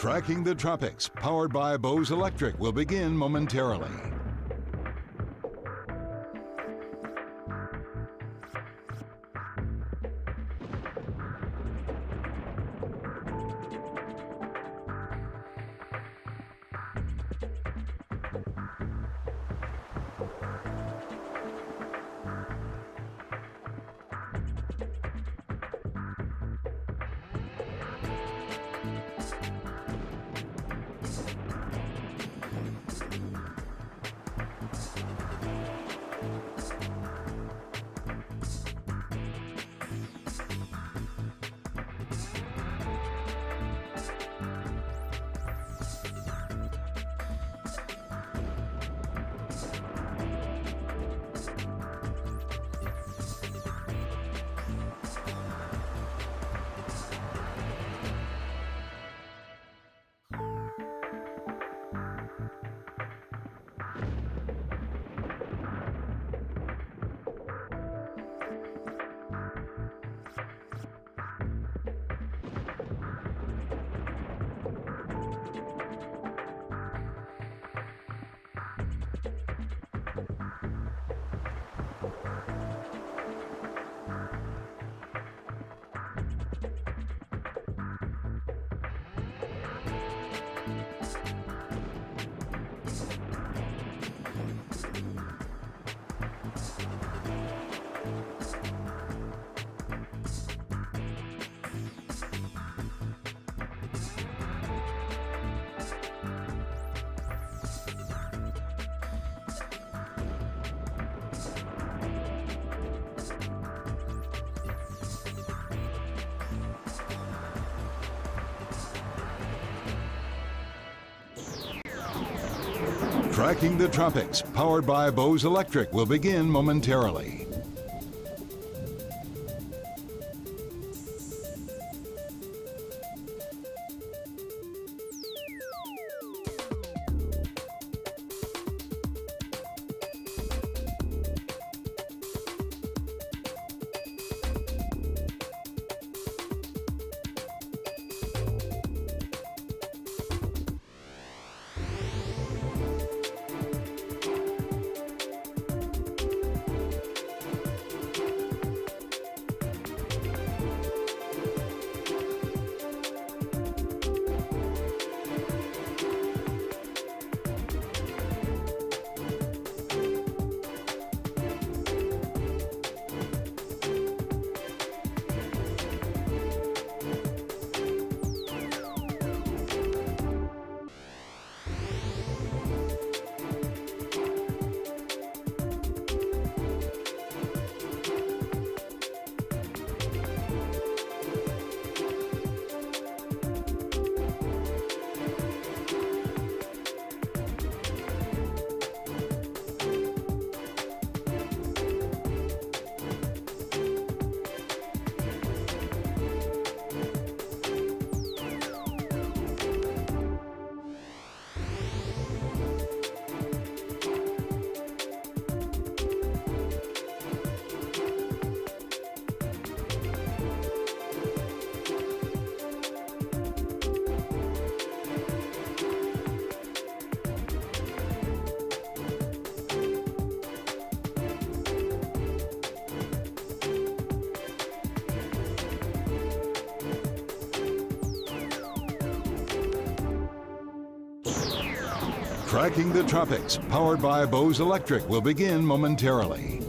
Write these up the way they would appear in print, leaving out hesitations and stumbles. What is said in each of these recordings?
Tracking the Tropics, powered by Bose Electric, will begin momentarily. Tracking the Tropics, powered by Bose Electric, will begin momentarily. Tracking the Tropics, powered by Bose Electric, will begin momentarily.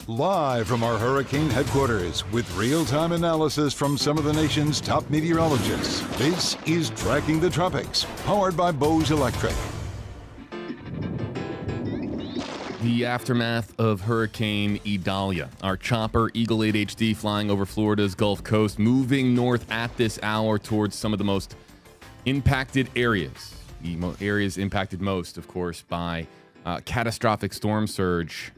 Live from our hurricane headquarters with real-time analysis from some of the nation's top meteorologists. This is Tracking the Tropics, powered by Bose Electric. The aftermath of Hurricane Idalia. Our chopper, Eagle 8 HD, flying over Florida's Gulf Coast, moving north at this hour towards some of the most impacted areas. The areas impacted most, of course, by catastrophic storm surge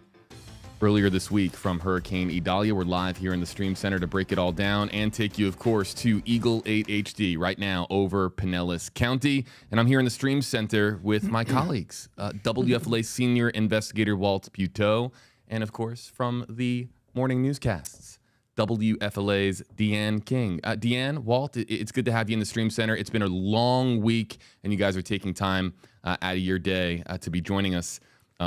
earlier this week from Hurricane Idalia. We're live here in the Stream Center to break it all down and take you, of course, to Eagle 8 HD right now over Pinellas County. And I'm here in the Stream Center with my colleagues, WFLA Senior Investigator Walt Buteau, and, of course, from the morning newscasts, WFLA's Deanne King. Deanne, Walt, it's good to have you in the Stream Center. It's been a long week, and you guys are taking time out of your day to be joining us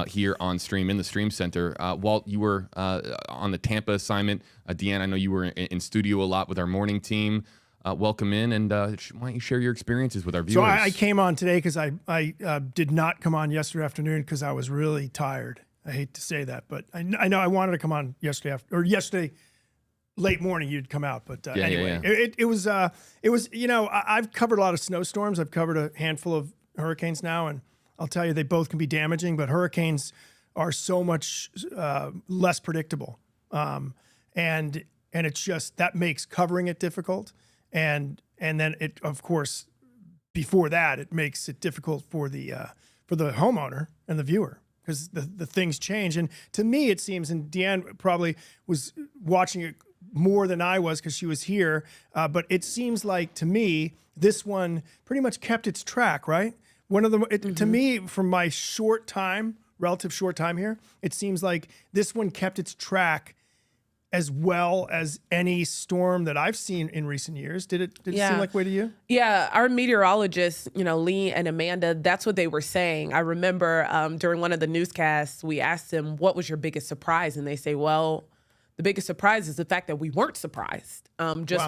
here on stream in the Stream Center. Walt, you were on the Tampa assignment. Deanne, I know you were in studio a lot with our morning team. Welcome in, and why don't you share your experiences with our viewers? So I came on today because I did not come on yesterday afternoon because I was really tired. I hate to say that, but I know I wanted to come on yesterday late morning. You'd come out, but anyway, yeah. It was I've covered a lot of snowstorms. I've covered a handful of hurricanes now, and I'll tell you, they both can be damaging, but hurricanes are so much less predictable. And it's just, that makes covering it difficult. And then it, of course, before that, it makes it difficult for the homeowner and the viewer, because the things change. And to me, it seems, and Deanne probably was watching it more than I was because she was here, but it seems like, to me, this one pretty much kept its track, right? One of the to me, from my relative short time here, it seems like this one kept its track as well as any storm that I've seen in recent years. Did it seem like way to you? Yeah, our meteorologists, Lee and Amanda, that's what they were saying. I remember during one of the newscasts, we asked them, what was your biggest surprise? And they say, well, the biggest surprise is the fact that we weren't surprised,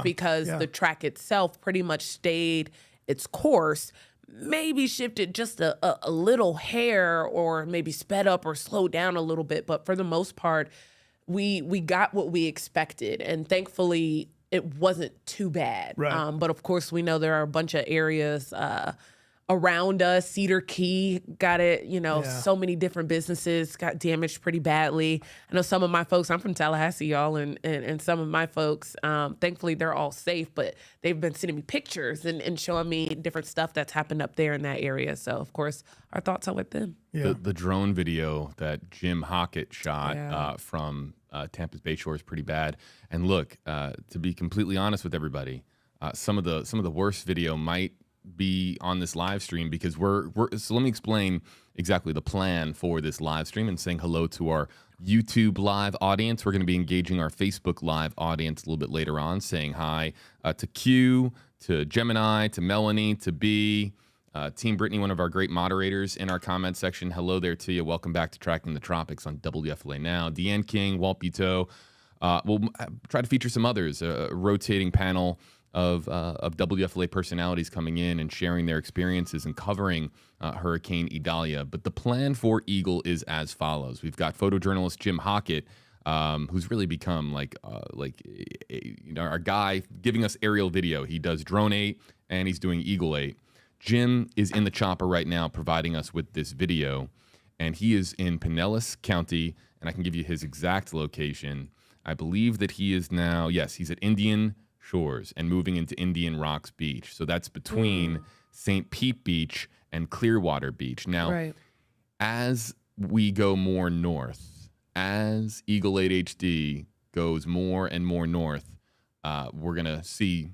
because the track itself pretty much stayed its course. Maybe shifted just a little hair, or maybe sped up or slowed down a little bit. But for the most part, we got what we expected. And thankfully, it wasn't too bad. Right. But of course, we know there are a bunch of areas around us. Cedar Key got it, so many different businesses got damaged pretty badly. I know some of my folks, I'm from Tallahassee, y'all, and some of my folks, thankfully they're all safe, but they've been sending me pictures and showing me different stuff that's happened up there in that area. So, of course, our thoughts are with them. Yeah. The drone video that Jim Hockett shot from Tampa's Bayshore is pretty bad. And look, to be completely honest with everybody, some of the worst video might be on this live stream, because so let me explain exactly the plan for this live stream and saying hello to our YouTube live audience. We're going to be engaging our Facebook live audience a little bit later on, saying hi to Q, to Gemini, to Melanie, to B, Team Brittany, one of our great moderators in our comment section. Hello there to you. Welcome back to Tracking the Tropics on WFLA Now. Deanne King, Walt Buteau. We'll try to feature some others, a rotating panel of WFLA personalities coming in and sharing their experiences and covering Hurricane Idalia. But the plan for Eagle is as follows. We've got photojournalist Jim Hockett, who's really become our guy giving us aerial video. He does Drone 8 and he's doing Eagle 8. Jim is in the chopper right now providing us with this video, and he is in Pinellas County, and I can give you his exact location. I believe that he is now, he's at Indian Shores and moving into Indian Rocks Beach. So that's between St. Pete Beach and Clearwater Beach. Now, as we go more north, as Eagle 8 HD goes more and more north, we're going to see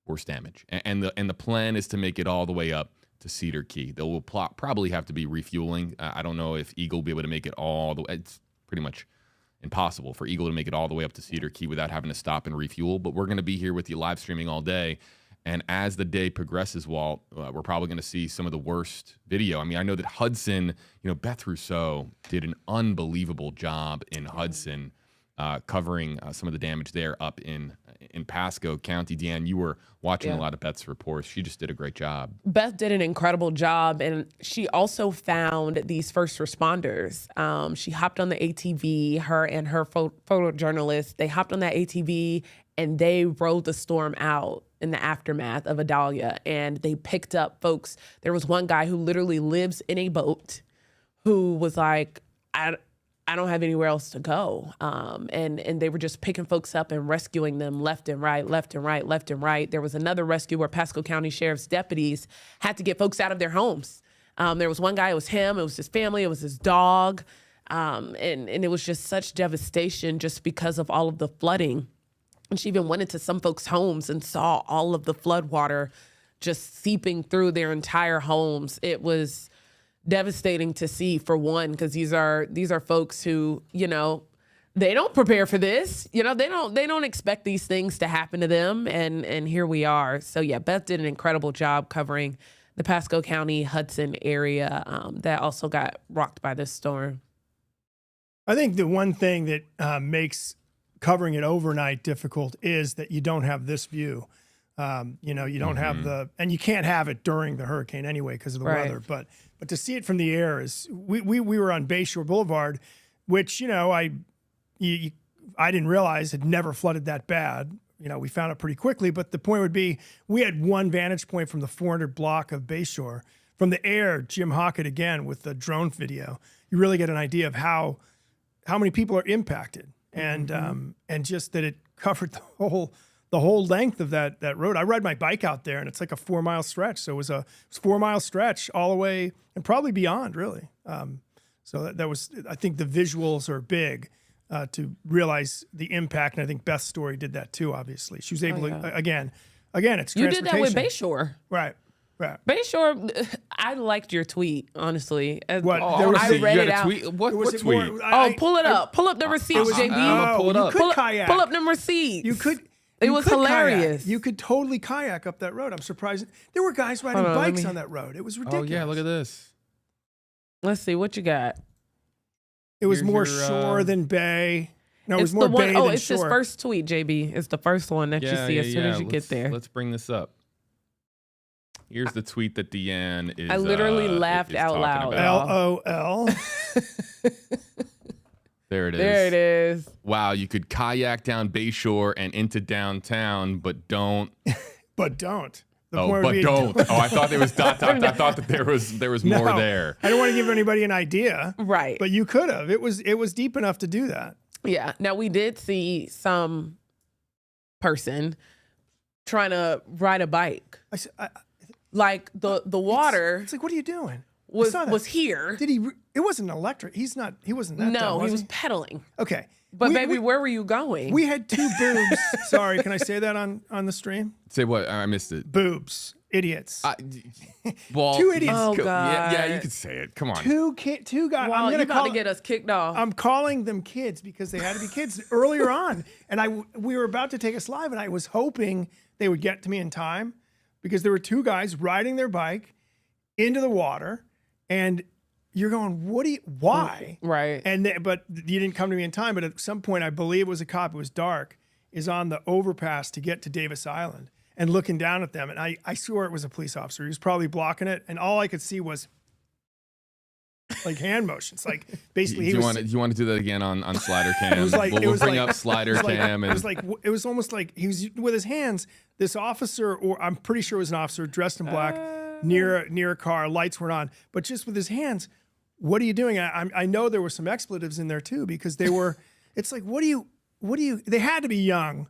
worse damage. And the plan is to make it all the way up to Cedar Key. There will probably have to be refueling. I don't know if Eagle will be able to make it all the way. It's pretty much impossible for Eagle to make it all the way up to Cedar Key without having to stop and refuel. But we're going to be here with you live streaming all day. And as the day progresses, Walt, we're probably going to see some of the worst video. I mean, I know that Hudson, Beth Rousseau did an unbelievable job in Hudson covering some of the damage there up in in Pasco County. Deanne, you were watching a lot of Beth's reports. She just did a great job. Beth did an incredible job, and she also found these first responders. She hopped on the ATV, her and her photojournalist. They hopped on that ATV, and they rode the storm out in the aftermath of Idalia, and they picked up folks. There was one guy who literally lives in a boat who was like, I don't have anywhere else to go. And they were just picking folks up and rescuing them left and right, left and right, left and right. There was another rescue where Pasco County Sheriff's deputies had to get folks out of their homes. There was one guy, it was him, it was his family, it was his dog. And it was just such devastation just because of all of the flooding. And she even went into some folks' homes and saw all of the flood water just seeping through their entire homes. It was devastating to see, for one, because these are folks who, they don't prepare for this. They don't expect these things to happen to them, and here we are. So yeah, Beth did an incredible job covering the Pasco County Hudson area that also got rocked by this storm. I think the one thing that makes covering it overnight difficult is that you don't have this view. You don't have and you can't have it during the hurricane anyway because of the weather. But to see it from the air is, we were on Bayshore Boulevard, which I didn't realize had never flooded that bad. We found it pretty quickly. But the point would be, we had one vantage point from the 400 block of Bayshore. From the air, Jim Hockett again with the drone video, you really get an idea of how many people are impacted, and just that it covered the whole length of that road. I ride my bike out there, and it's like a 4-mile stretch. So it was a 4-mile stretch all the way and probably beyond, really. So that was, I think the visuals are big to realize the impact. And I think Beth's story did that too, obviously. She was able to, again, it's transportation. You did that with Bayshore. Right. Bayshore, I liked your tweet, honestly. What? I read it out. What tweet? Pull it up. Pull up the receipts, JB. Pull it up. Pull up them receipts. You could. It was hilarious. Kayak. You could totally kayak up that road. I'm surprised. There were guys riding bikes on that road. It was ridiculous. Oh, yeah, look at this. Let's see, what you got? It was more shore than bay. No, it was more bay than shore. Oh, it's his first tweet, JB. It's the first one that you see as soon as you get there. Let's bring this up. Here's the tweet that Deanne is I literally laughed out loud. LOL. There it is. There it is. Wow, you could kayak down Bayshore and into downtown, but don't. But don't. Oh, I thought there was I thought that there was more there. I don't want to give anybody an idea. Right. But you could have. It was deep enough to do that. Yeah. Now, we did see some person trying to ride a bike. Like the water. It's like, what are you doing? Was here. Did he? It wasn't electric. He wasn't that dumb, he was pedaling. Okay. But baby, where were you going? We had two boobs. Sorry, can I say that on the stream? Say what? I missed it. Boobs. Idiots. Two idiots. Oh, God. Yeah, you could say it. Come on. Two guys. Well, you're about to get us kicked off. I'm calling them kids because they had to be kids earlier on. And we were about to take us live, and I was hoping they would get to me in time because there were two guys riding their bike into the water, and you're going, why? Right. But you didn't come to me in time. But at some point, I believe it was a cop, it was dark, is on the overpass to get to Davis Island and looking down at them. And I swore it was a police officer. He was probably blocking it. And all I could see was like hand motions. Like basically do you want to do that again on Slider Cam? We'll bring up Slider Cam. It was almost like he was with his hands. This officer, or I'm pretty sure it was an officer dressed in black, near a car, lights weren't on, but just with his hands. What are you doing? I know there were some expletives in there too, because they were, it's like, what do you, they had to be young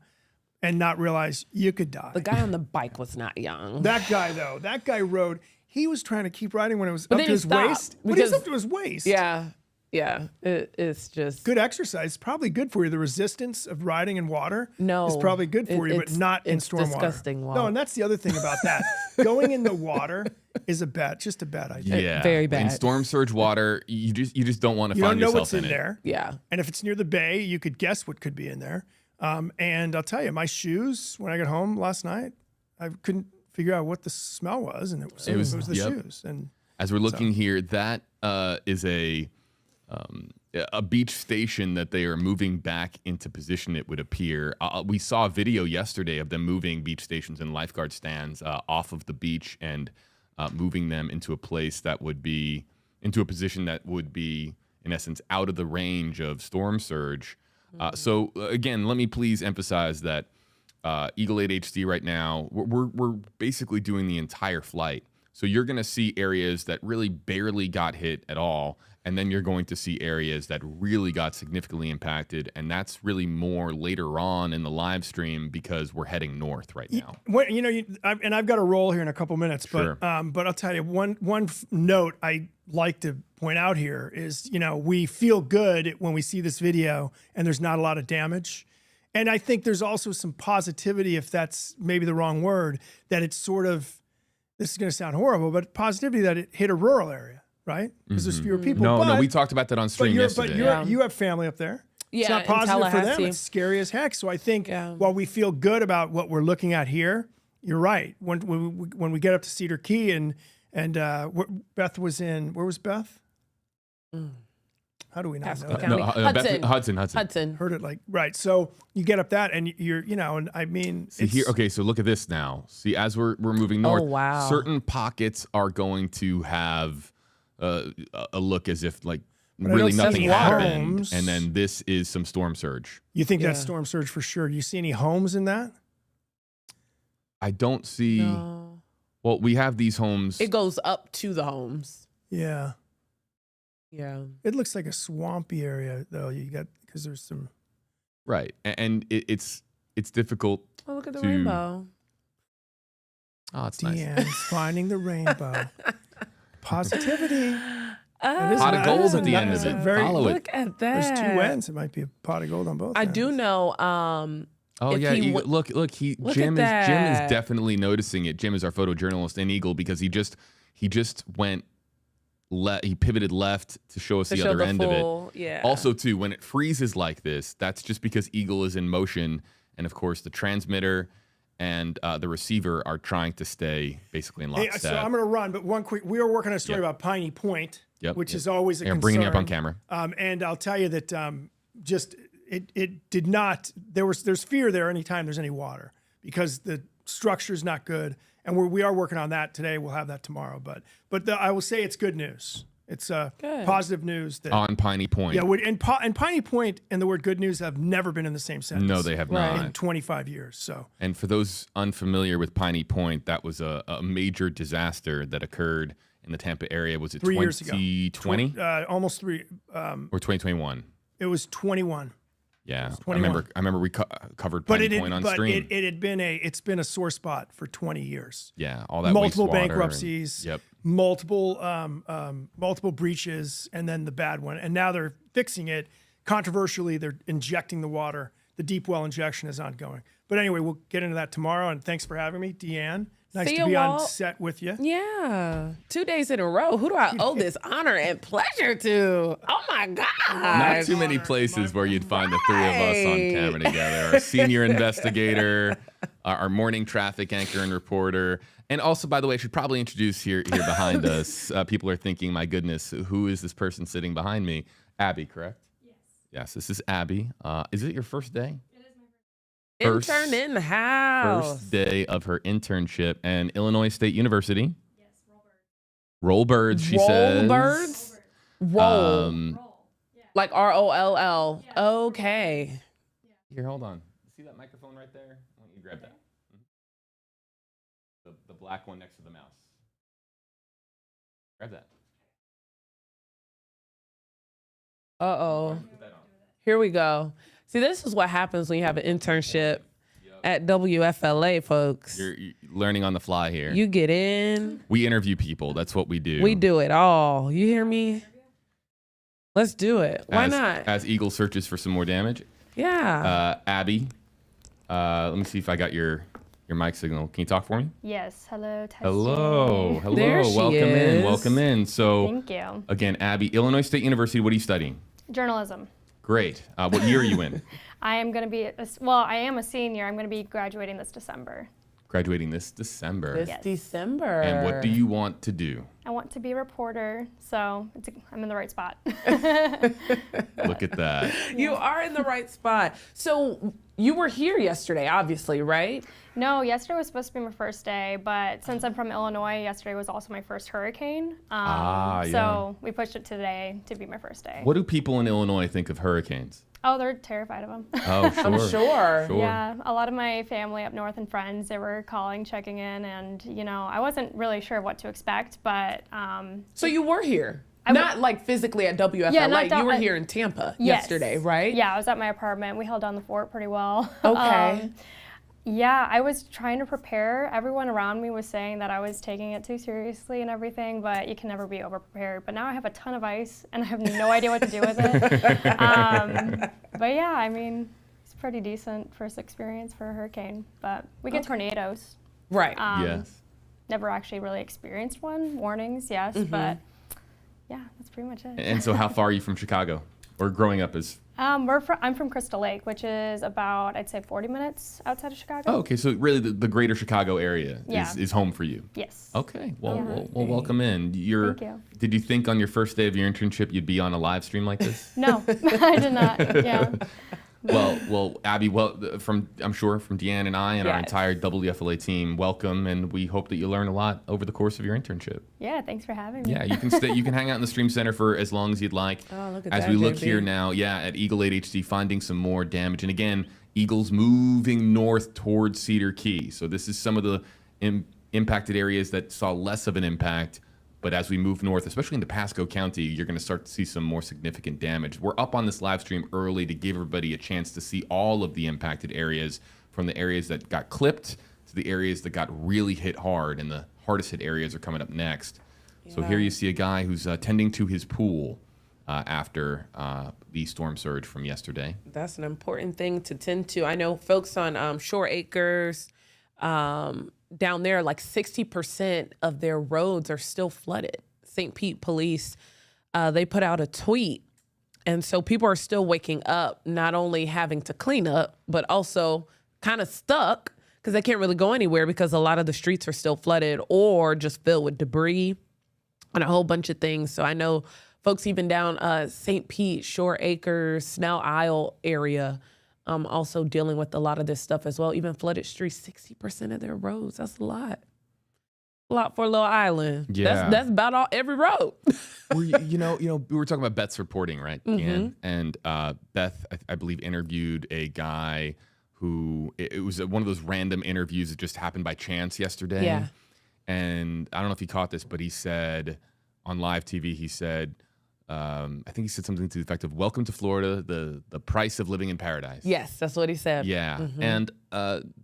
and not realize you could die. The guy on the bike was not young. That guy rode, he was trying to keep riding when it was up to his waist. But he's up to his waist. Yeah. Yeah. It's just. Good exercise. Probably good for you. The resistance of riding in water is probably good for you, but not in storm water. Disgusting water. No, and that's the other thing about that. Going in the water is just a bad idea. Yeah, very bad. In storm surge water, you just don't want to find yourself in it. You don't know what's in there. Yeah. And if it's near the bay, you could guess what could be in there. And I'll tell you, my shoes, when I got home last night, I couldn't figure out what the smell was, and it was the shoes. And as we're looking here, that is a beach station that they are moving back into position, it would appear. We saw a video yesterday of them moving beach stations and lifeguard stands off of the beach and moving them into a place that would be, into a position that would be, in essence, out of the range of storm surge. So again, let me please emphasize that Eagle 8 HD right now, we're basically doing the entire flight. So you're going to see areas that really barely got hit at all, and then you're going to see areas that really got significantly impacted, and that's really more later on in the live stream because we're heading north right now. And I've got to roll here in a couple minutes, Sure. but I'll tell you one note I like to point out here is, we feel good when we see this video and there's not a lot of damage. And I think there's also some positivity, if that's maybe the wrong word, that it's sort of, this is going to sound horrible, but positivity that it hit a rural area, right? Because there's fewer people. No, we talked about that on stream yesterday. But you have family up there. Yeah, it's not in positive for them. Tallahassee. It's scary as heck. So I think while we feel good about what we're looking at here, you're right. When we get up to Cedar Key and Beth was in, where was Beth? How do we not know that? No, Hudson. Heard it right. So you get up that and you're, and I mean. See here, okay, so look at this now. See, as we're moving north, wow. certain pockets are going to have a look as if like really nothing happened. And then this is some storm surge. You think that's storm surge for sure. Do you see any homes in that? I don't see. No. Well, we have these homes. It goes up to the homes. Yeah. Yeah. It looks like a swampy area though. Because there's some. Right. And it's difficult. Oh, look at the to, rainbow. Oh, it's Deanne's nice. finding the rainbow. Positivity. Pot of gold at the end of it. Follow it. Look at that. There's two ends. It might be a pot of gold on both. I ends. do know. Oh yeah, look. Jim is definitely noticing it. Jim is our photojournalist in Eagle because he just went. He pivoted left to show us the other end of it. Yeah. Also, too, when it freezes like this, that's just because Eagle is in motion, and of course the transmitter and the receiver are trying to stay basically in lockstep. So I'm going to run, but one quick. We are working on a story about Piney Point, which is always a concern. Bringing it up on camera. And I'll tell you that it did not. There's fear there anytime there's any water because the structure is not good. And we are working on that today. We'll have that tomorrow. But I will say it's good news. It's positive news. That, on Piney Point. Yeah, and Piney Point and the word good news have never been in the same sentence. No, they have not. In 25 years. So. And for those unfamiliar with Piney Point, that was a major disaster that occurred in the Tampa area. Was it 2020? Almost three. Or 2021? It was 21. Yeah, I remember we covered Piney Point on stream. It's been a sore spot for 20 years. Yeah, all that multiple wastewater bankruptcies, multiple breaches, and then the bad one. And now they're fixing it. Controversially, they're injecting the water. The deep well injection is ongoing. But anyway, we'll get into that tomorrow. And thanks for having me, Deanne. Nice to be on set with you. Yeah. 2 days in a row. Who do I owe this honor and pleasure to? Oh, my God. Not too many places where you'd find the three of us on camera together. Our senior investigator, our morning traffic anchor and reporter. And also, by the way, I should probably introduce here behind us. People are thinking, my goodness, who is this person sitting behind me? Abby, correct? Yes. Yes, this is Abby. Is it your first day? Intern in the house. First day of her internship and Illinois State University. Yes, roll birds, she says. Roll birds? Roll. Yeah. Like ROLL. Yeah. Okay. Here, hold on. See that microphone right there? Why don't you grab that? The black one next to the mouse. Grab that. Uh-oh. Here we go. See, this is what happens when you have an internship at WFLA, folks. You're learning on the fly here. You get in. We interview people. That's what we do. We do it all. You hear me? Let's do it. Why not? As Eagle searches for some more damage. Yeah. Abby, let me see if I got your mic signal. Can you talk for me? Yes. Hello. Testing. Hello. There she is. Welcome in. So, thank you. Again, Abby, Illinois State University. What are you studying? Journalism. Great. What year are you in? I am going to be, I am a senior. I'm going to be graduating this December. graduating this December. This Yes. December. And what do you want to do? I want to be a reporter, so I'm in the right spot. Look at that. You are in the right spot. So you were here yesterday, obviously, right? No, yesterday was supposed to be my first day, but since I'm from Illinois, yesterday was also my first hurricane. So we pushed it today to be my first day. What do people in Illinois think of hurricanes? Oh, they're terrified of them. Oh, sure. I'm sure. Yeah, a lot of my family up north and friends, they were calling, checking in, and I wasn't really sure what to expect, but So you were here? Not like physically at WFLA. Yeah, you were here in Tampa yesterday, right? Yeah, I was at my apartment. We held down the fort pretty well. Okay. Yeah, I was trying to prepare. Everyone around me was saying that I was taking it too seriously and everything, but you can never be over-prepared. But now I have a ton of ice, and I have no idea what to do with it. But yeah, I mean, it's pretty decent first experience for a hurricane. But we get tornadoes. Right. Yes. Never actually really experienced one. Warnings, yes, but yeah, that's pretty much it. And so how far are you from Chicago? Or growing up as... I'm from Crystal Lake, which is about, I'd say, 40 minutes outside of Chicago. Oh, okay. So really the greater Chicago area is home for you. Yes. Okay. Well, welcome in. Thank you. Did you think on your first day of your internship you'd be on a live stream like this? No, I did not. Yeah. Well, Abby, I'm sure from Deanne and I and our Yes. entire WFLA team, welcome, and we hope that you learn a lot over the course of your internship. Yeah, thanks for having me. Yeah, you can stay. You can hang out in the stream center for as long as you'd like. Oh, look at as that, we look JB. here now, at Eagle 8 HD, finding some more damage, and again, Eagle's moving north towards Cedar Key. So this is some of the impacted areas that saw less of an impact. But as we move north, especially into Pasco County, you're going to start to see some more significant damage. We're up on this live stream early to give everybody a chance to see all of the impacted areas, from the areas that got clipped to the areas that got really hit hard, and the hardest hit areas are coming up next. So here you see a guy who's tending to his pool after the storm surge from yesterday. That's an important thing to tend to. I know folks on Shore Acres, down there, like 60% of their roads are still flooded. St. Pete police, they put out a tweet. And so people are still waking up, not only having to clean up, but also kind of stuck because they can't really go anywhere because a lot of the streets are still flooded or just filled with debris and a whole bunch of things. So I know folks even down St. Pete, Shore Acres, Snell Isle area, also dealing with a lot of this stuff as well. Even flooded streets, 60% of their roads. That's a lot. A lot for a little island. Yeah. That's about every road. Well, you know, we were talking about Beth's reporting, right? And Beth, I believe, interviewed a guy who, it was one of those random interviews that just happened by chance yesterday. Yeah. And I don't know if he caught this, but he said on live TV, he said, I think he said something to the effect of, "Welcome to Florida, the price of living in paradise." Yes, that's what he said. Yeah. And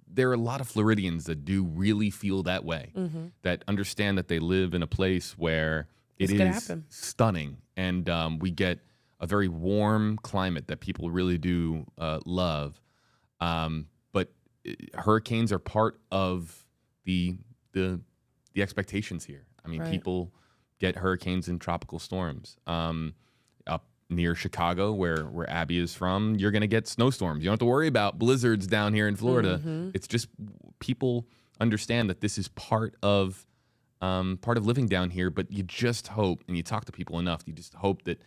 there are a lot of Floridians that do really feel that way, that understand that they live in a place where it is stunning. And we get a very warm climate that people really do love. But hurricanes are part of the expectations here. I mean, people get hurricanes and tropical storms. Up near Chicago, where Abby is from, you're going to get snowstorms. You don't have to worry about blizzards down here in Florida. It's just people understand that this is part of living down here. But you just hope, and you talk to people enough, you just hope that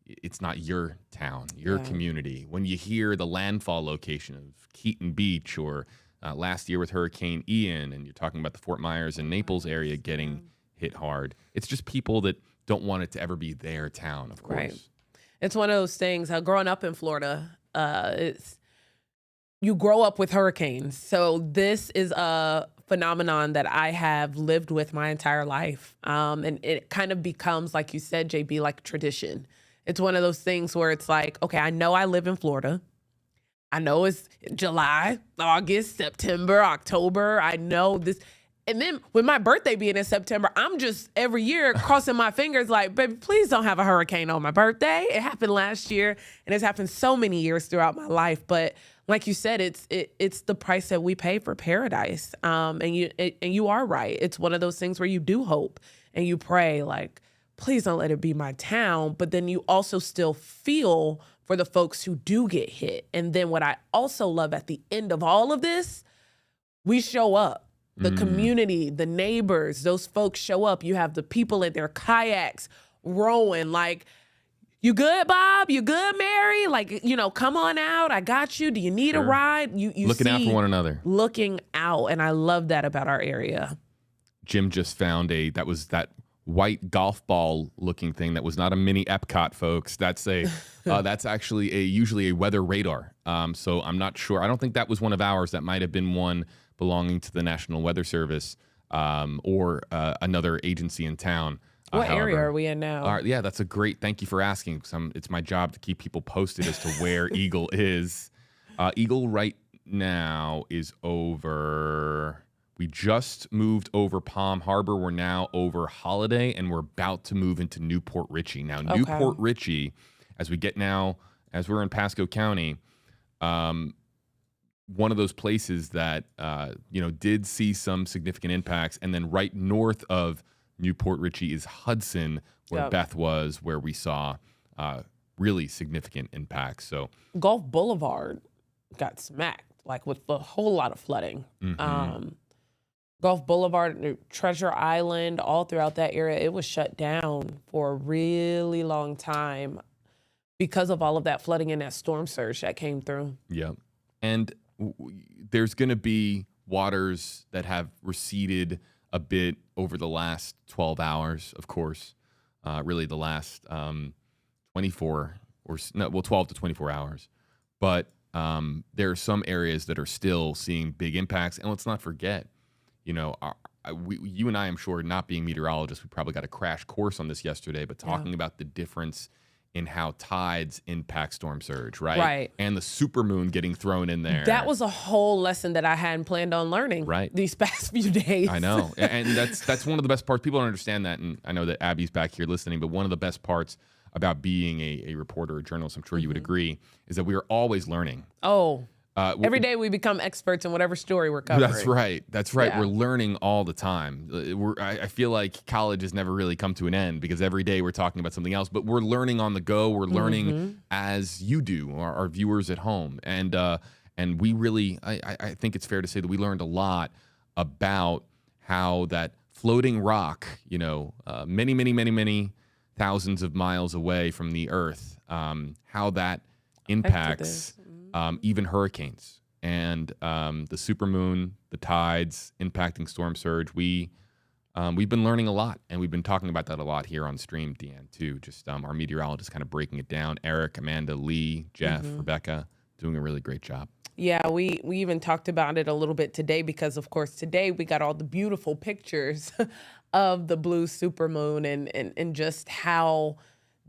it's not your town, your community. When you hear the landfall location of Keaton Beach, or last year with Hurricane Ian, and you're talking about the Fort Myers and Naples area getting hit hard, it's just people that don't want it to ever be their town, of course. Right. It's one of those things. Growing up in Florida, you grow up with hurricanes. So this is a phenomenon that I have lived with my entire life. And it kind of becomes, like you said, JB, like tradition. It's one of those things where it's like, okay, I know I live in Florida. I know it's July, August, September, October. I know this. And then with my birthday being in September, I'm just every year crossing my fingers like, baby, please don't have a hurricane on my birthday. It happened last year, and it's happened so many years throughout my life. But like you said, it's the price that we pay for paradise. And you are right. It's one of those things where you do hope and you pray, like, please don't let it be my town. But then you also still feel for the folks who do get hit. And then what I also love at the end of all of this, we show up. the community, the neighbors, those folks show up. You have the people in their kayaks rowing like, you good, Bob? You good, Mary? Like, you know, come on out. I got you. Do you need a ride? You looking out for one another. Looking out. And I love that about our area. Jim just found that white golf ball looking thing that was not a mini Epcot, folks. That's that's actually usually a weather radar. So I'm not sure. I don't think that was one of ours. That might have been one belonging to the National Weather Service or another agency in town. What area are we in now? Yeah, that's a great. Thank you for asking. It's my job to keep people posted as to where Eagle is. Eagle right now is over. We just moved over Palm Harbor. We're now over Holiday, and we're about to move into Newport Richey. Now, Newport Richey, as we're in Pasco County, one of those places that did see some significant impacts, and then right north of Newport Richey is Hudson, where Beth was, where we saw really significant impacts. So Gulf Boulevard got smacked, like with a whole lot of flooding. Gulf Boulevard, Treasure Island, all throughout that area, it was shut down for a really long time because of all of that flooding and that storm surge that came through. Yeah. And there's going to be waters that have receded a bit over the last 12 hours, of course, really the last 12 to 24 hours. But there are some areas that are still seeing big impacts. And let's not forget, you know, you and I, I'm sure, not being meteorologists, we probably got a crash course on this yesterday, but talking about the difference in how tides impact storm surge, right? Right. And the supermoon getting thrown in there. That was a whole lesson that I hadn't planned on learning these past few days. I know. And that's one of the best parts. People don't understand that. And I know that Abby's back here listening, but one of the best parts about being a reporter or journalist, I'm sure you would agree, is that we are always learning. Oh, every day we become experts in whatever story we're covering. That's right. Yeah. We're learning all the time. I feel like college has never really come to an end because every day we're talking about something else, but we're learning on the go. We're learning as you do, our viewers at home. And we really, I think it's fair to say that we learned a lot about how that floating rock, you know, many thousands of miles away from the earth, how that impacts even hurricanes and the supermoon, the tides impacting storm surge. We've been learning a lot, and we've been talking about that a lot here on stream, Deanne, too. Just our meteorologists kind of breaking it down. Eric, Amanda, Lee, Jeff, Rebecca, doing a really great job. Yeah, we even talked about it a little bit today because, of course, today we got all the beautiful pictures of the blue supermoon and just how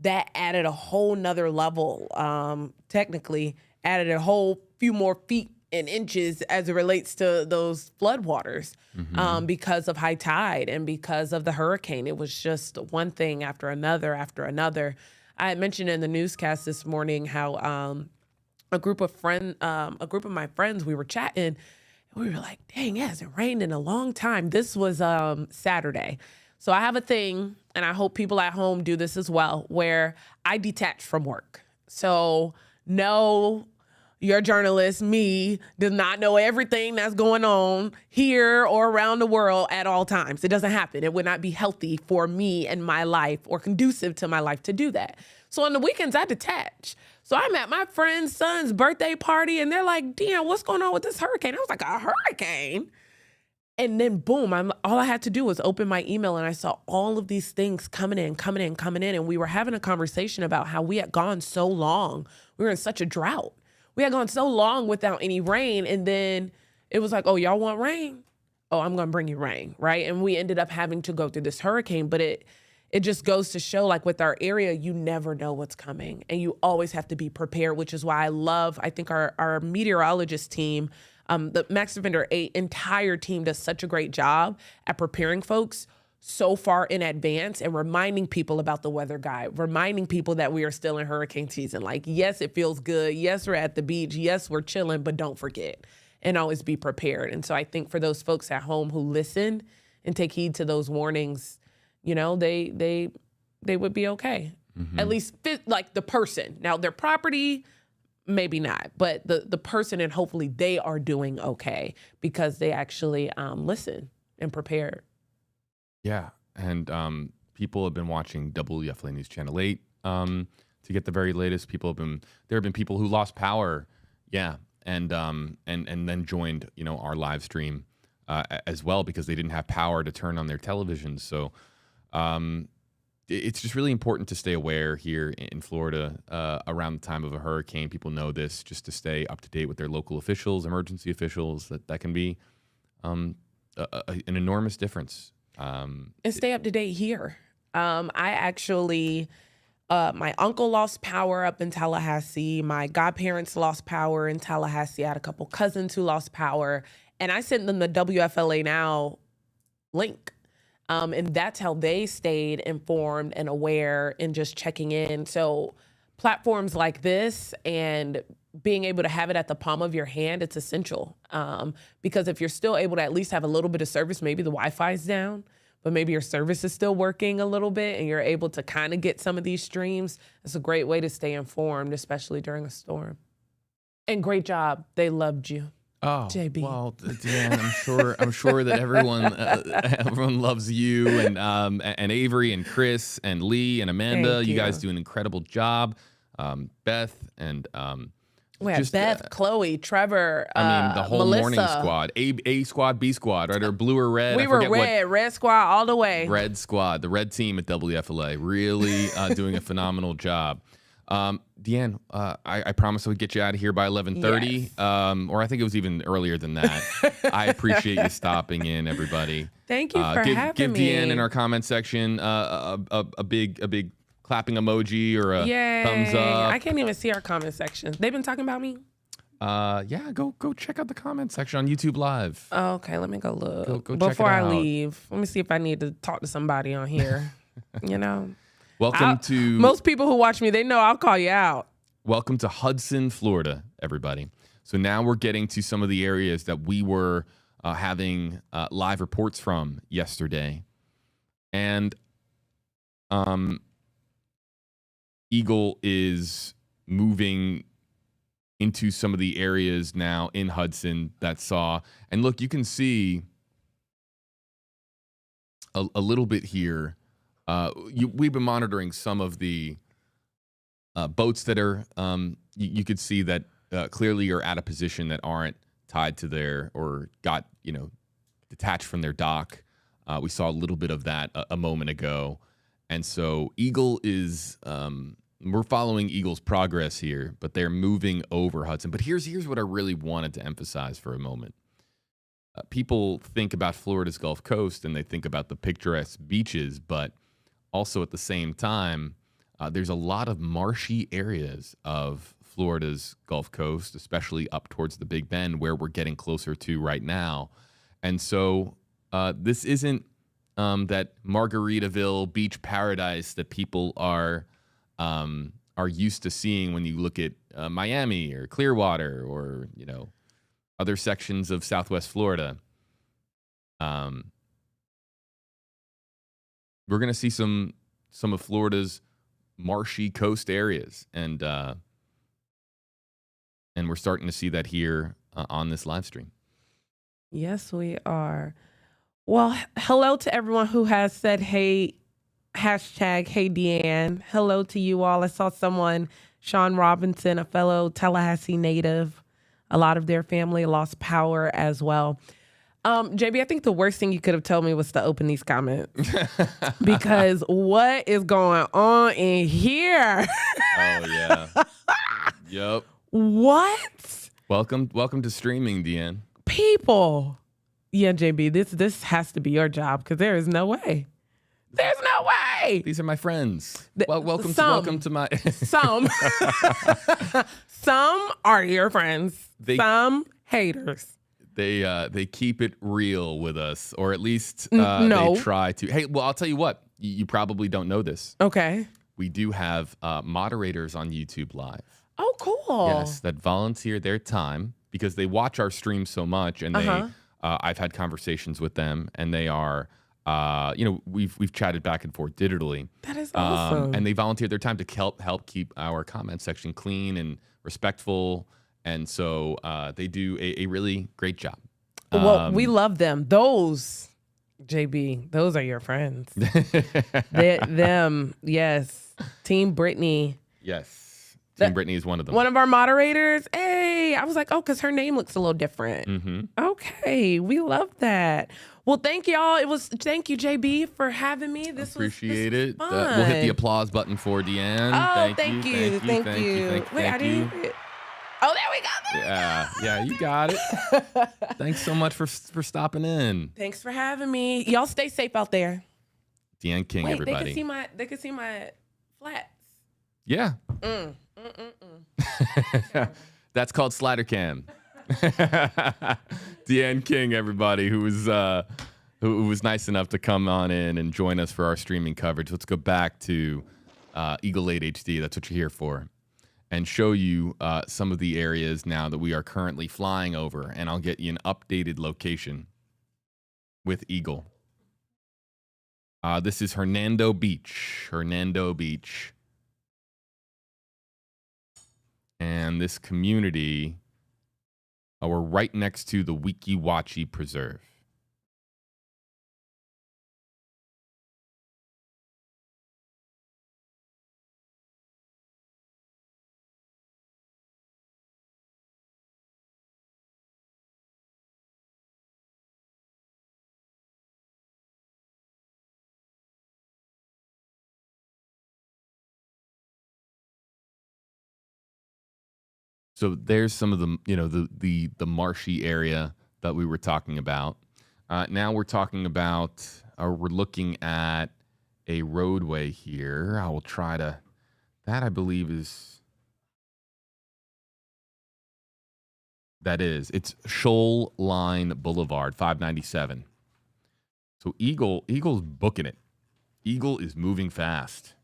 that added a whole nother level, technically added a whole few more feet and inches as it relates to those floodwaters because of high tide and because of the hurricane. It was just one thing after another after another. I had mentioned in the newscast this morning how a group of my friends, we were chatting, and we were like, dang, it hasn't rained in a long time. This was Saturday. So I have a thing, and I hope people at home do this as well, where I detach from work. So no, your journalist, me, does not know everything that's going on here or around the world at all times. It doesn't happen. It would not be healthy for me and my life or conducive to my life to do that. So on the weekends, I detach. So I'm at my friend's son's birthday party, and they're like, Deanne, what's going on with this hurricane? I was like, a hurricane? And then boom, all I had to do was open my email, and I saw all of these things coming in. And we were having a conversation about how we had gone so long. We were in such a drought. We had gone so long without any rain. And then it was like, oh, y'all want rain? Oh, I'm going to bring you rain, right? And we ended up having to go through this hurricane. But it just goes to show, like with our area, you never know what's coming. And you always have to be prepared, which is why I think our meteorologist team, the Max Defender 8 entire team does such a great job at preparing folks so far in advance and reminding people about the weather guide, reminding people that we are still in hurricane season. Like, yes, it feels good. Yes, we're at the beach. Yes, we're chilling, but don't forget and always be prepared. And so I think for those folks at home who listen and take heed to those warnings, you know, they would be okay. At least fit like the person. Now, their property maybe not, but the person, and hopefully they are doing okay because they actually listen and prepare. Yeah, and people have been watching WFLA News Channel 8 to get the very latest. There have been people who lost power, and then joined our live stream as well because they didn't have power to turn on their televisions. So it's just really important to stay aware here in Florida around the time of a hurricane. People know this, just to stay up to date with their local officials, emergency officials. That can be an enormous difference. And stay up to date here. I actually, my uncle lost power up in Tallahassee. My godparents lost power in Tallahassee. I had a couple cousins who lost power. And I sent them the WFLA Now link. And that's how they stayed informed and aware and just checking in. So platforms like this and being able to have it at the palm of your hand, it's essential. Because if you're still able to at least have a little bit of service, maybe the Wi-Fi's down, but maybe your service is still working a little bit and you're able to kind of get some of these streams, it's a great way to stay informed, especially during a storm. And great job. They loved you. Oh, JB. Well, Dan, I'm sure that everyone loves you and Avery and Chris and Lee and Amanda. Thank you you. guys do an incredible job. Beth and We had Beth, Chloe, Trevor, the whole Melissa. morning squad, A squad, B squad, right? Or blue or red? We were red squad all the way. Red squad, the red team at WFLA, really doing a phenomenal job. Deanne, I promised I would get you out of here by 11:30, Yes. or I think it was even earlier than that. I appreciate you stopping in, everybody. Thank you for having me. Give Deanne in our comment section a big clapping emoji or a Yay. thumbs up. I can't even see our comment section. They've been talking about me? Yeah, go check out the comment section on YouTube Live. Oh, okay, let me go look. Go check Before it I out. leave, let me see if I need to talk to somebody on here. Welcome to most people who watch me, they know I'll call you out. Welcome to Hudson, Florida, everybody. So now we're getting to some of the areas that we were having live reports from yesterday. And Eagle is moving into some of the areas now in Hudson that saw. And look, you can see a little bit here. We've been monitoring some of the boats that are, you could see that clearly are at a position that aren't tied to their, or got, detached from their dock. We saw a little bit of that a moment ago. And so Eagle is, we're following Eagle's progress here, but they're moving over Hudson. But here's what I really wanted to emphasize for a moment. People think about Florida's Gulf Coast and they think about the picturesque beaches, but also at the same time, there's a lot of marshy areas of Florida's Gulf Coast, especially up towards the Big Bend, where we're getting closer to right now. And so this isn't that Margaritaville beach paradise that people are used to seeing when you look at Miami or Clearwater or other sections of Southwest Florida. We're going to see some of Florida's marshy coast areas, and we're starting to see that here on this live stream. Yes, we are. Well, hello to everyone who has said, hey, hashtag, hey, Deanne. Hello to you all. I saw someone, Sean Robinson, a fellow Tallahassee native. A lot of their family lost power as well. JB, I think the worst thing you could have told me was to open these comments. Because what is going on in here? Oh, yeah. Yep. What? Welcome to streaming, Deanne. People. Yeah, JB, this has to be your job because there is no way. There's no way. These are my friends. Welcome to my some are your friends. Some haters. They keep it real with us, or at least no. They try to. Hey, well, I'll tell you what. You probably don't know this. Okay. We do have moderators on YouTube Live. Oh, cool. Yes, that volunteer their time because they watch our stream so much, and I've had conversations with them, and they are we've chatted back and forth digitally. That is awesome. And they volunteered their time to help keep our comment section clean and respectful. And so they do a really great job. Well, we love them. Those, JB, those are your friends. Them, yes. Team Brittany. Yes. Team Brittany is one of them. One of our moderators. Hey, I was like, oh, because her name looks a little different. Mm-hmm. Okay, we love that. Well, thank y'all. Thank you, JB, for having me. Appreciate it. Fun. We'll hit the applause button for Deanne. Oh, thank you. Wait, I didn't hear it. Oh, there we go. Yeah, you got it. Thanks so much for stopping in. Thanks for having me. Y'all stay safe out there. Deanne King, everybody. They can see my flats. Yeah. That's called Slider Cam. Deanne King, everybody, who was nice enough to come on in and join us for our streaming coverage. Let's go back to Eagle 8 HD. That's what you're here for. And show you some of the areas now that we are currently flying over. And I'll get you an updated location with Eagle. This is Hernando Beach. And this community, we're right next to the Weeki Wachee Preserve. So there's some of the marshy area that we were talking about. Now we're talking about, we're looking at a roadway here. I will try to, that I believe is, it's Shoal Line Boulevard, 597. So Eagle's booking it. Eagle is moving fast.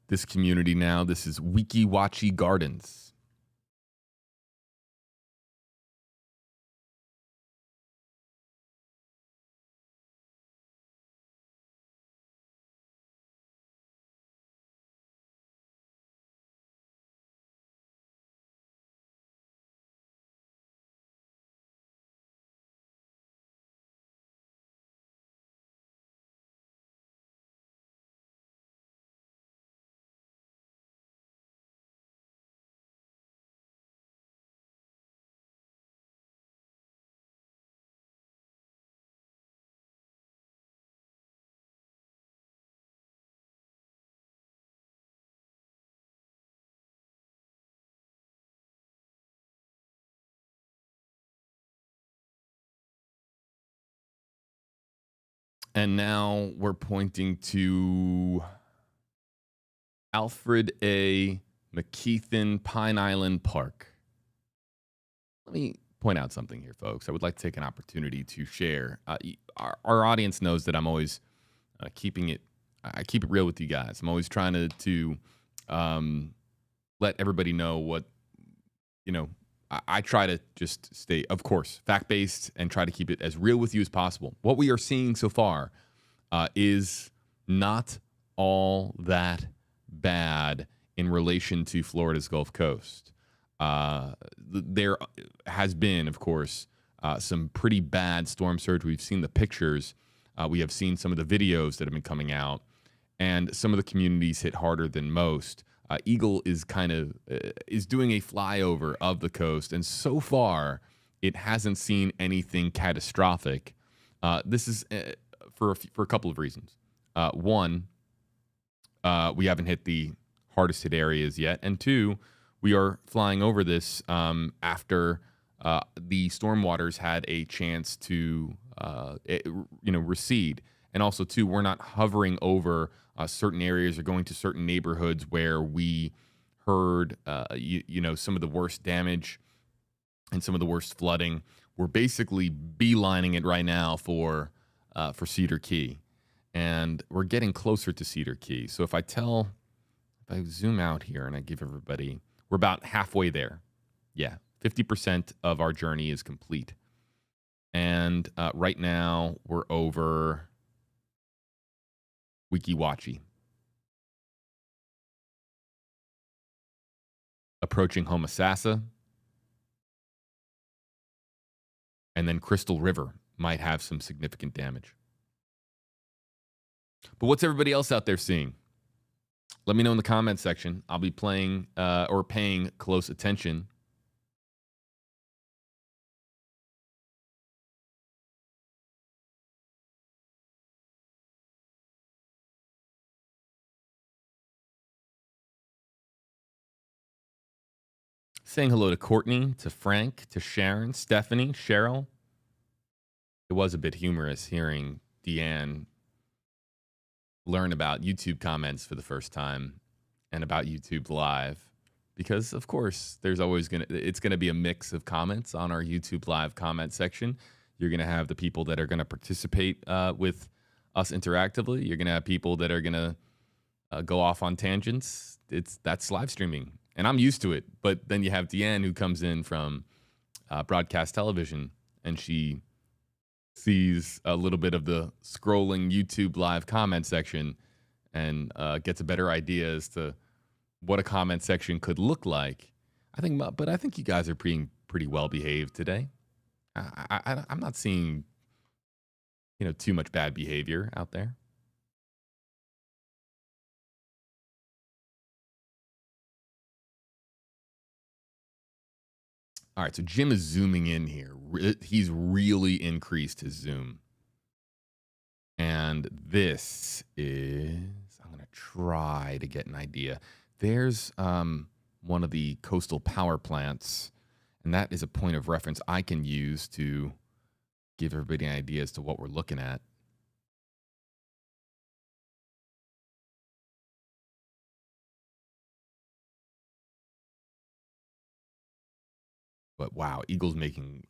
This community now, this is Weeki Wachee Gardens. And now we're pointing to Alfred A. McKeithen Pine Island Park. Let me point out something here, folks. I would like to take an opportunity to share. Our audience knows that I'm always I keep it real with you guys. I'm always trying to let everybody know what, I try to just stay, of course, fact-based and try to keep it as real with you as possible. What we are seeing so far is not all that bad in relation to Florida's Gulf Coast. There has been, of course, some pretty bad storm surge. We've seen the pictures. We have seen some of the videos that have been coming out, and some of the communities hit harder than most. Eagle is is doing a flyover of the coast, and so far it hasn't seen anything catastrophic. This is for a couple of reasons. One, we haven't hit the hardest hit areas yet, and two, we are flying over this after the storm waters had a chance to recede, and also two, we're not hovering over certain areas or going to certain neighborhoods where we heard, some of the worst damage and some of the worst flooding. We're basically beelining it right now for Cedar Key, and we're getting closer to Cedar Key. So if I zoom out here and I give everybody, we're about halfway there. Yeah, 50% of our journey is complete. And right now we're over Weeki Wachee, approaching Homosassa, and then Crystal River might have some significant damage. But what's everybody else out there seeing? Let me know in the comments section. I'll be playing or paying close attention. Saying hello to Courtney, to Frank, to Sharon, Stephanie, Cheryl. It was a bit humorous hearing Deanne learn about YouTube comments for the first time and about YouTube Live, because of course it's gonna be a mix of comments on our YouTube Live comment section. You're gonna have the people that are gonna participate with us interactively. You're gonna have people that are gonna go off on tangents. That's live streaming, and I'm used to it. But then you have Deanne, who comes in from broadcast television, and she sees a little bit of the scrolling YouTube Live comment section and gets a better idea as to what a comment section could look like. I think you guys are pretty well behaved today. I'm not seeing too much bad behavior out there. All right, so Jim is zooming in here. He's really increased his zoom. And this is, I'm going to try to get an idea. There's one of the coastal power plants, and that is a point of reference I can use to give everybody an idea as to what we're looking at. But wow, Eagle's making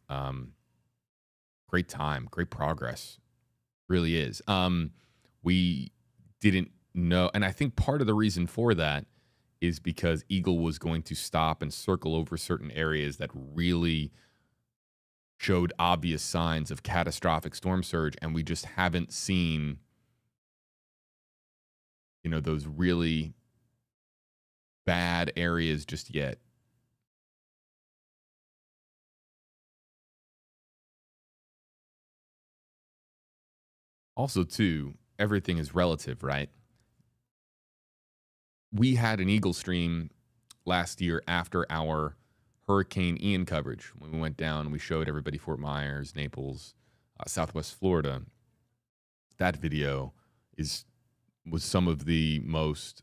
great time, great progress. Really is. We didn't know, and I think part of the reason for that is because Eagle was going to stop and circle over certain areas that really showed obvious signs of catastrophic storm surge, and we just haven't seen, those really bad areas just yet. Also, too, everything is relative, right? We had an Eagle stream last year after our Hurricane Ian coverage. When we went down, we showed everybody Fort Myers, Naples, Southwest Florida. That video was some of the most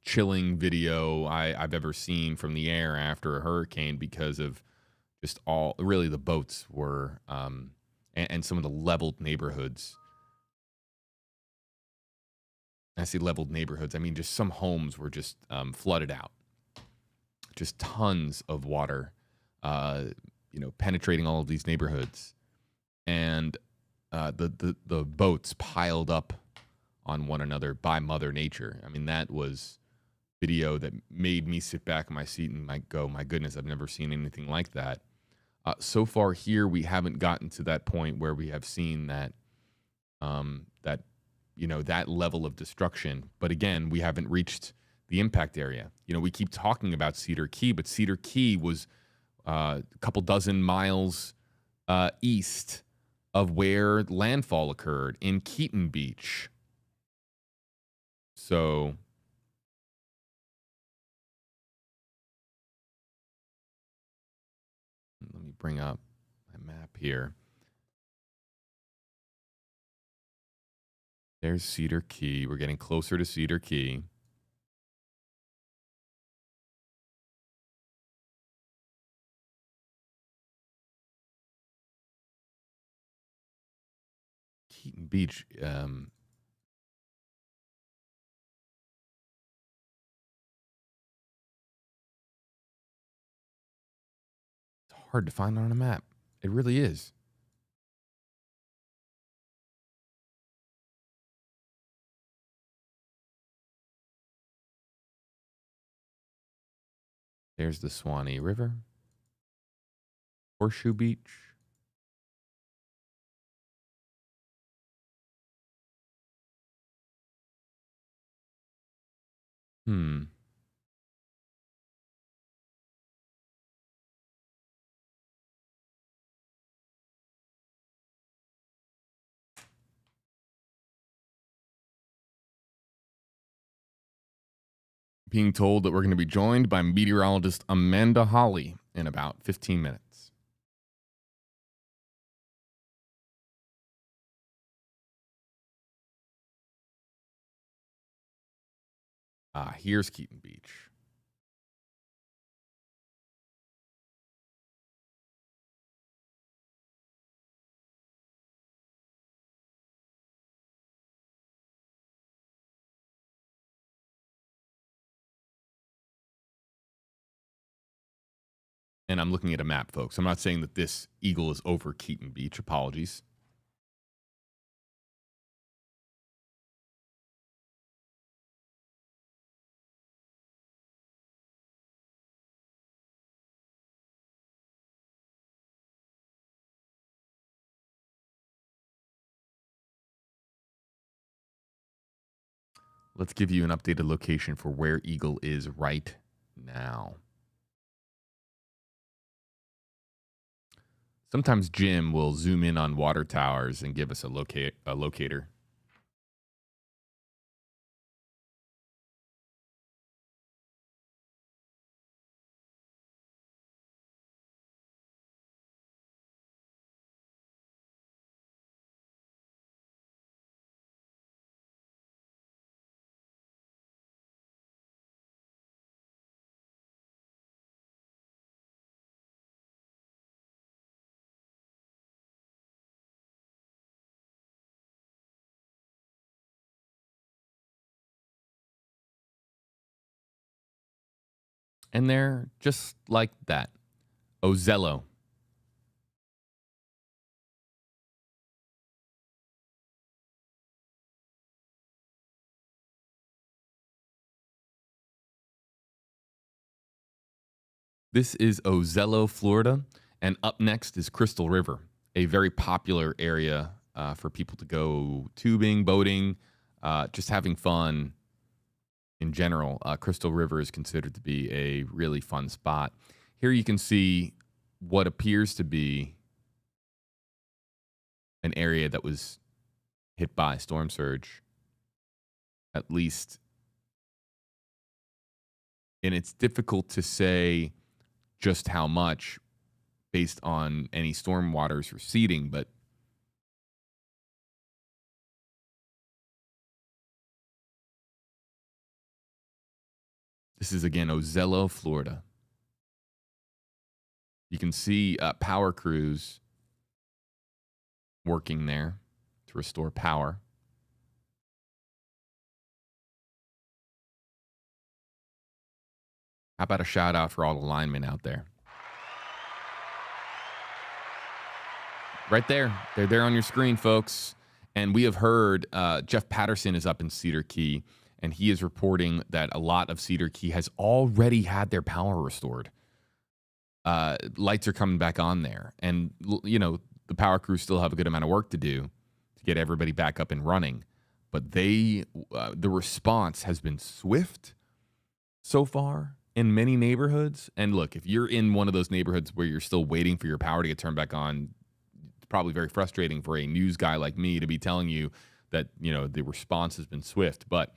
chilling video I've ever seen from the air after a hurricane, because of just really the boats were, and some of the leveled neighborhoods. I say leveled neighborhoods, I mean just some homes were just flooded out. Just tons of water, penetrating all of these neighborhoods, and the boats piled up on one another by Mother Nature. I mean, that was video that made me sit back in my seat and go, my goodness, I've never seen anything like that. So far here, we haven't gotten to that point where we have seen that that level of destruction. But again, we haven't reached the impact area. We keep talking about Cedar Key, but Cedar Key was a couple dozen miles east of where landfall occurred in Keaton Beach. So let me bring up my map here. There's Cedar Key. We're getting closer to Cedar Key. Keaton Beach. It's hard to find on a map. It really is. There's the Swanee River. Horseshoe Beach. Being told that we're going to be joined by meteorologist Amanda Hawley in about 15 minutes. Here's Keaton Beach. And I'm looking at a map, folks. I'm not saying that this eagle is over Keaton Beach. Apologies. Let's give you an updated location for where Eagle is right now. Sometimes Jim will zoom in on water towers and give us a locator. And they're just like that. Ozello. This is Ozello, Florida. And up next is Crystal River, a very popular area for people to go tubing, boating, just having fun. In general, Crystal River is considered to be a really fun spot. Here you can see what appears to be an area that was hit by storm surge, at least. And it's difficult to say just how much based on any storm waters receding, but this is, again, Ozello, Florida. You can see power crews working there to restore power. How about a shout out for all the linemen out there? Right there. They're there on your screen, folks. And we have heard Jeff Patterson is up in Cedar Key, and he is reporting that a lot of Cedar Key has already had their power restored. Lights are coming back on there. And, you know, the power crews still have a good amount of work to do to get everybody back up and running. But the response has been swift so far in many neighborhoods. And look, if you're in one of those neighborhoods where you're still waiting for your power to get turned back on, it's probably very frustrating for a news guy like me to be telling you that, you know, the response has been swift. But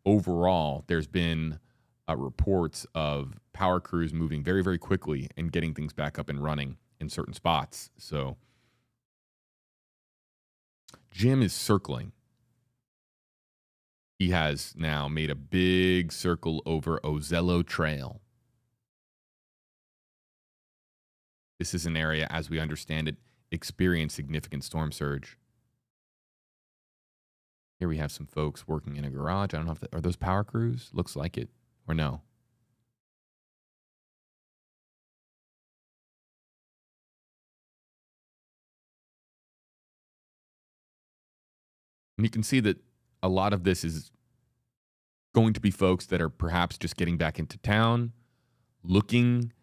overall, there's been reports of power crews moving very, very quickly and getting things back up and running in certain spots. So Jim is circling. He has now made a big circle over Ozello Trail. This is an area, as we understand it, experienced significant storm surge. Here we have some folks working in a garage. I don't know if are those power crews? Looks like it, or no. And you can see that a lot of this is going to be folks that are perhaps just getting back into town, looking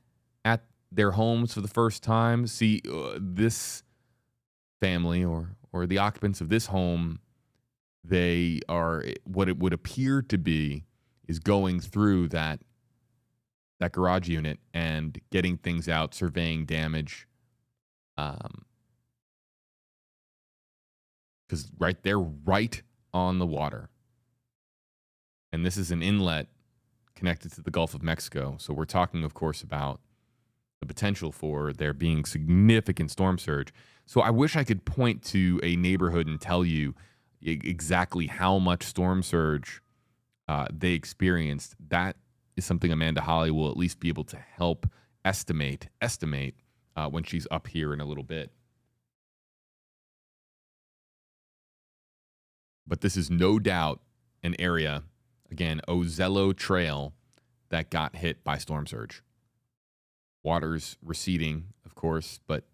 at their homes for the first time. See, this family or the occupants of this home, they are what it would appear to be is going through that garage unit and getting things out, surveying damage. Because they're right on the water. And this is an inlet connected to the Gulf of Mexico. So we're talking, of course, about the potential for there being significant storm surge. So I wish I could point to a neighborhood and tell you exactly how much storm surge they experienced. That is something Amanda Holly will at least be able to help estimate when she's up here in a little bit. But this is no doubt an area, again, Ozello Trail, that got hit by storm surge. Water's receding, of course, but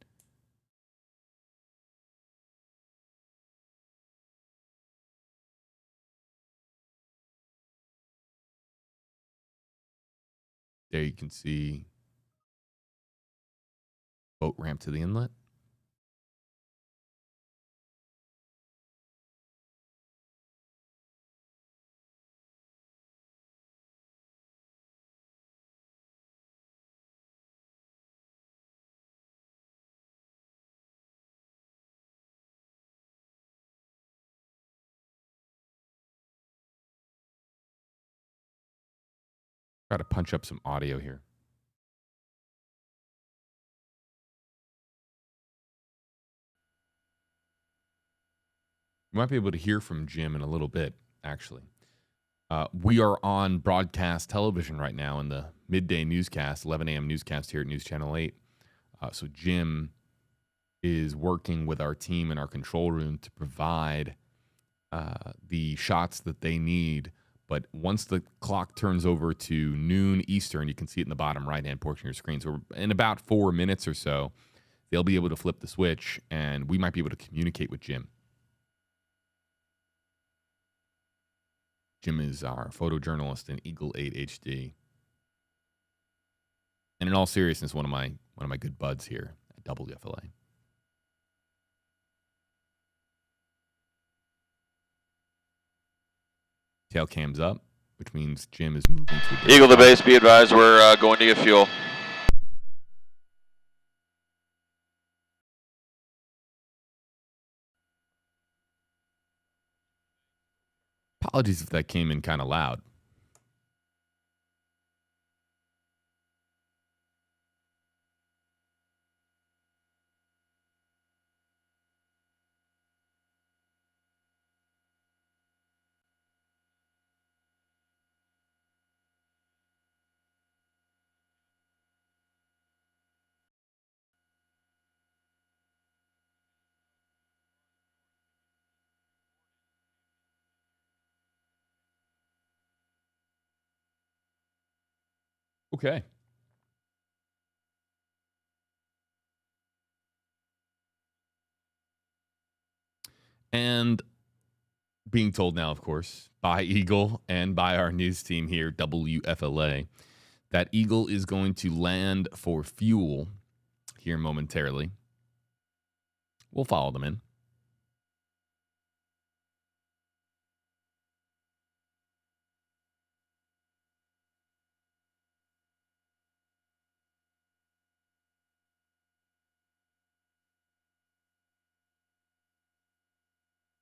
there you can see boat ramp to the inlet. Try to punch up some audio here. You might be able to hear from Jim in a little bit, actually. We are on broadcast television right now in the midday newscast, 11 a.m. newscast here at News Channel 8. So Jim is working with our team in our control room to provide the shots that they need. But once the clock turns over to noon Eastern, you can see it in the bottom right-hand portion of your screen. So in about 4 minutes or so, they'll be able to flip the switch, and we might be able to communicate with Jim. Jim is our photojournalist in Eagle 8 HD. And in all seriousness, one of my good buds here at WFLA. Tail cam's up, which means Jim is moving to Eagle to base, be advised, we're going to get fuel. Apologies if that came in kind of loud. Okay. And being told now, of course, by Eagle and by our news team here, WFLA, that Eagle is going to land for fuel here momentarily. We'll follow them in.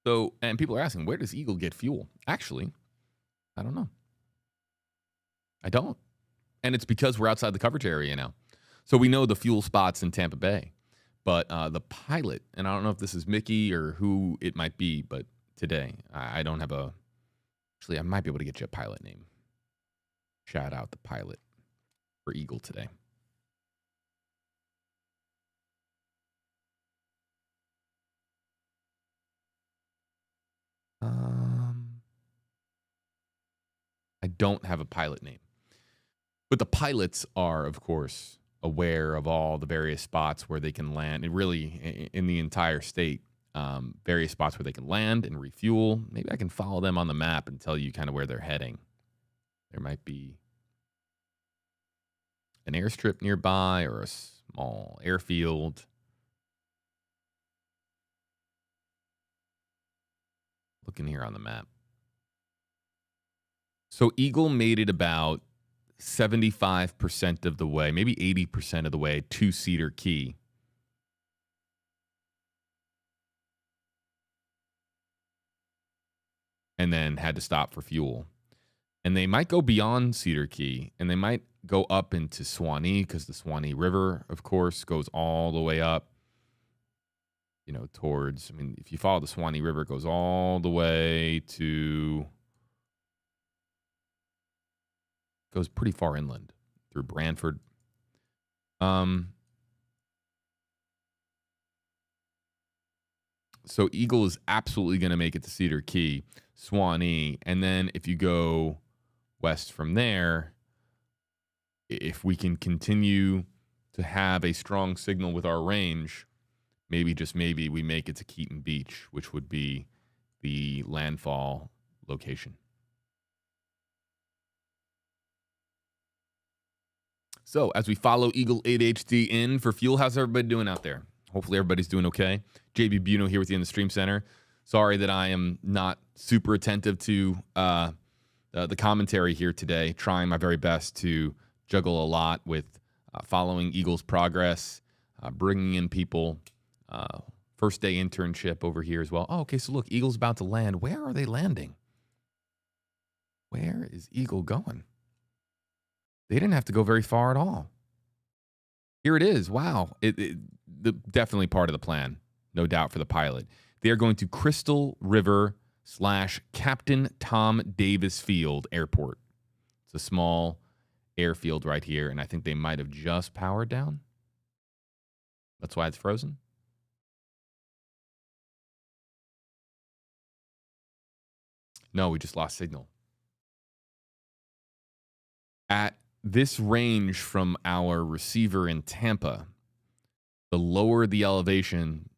So, and people are asking, where does Eagle get fuel? Actually, I don't know. I don't. And it's because we're outside the coverage area now. So we know the fuel spots in Tampa Bay. But the pilot, and I don't know if this is Mickey or who it might be, but today, I don't have a... Actually, I might be able to get you a pilot name. Shout out the pilot for Eagle today. I don't have a pilot name. But the pilots are, of course, aware of all the various spots where they can land, and really in the entire state, various spots where they can land and refuel. Maybe I can follow them on the map and tell you kind of where they're heading. There might be an airstrip nearby or a small airfield. Looking here on the map. So Eagle made it about 75% of the way, maybe 80% of the way to Cedar Key. And then had to stop for fuel. And they might go beyond Cedar Key, and they might go up into Swanee, because the Swanee River, of course, goes all the way up, you know, towards, I mean, if you follow the Swanee River, it goes all the way to, goes pretty far inland through Brantford. So Eagle is absolutely going to make it to Cedar Key, Swanee, and then if you go west from there, if we can continue to have a strong signal with our range, maybe, just maybe, we make it to Keaton Beach, which would be the landfall location. So as we follow Eagle 8HD in for fuel, how's everybody doing out there? Hopefully everybody's doing okay. JB Biunno here with you in the Stream Center. Sorry that I am not super attentive to the commentary here today. Trying my very best to juggle a lot with following Eagle's progress, bringing in people. First day internship over here as well. Oh, okay, so look, Eagle's about to land. Where are they landing? Where is Eagle going? They didn't have to go very far at all. Here it is. Wow. Definitely part of the plan. No doubt for the pilot. They are going to Crystal River / Captain Tom Davis Field Airport. It's a small airfield right here, and I think they might have just powered down. That's why it's frozen. No, we just lost signal. At this range from our receiver in Tampa, the lower the elevation,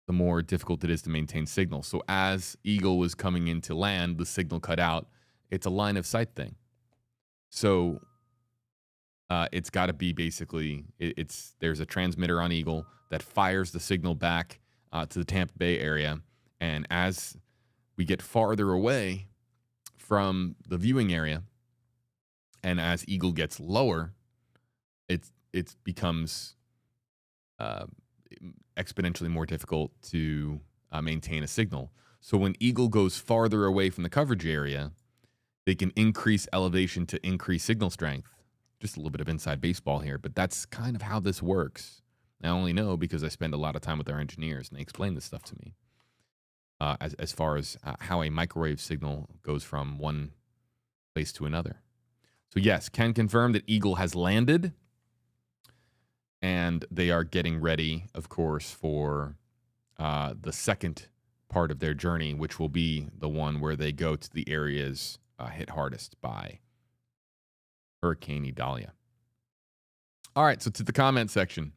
the more difficult it is to maintain signal. So as Eagle was coming into land, the signal cut out. It's a line of sight thing. So it's got to be basically, there's a transmitter on Eagle that fires the signal back to the Tampa Bay area. And as we get farther away from the viewing area, and as Eagle gets lower, it becomes exponentially more difficult to maintain a signal. So when Eagle goes farther away from the coverage area, they can increase elevation to increase signal strength. Just a little bit of inside baseball here, but that's kind of how this works. I only know because I spend a lot of time with our engineers, and they explain this stuff to me. As far as how a microwave signal goes from one place to another. So yes, can confirm that Eagle has landed, and they are getting ready, of course, for the second part of their journey, which will be the one where they go to the areas hit hardest by Hurricane Idalia. All right, so to the comment section.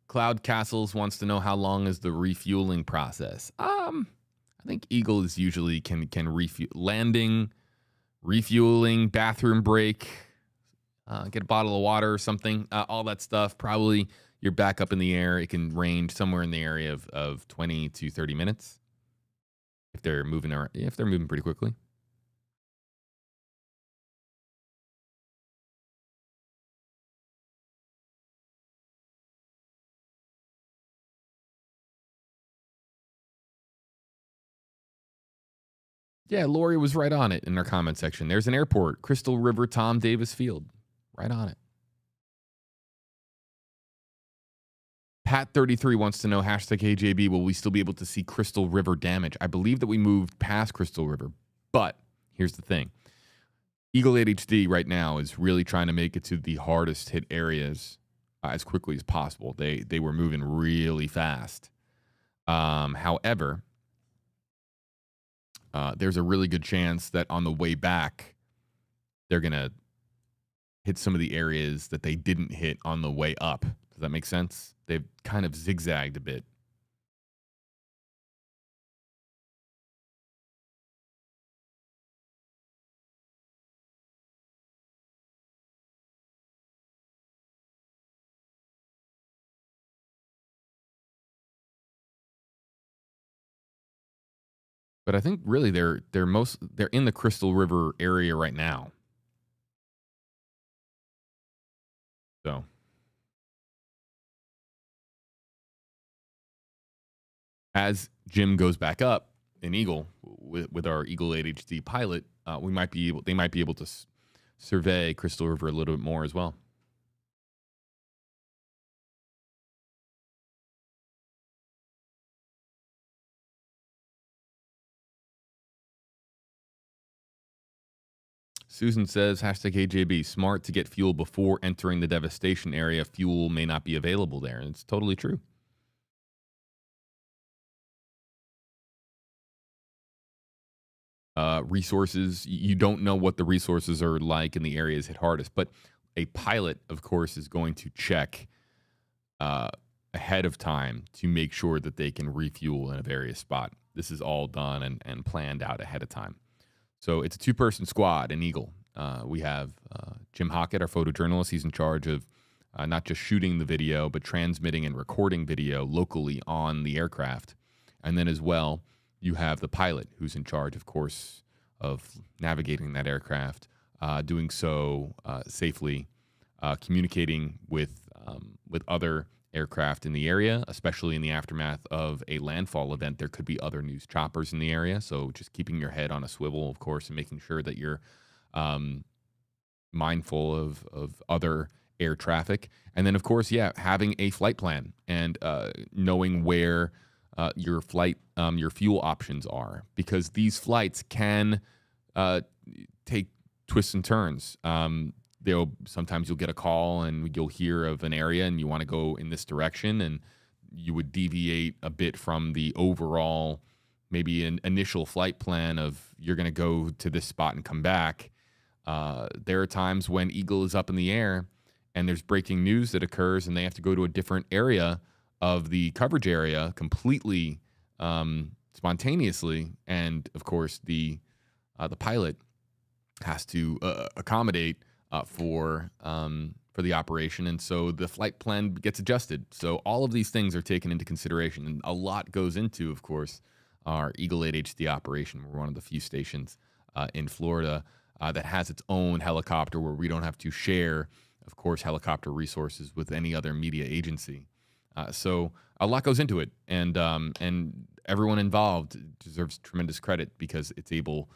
Cloud Castles wants to know how long is the refueling process. I think Eagle is usually can refuel, landing, refueling, bathroom break, get a bottle of water or something, all that stuff. Probably you're back up in the air. It can range somewhere in the area of 20 to 30 minutes if they're moving pretty quickly. Yeah, Lori was right on it in our comment section. There's an airport, Crystal River Tom Davis Field. Right on it. Pat33 wants to know, #KJB, will we still be able to see Crystal River damage? I believe that we moved past Crystal River, but here's the thing. Eagle 8HD right now is really trying to make it to the hardest hit areas as quickly as possible. They were moving really fast. However, there's a really good chance that on the way back, they're going to hit some of the areas that they didn't hit on the way up. Does that make sense? They've kind of zigzagged a bit. But I think really they're in the Crystal River area right now. So as Jim goes back up in Eagle with our Eagle 8 HD pilot, they might be able to survey Crystal River a little bit more as well. Susan says, #AJB, smart to get fuel before entering the devastation area. Fuel may not be available there. And it's totally true. Resources, you don't know what the resources are like in the areas hit hardest. But a pilot, of course, is going to check ahead of time to make sure that they can refuel in a various spot. This is all done and planned out ahead of time. So it's a two-person squad in Eagle. We have Jim Hockett, our photojournalist. He's in charge of not just shooting the video, but transmitting and recording video locally on the aircraft. And then as well, you have the pilot who's in charge, of course, of navigating that aircraft, doing so safely, communicating with other aircraft in the area, especially in the aftermath of a landfall event. There could be other news choppers in the area, so just keeping your head on a swivel, of course, and making sure that you're mindful of other air traffic. And then, of course, having a flight plan and knowing where your fuel options are, because these flights can take twists and turns. Sometimes you'll get a call and you'll hear of an area and you want to go in this direction, and you would deviate a bit from the overall, maybe an initial flight plan of you're going to go to this spot and come back. There are times when Eagle is up in the air and there's breaking news that occurs and they have to go to a different area of the coverage area completely spontaneously. And of course, the pilot has to accommodate for the operation, and so the flight plan gets adjusted. So all of these things are taken into consideration, and a lot goes into, of course, our Eagle 8 HD operation. We're one of the few stations in Florida that has its own helicopter, where we don't have to share, of course, helicopter resources with any other media agency. So a lot goes into it, and everyone involved deserves tremendous credit, because it's able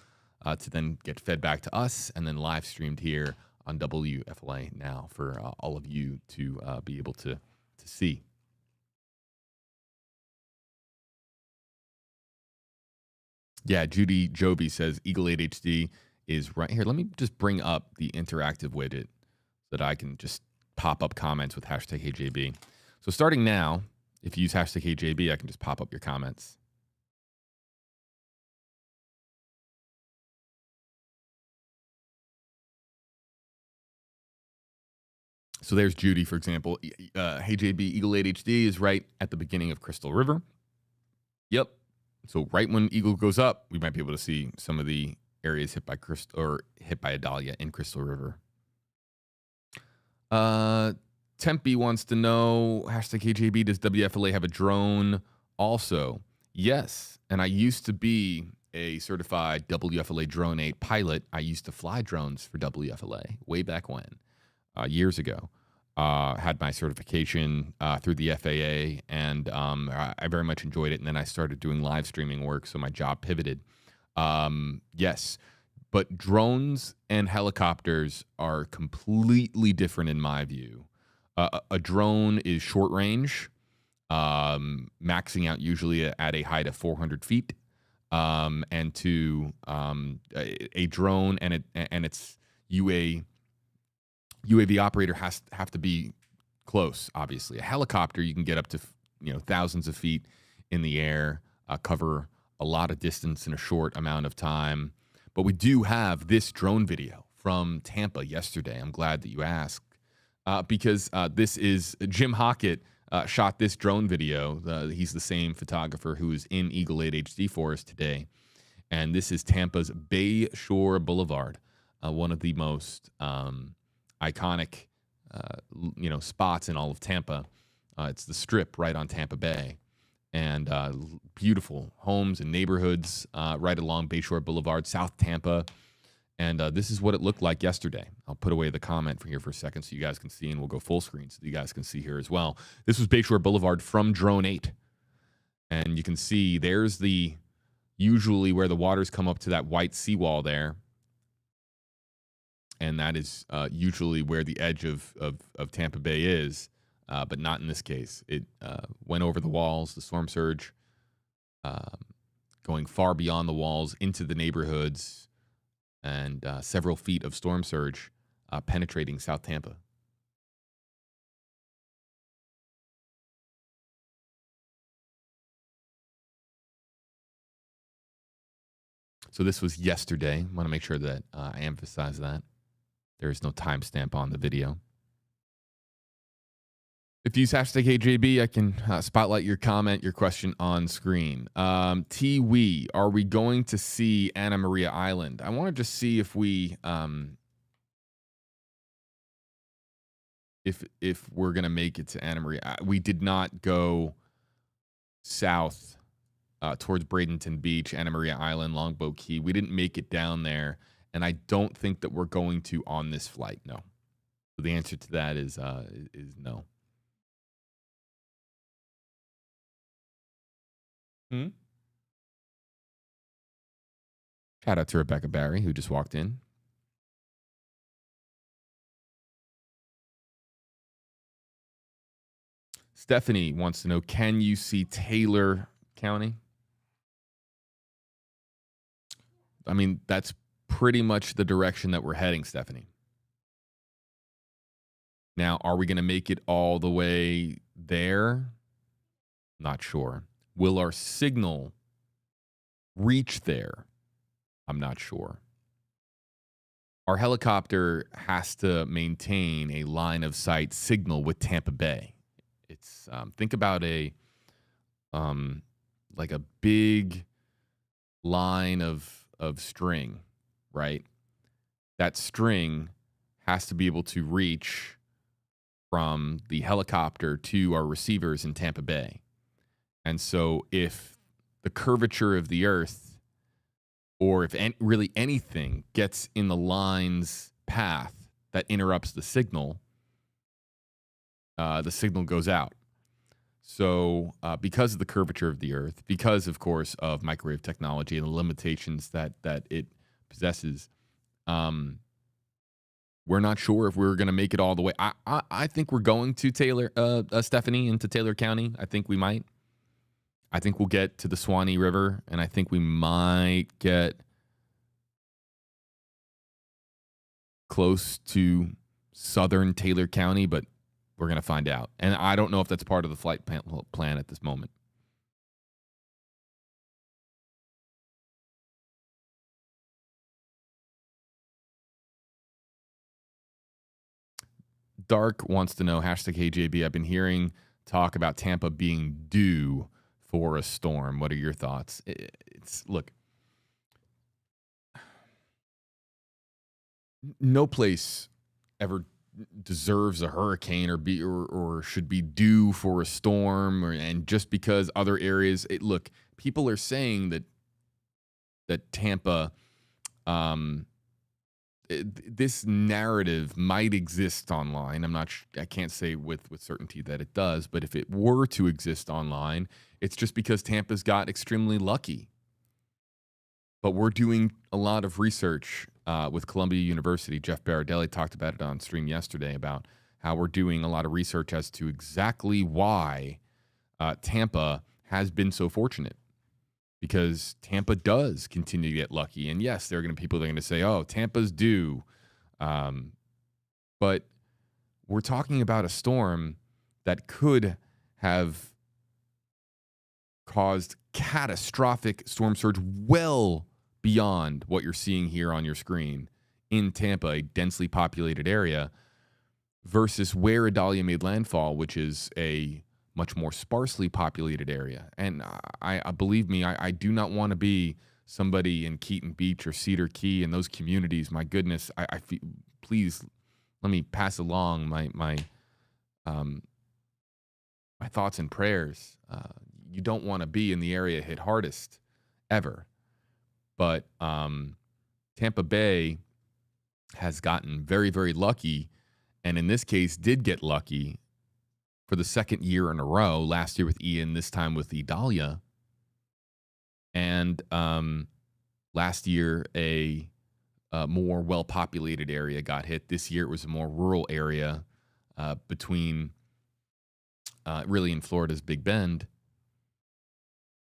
to then get fed back to us and then live streamed here on WFLA Now for all of you to be able to see. Yeah, Judy Joby says Eagle 8 HD is right here. Let me just bring up the interactive widget so that I can just pop up comments with #AJB. So starting now, if you use #AJB, I can just pop up your comments. So there's Judy, for example. Hey, JB, Eagle 8 HD is right at the beginning of Crystal River. Yep. So right when Eagle goes up, we might be able to see some of the areas hit by Idalia in Crystal River. Tempe wants to know, #KJB, does WFLA have a drone also? Yes. And I used to be a certified WFLA Drone 8 pilot. I used to fly drones for WFLA way back when. Years ago, had my certification through the FAA, and I very much enjoyed it. And then I started doing live streaming work, so my job pivoted. Yes, but drones and helicopters are completely different in my view. A drone is short range, maxing out usually at a height of 400 feet, and to a drone and its UAV operator have to be close. Obviously, a helicopter, you can get up to thousands of feet in the air, cover a lot of distance in a short amount of time. But we do have this drone video from Tampa yesterday. I'm glad that you asked, because this is Jim Hockett shot this drone video. He's the same photographer who is in Eagle 8 HD for us today, and this is Tampa's Bay Shore Boulevard, one of the most iconic, spots in all of Tampa. It's the Strip right on Tampa Bay, and beautiful homes and neighborhoods right along Bayshore Boulevard, South Tampa. And this is what it looked like yesterday. I'll put away the comment from here for a second so you guys can see, and we'll go full screen so you guys can see here as well. This was Bayshore Boulevard from Drone 8. And you can see there's usually where the waters come up to that white seawall there. And that is usually where the edge of Tampa Bay is, but not in this case. It went over the walls, the storm surge, going far beyond the walls into the neighborhoods, and several feet of storm surge penetrating South Tampa. So this was yesterday. I want to make sure that I emphasize that. There is no timestamp on the video. If you use hashtag HeyJB, I can spotlight your comment, your question on screen. T-Wee, are we going to see Anna Maria Island? I want to just see if we, if we're going to make it to Anna Maria. We did not go south towards Bradenton Beach, Anna Maria Island, Longboat Key. We didn't make it down there, and I don't think that we're going to on this flight. No. So the answer to that is no. Shout out to Rebecca Barry, who just walked in. Stephanie wants to know, can you see Taylor County? I mean, that's pretty much the direction that we're heading, Stephanie. Now, are we going to make it all the way there? Not sure. Will our signal reach there? I'm not sure. Our helicopter has to maintain a line of sight signal with Tampa Bay. It's think about like a big line of string, right? That string has to be able to reach from the helicopter to our receivers in Tampa Bay. And so if the curvature of the earth, or if really anything gets in the line's path that interrupts the signal goes out. So because of the curvature of the earth, because, of course, of microwave technology and the limitations that it possesses, we're not sure if we're going to make it all the way. I think we're going to Stephanie, into Taylor County. I think we might. I think we'll get to the Swanee River, and I think we might get close to southern Taylor County, but we're going to find out. And I don't know if that's part of the flight plan at this moment. Dark wants to know, hashtag HeyJB, I've been hearing talk about Tampa being due for a storm. What are your thoughts? Look, no place ever deserves a hurricane or should be due for a storm, and just because other areas, look, people are saying that Tampa, this narrative might exist online. I can't say with certainty that it does, but if it were to exist online, it's just because Tampa's got extremely lucky. But we're doing a lot of research with Columbia University. Jeff Baradelli talked about it on stream yesterday, about how we're doing a lot of research as to exactly why Tampa has been so fortunate. Because Tampa does continue to get lucky. And yes, there are going to be people that are going to say, oh, Tampa's due. But we're talking about a storm that could have caused catastrophic storm surge well beyond what you're seeing here on your screen in Tampa, a densely populated area, versus where Idalia made landfall, which is a much more sparsely populated area. And I believe me, I do not want to be somebody in Keaton Beach or Cedar Key and those communities. My goodness, I feel, please let me pass along my thoughts and prayers. you don't want to be in the area hit hardest ever. But Tampa Bay has gotten very, very lucky, and in this case did get lucky for the second year in a row. Last year with Ian, this time with Idalia. And last year, a more well-populated area got hit. This year, it was a more rural area between really in Florida's Big Bend.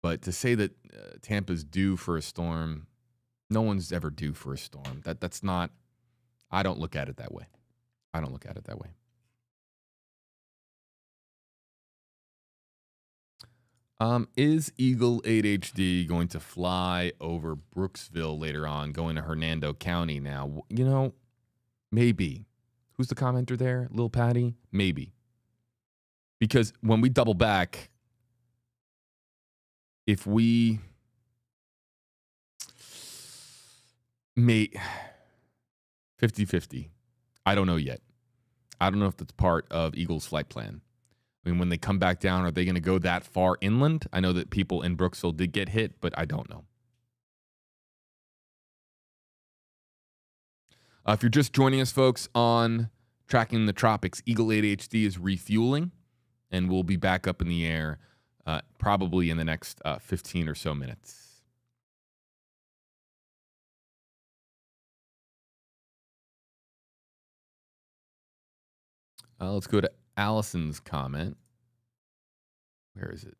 But to say that Tampa's due for a storm, no one's ever due for a storm. That's not. I don't look at it that way. I don't look at it that way. Is Eagle 8HD going to fly over Brooksville later on, going to Hernando County now? You know, maybe. Who's the commenter there? Lil Patty? Maybe. Because when we double back, if we may 50-50, I don't know yet. I don't know if that's part of Eagle's flight plan. I mean, when they come back down, are they going to go that far inland? I know that people in Brooksville did get hit, but I don't know. If you're just joining us, folks, on Tracking the Tropics, Eagle 8HD is refueling, and we'll be back up in the air probably in the next 15 or so minutes. Let's go to Allison's comment. Where is it?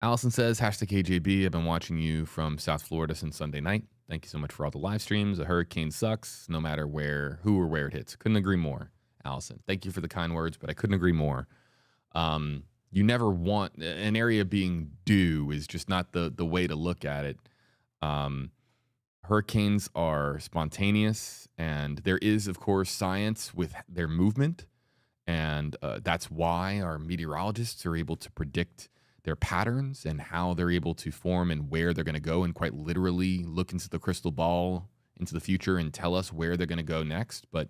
Allison says, #KJB, I've been watching you from South Florida since Sunday night. Thank you so much for all the live streams. A hurricane sucks, no matter who or where it hits. Couldn't agree more, Allison. Thank you for the kind words, but I couldn't agree more. You never want an area being due is just not the way to look at it. Hurricanes are spontaneous, and there is, of course, science with their movement. And that's why our meteorologists are able to predict their patterns and how they're able to form and where they're going to go, and quite literally look into the crystal ball into the future and tell us where they're going to go next. But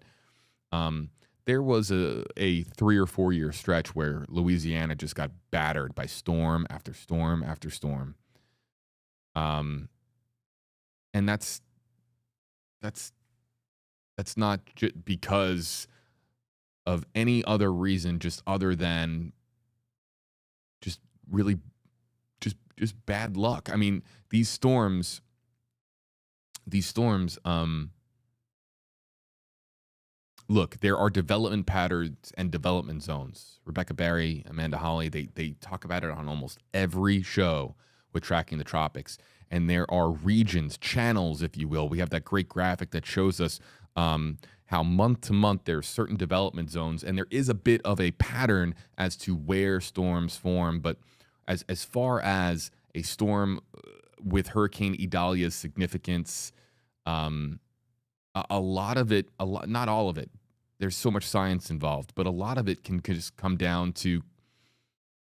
there was a 3 or 4 year stretch where Louisiana just got battered by storm after storm after storm. And that's not because of any other reason, just other than just really just bad luck. I mean, these storms look, there are development patterns and development zones. Rebecca Barry, Amanda Holly, they talk about it on almost every show with Tracking the Tropics. And there are regions, channels, if you will. We have that great graphic that shows us how month to month there are certain development zones, and there is a bit of a pattern as to where storms form. But as far as a storm with Hurricane Idalia's significance, a lot of it, not all of it, there's so much science involved, but a lot of it can just come down to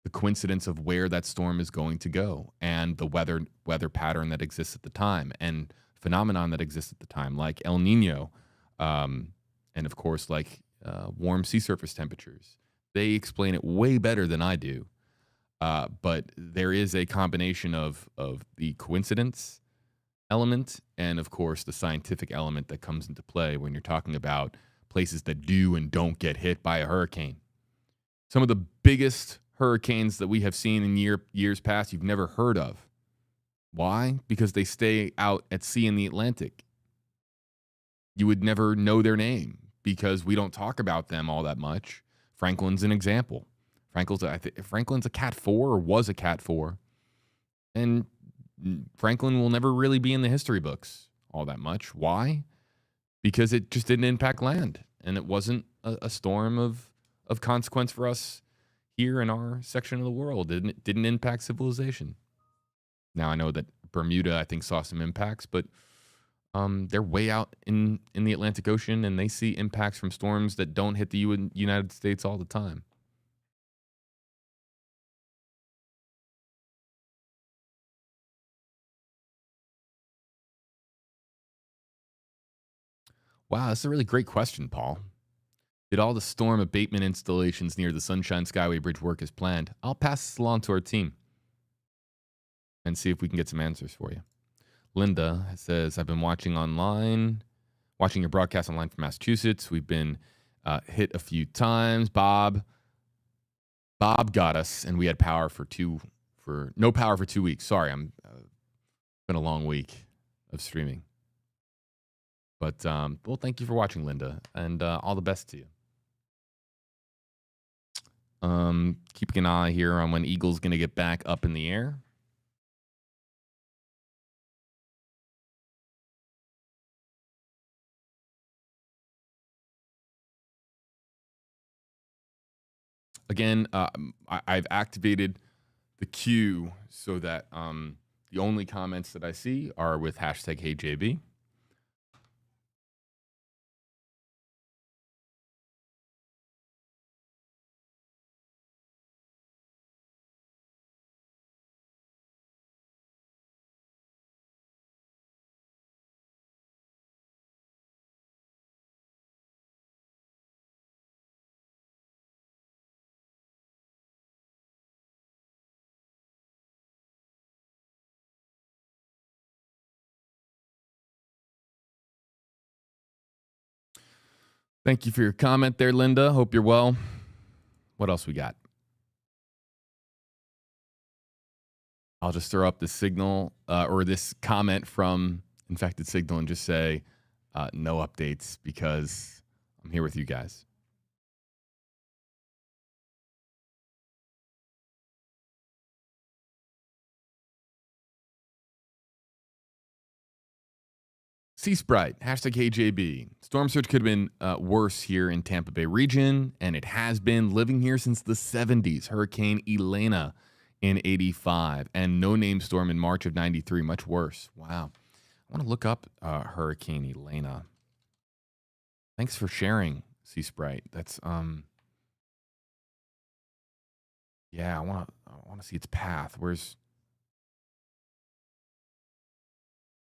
the coincidence of where that storm is going to go and the weather pattern that exists at the time and phenomenon that exists at the time, like El Nino, and of course, like warm sea surface temperatures. They explain it way better than I do. But there is a combination of the coincidence element and, of course, the scientific element that comes into play when you're talking about places that do and don't get hit by a hurricane. Some of the biggest hurricanes that we have seen in years past you've never heard of. Why? Because they stay out at sea in the Atlantic. You would never know their name because we don't talk about them all that much. Franklin's an example. Franklin's a Cat 4 or was a Cat 4. And Franklin will never really be in the history books all that much. Why? Because it just didn't impact land. And it wasn't a storm of consequence for us here in our section of the world. It didn't impact civilization. Now, I know that Bermuda, I think, saw some impacts, but they're way out in the Atlantic Ocean, and they see impacts from storms that don't hit the United States all the time. Wow, that's a really great question, Paul. Did all the storm abatement installations near the Sunshine Skyway Bridge work as planned? I'll pass this along to our team and see if we can get some answers for you. Linda says, I've been watching your broadcast online from Massachusetts. We've been hit a few times. Bob got us, and we had power no power for 2 weeks. Sorry, been a long week of streaming. But well, thank you for watching, Linda, and all the best to you. Keeping an eye here on when Eagle's going to get back up in the air. Again, I've activated the queue so that the only comments that I see are with hashtag HeyJB. Thank you for your comment there, Linda. Hope you're well. What else we got? I'll just throw up the signal or this comment from Infected Signal and just say no updates because I'm here with you guys. Sea Sprite, hashtag HeyJB. Storm surge could have been worse here in Tampa Bay region, and it has been living here since the 70s. Hurricane Idalia in 85, and no name storm in March of 93, much worse. Wow. I want to look up Hurricane Idalia. Thanks for sharing, Sea Sprite. That's yeah, I want to see its path.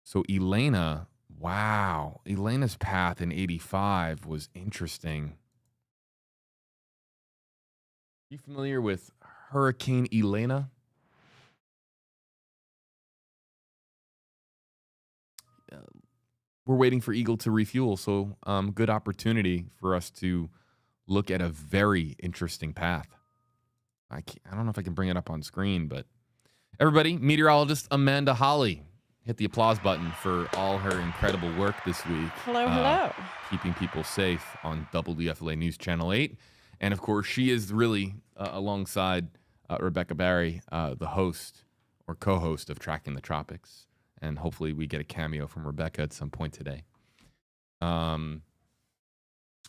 So Elena. Wow. Elena's path in 85 was interesting. You familiar with Hurricane Idalia? We're waiting for Eagle to refuel, so good opportunity for us to look at a very interesting path. I don't know if I can bring it up on screen, but everybody, meteorologist Amanda Holly. Hit the applause button for all her incredible work this week. Hello. Keeping people safe on WFLA News Channel 8. And, of course, she is really, alongside Rebecca Barry, the host or co-host of Tracking the Tropics. And hopefully we get a cameo from Rebecca at some point today. They're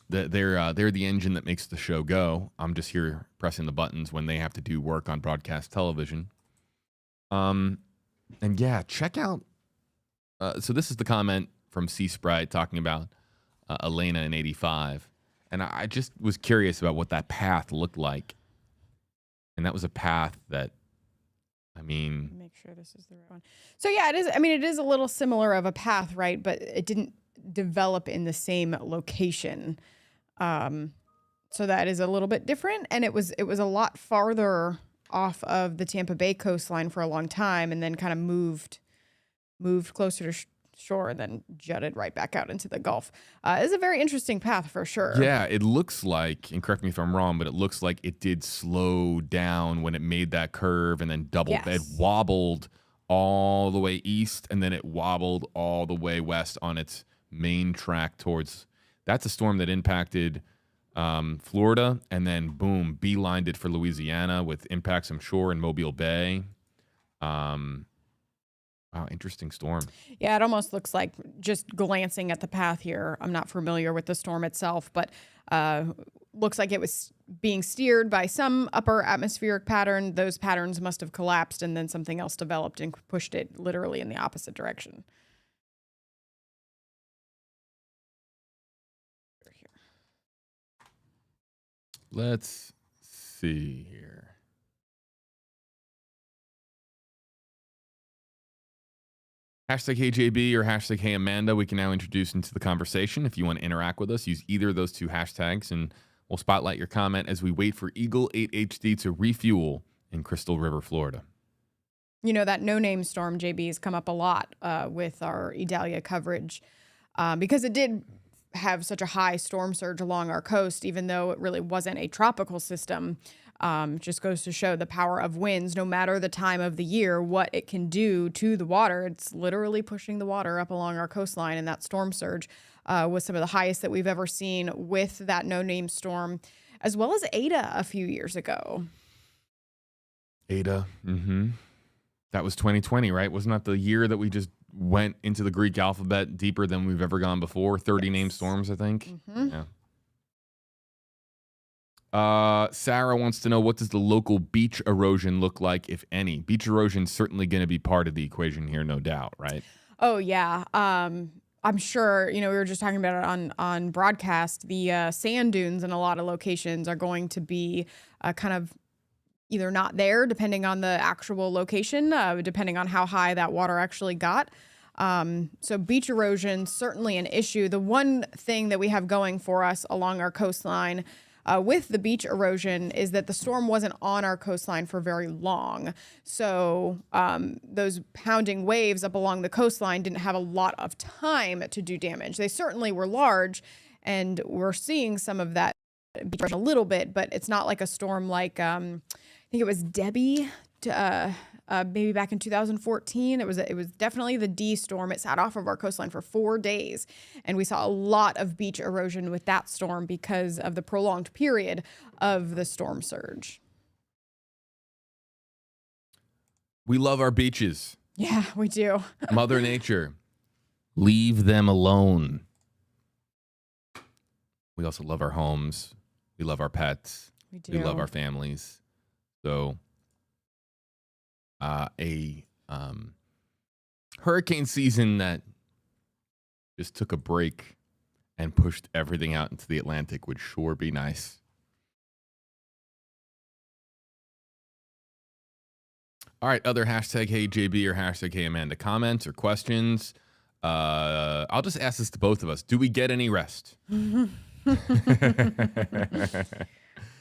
the engine that makes the show go. I'm just here pressing the buttons when they have to do work on broadcast television. And, yeah, check out. So this is the comment from Sea Sprite talking about Elena in 85. And I just was curious about what that path looked like. And that was a path that, I mean. Make sure this is the right one. So, yeah, it is. I mean, it is a little similar of a path, right? But it didn't develop in the same location. So that is a little bit different. And it was a lot farther off of the Tampa Bay coastline for a long time and then kind of moved closer to shore and then jutted right back out into the Gulf. It's a very interesting path for sure. Yeah, it looks like, and correct me if I'm wrong, but it looks like it did slow down when it made that curve and then doubled. Yes. It wobbled all the way east and then it wobbled all the way west on its main track towards. That's a storm that impacted Florida and then boom, beelined it for Louisiana with impacts, I'm sure, in Mobile Bay. Wow, interesting storm. Yeah, it almost looks like, just glancing at the path here, I'm not familiar with the storm itself, but looks like it was being steered by some upper atmospheric pattern. Those patterns must have collapsed and then something else developed and pushed it literally in the opposite direction. Let's see here. Hashtag HeyJB or hashtag HeyAmanda, we can now introduce into the conversation. If you want to interact with us, use either of those two hashtags, and we'll spotlight your comment as we wait for Eagle 8 HD to refuel in Crystal River, Florida. You know, that no-name storm, JB, has come up a lot with our Idalia coverage because it did have such a high storm surge along our coast, even though it really wasn't a tropical system. Just goes to show the power of winds, no matter the time of the year, what it can do to the water. It's literally pushing the water up along our coastline, and that storm surge was some of the highest that we've ever seen with that no-name storm, as well as Ada a few years ago. Ada, that was 2020, right? Wasn't that the year that we just went into the Greek alphabet deeper than we've ever gone before? 30 named storms, I think. Yeah. Sarah wants to know, what does the local beach erosion look like, if any? Beach erosion is certainly going to be part of the equation here, no doubt, right? Oh, yeah. I'm sure, you know, we were just talking about it on broadcast. The sand dunes in a lot of locations are going to be kind of either not there, depending on the actual location, depending on how high that water actually got. So beach erosion, certainly an issue. The one thing that we have going for us along our coastline with the beach erosion is that the storm wasn't on our coastline for very long. So those pounding waves up along the coastline didn't have a lot of time to do damage. They certainly were large, and we're seeing some of that beach erosion a little bit, but it's not like a storm like, I think it was Debbie, maybe back in 2014. It was definitely the D storm. It sat off of our coastline for 4 days, and we saw a lot of beach erosion with that storm because of the prolonged period of the storm surge. We love our beaches. Yeah, we do. Mother Nature, leave them alone. We also love our homes. We love our pets. We do. We love our families. So hurricane season that just took a break and pushed everything out into the Atlantic would sure be nice. All right, other hashtag HeyJB or hashtag HeyAmanda comments or questions. I'll just ask this to both of us. Do we get any rest?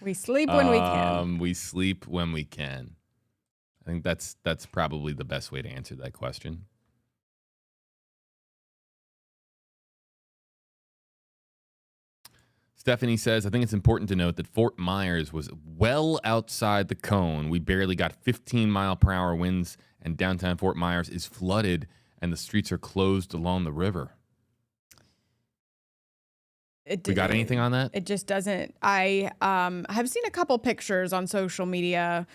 We sleep when we can. We sleep when we can. I think that's probably the best way to answer that question. Stephanie says, I think it's important to note that Fort Myers was well outside the cone. We barely got 15-mile-per-hour winds, and downtown Fort Myers is flooded, and the streets are closed along the river. We got anything on that? It just doesn't. I have seen a couple pictures on social media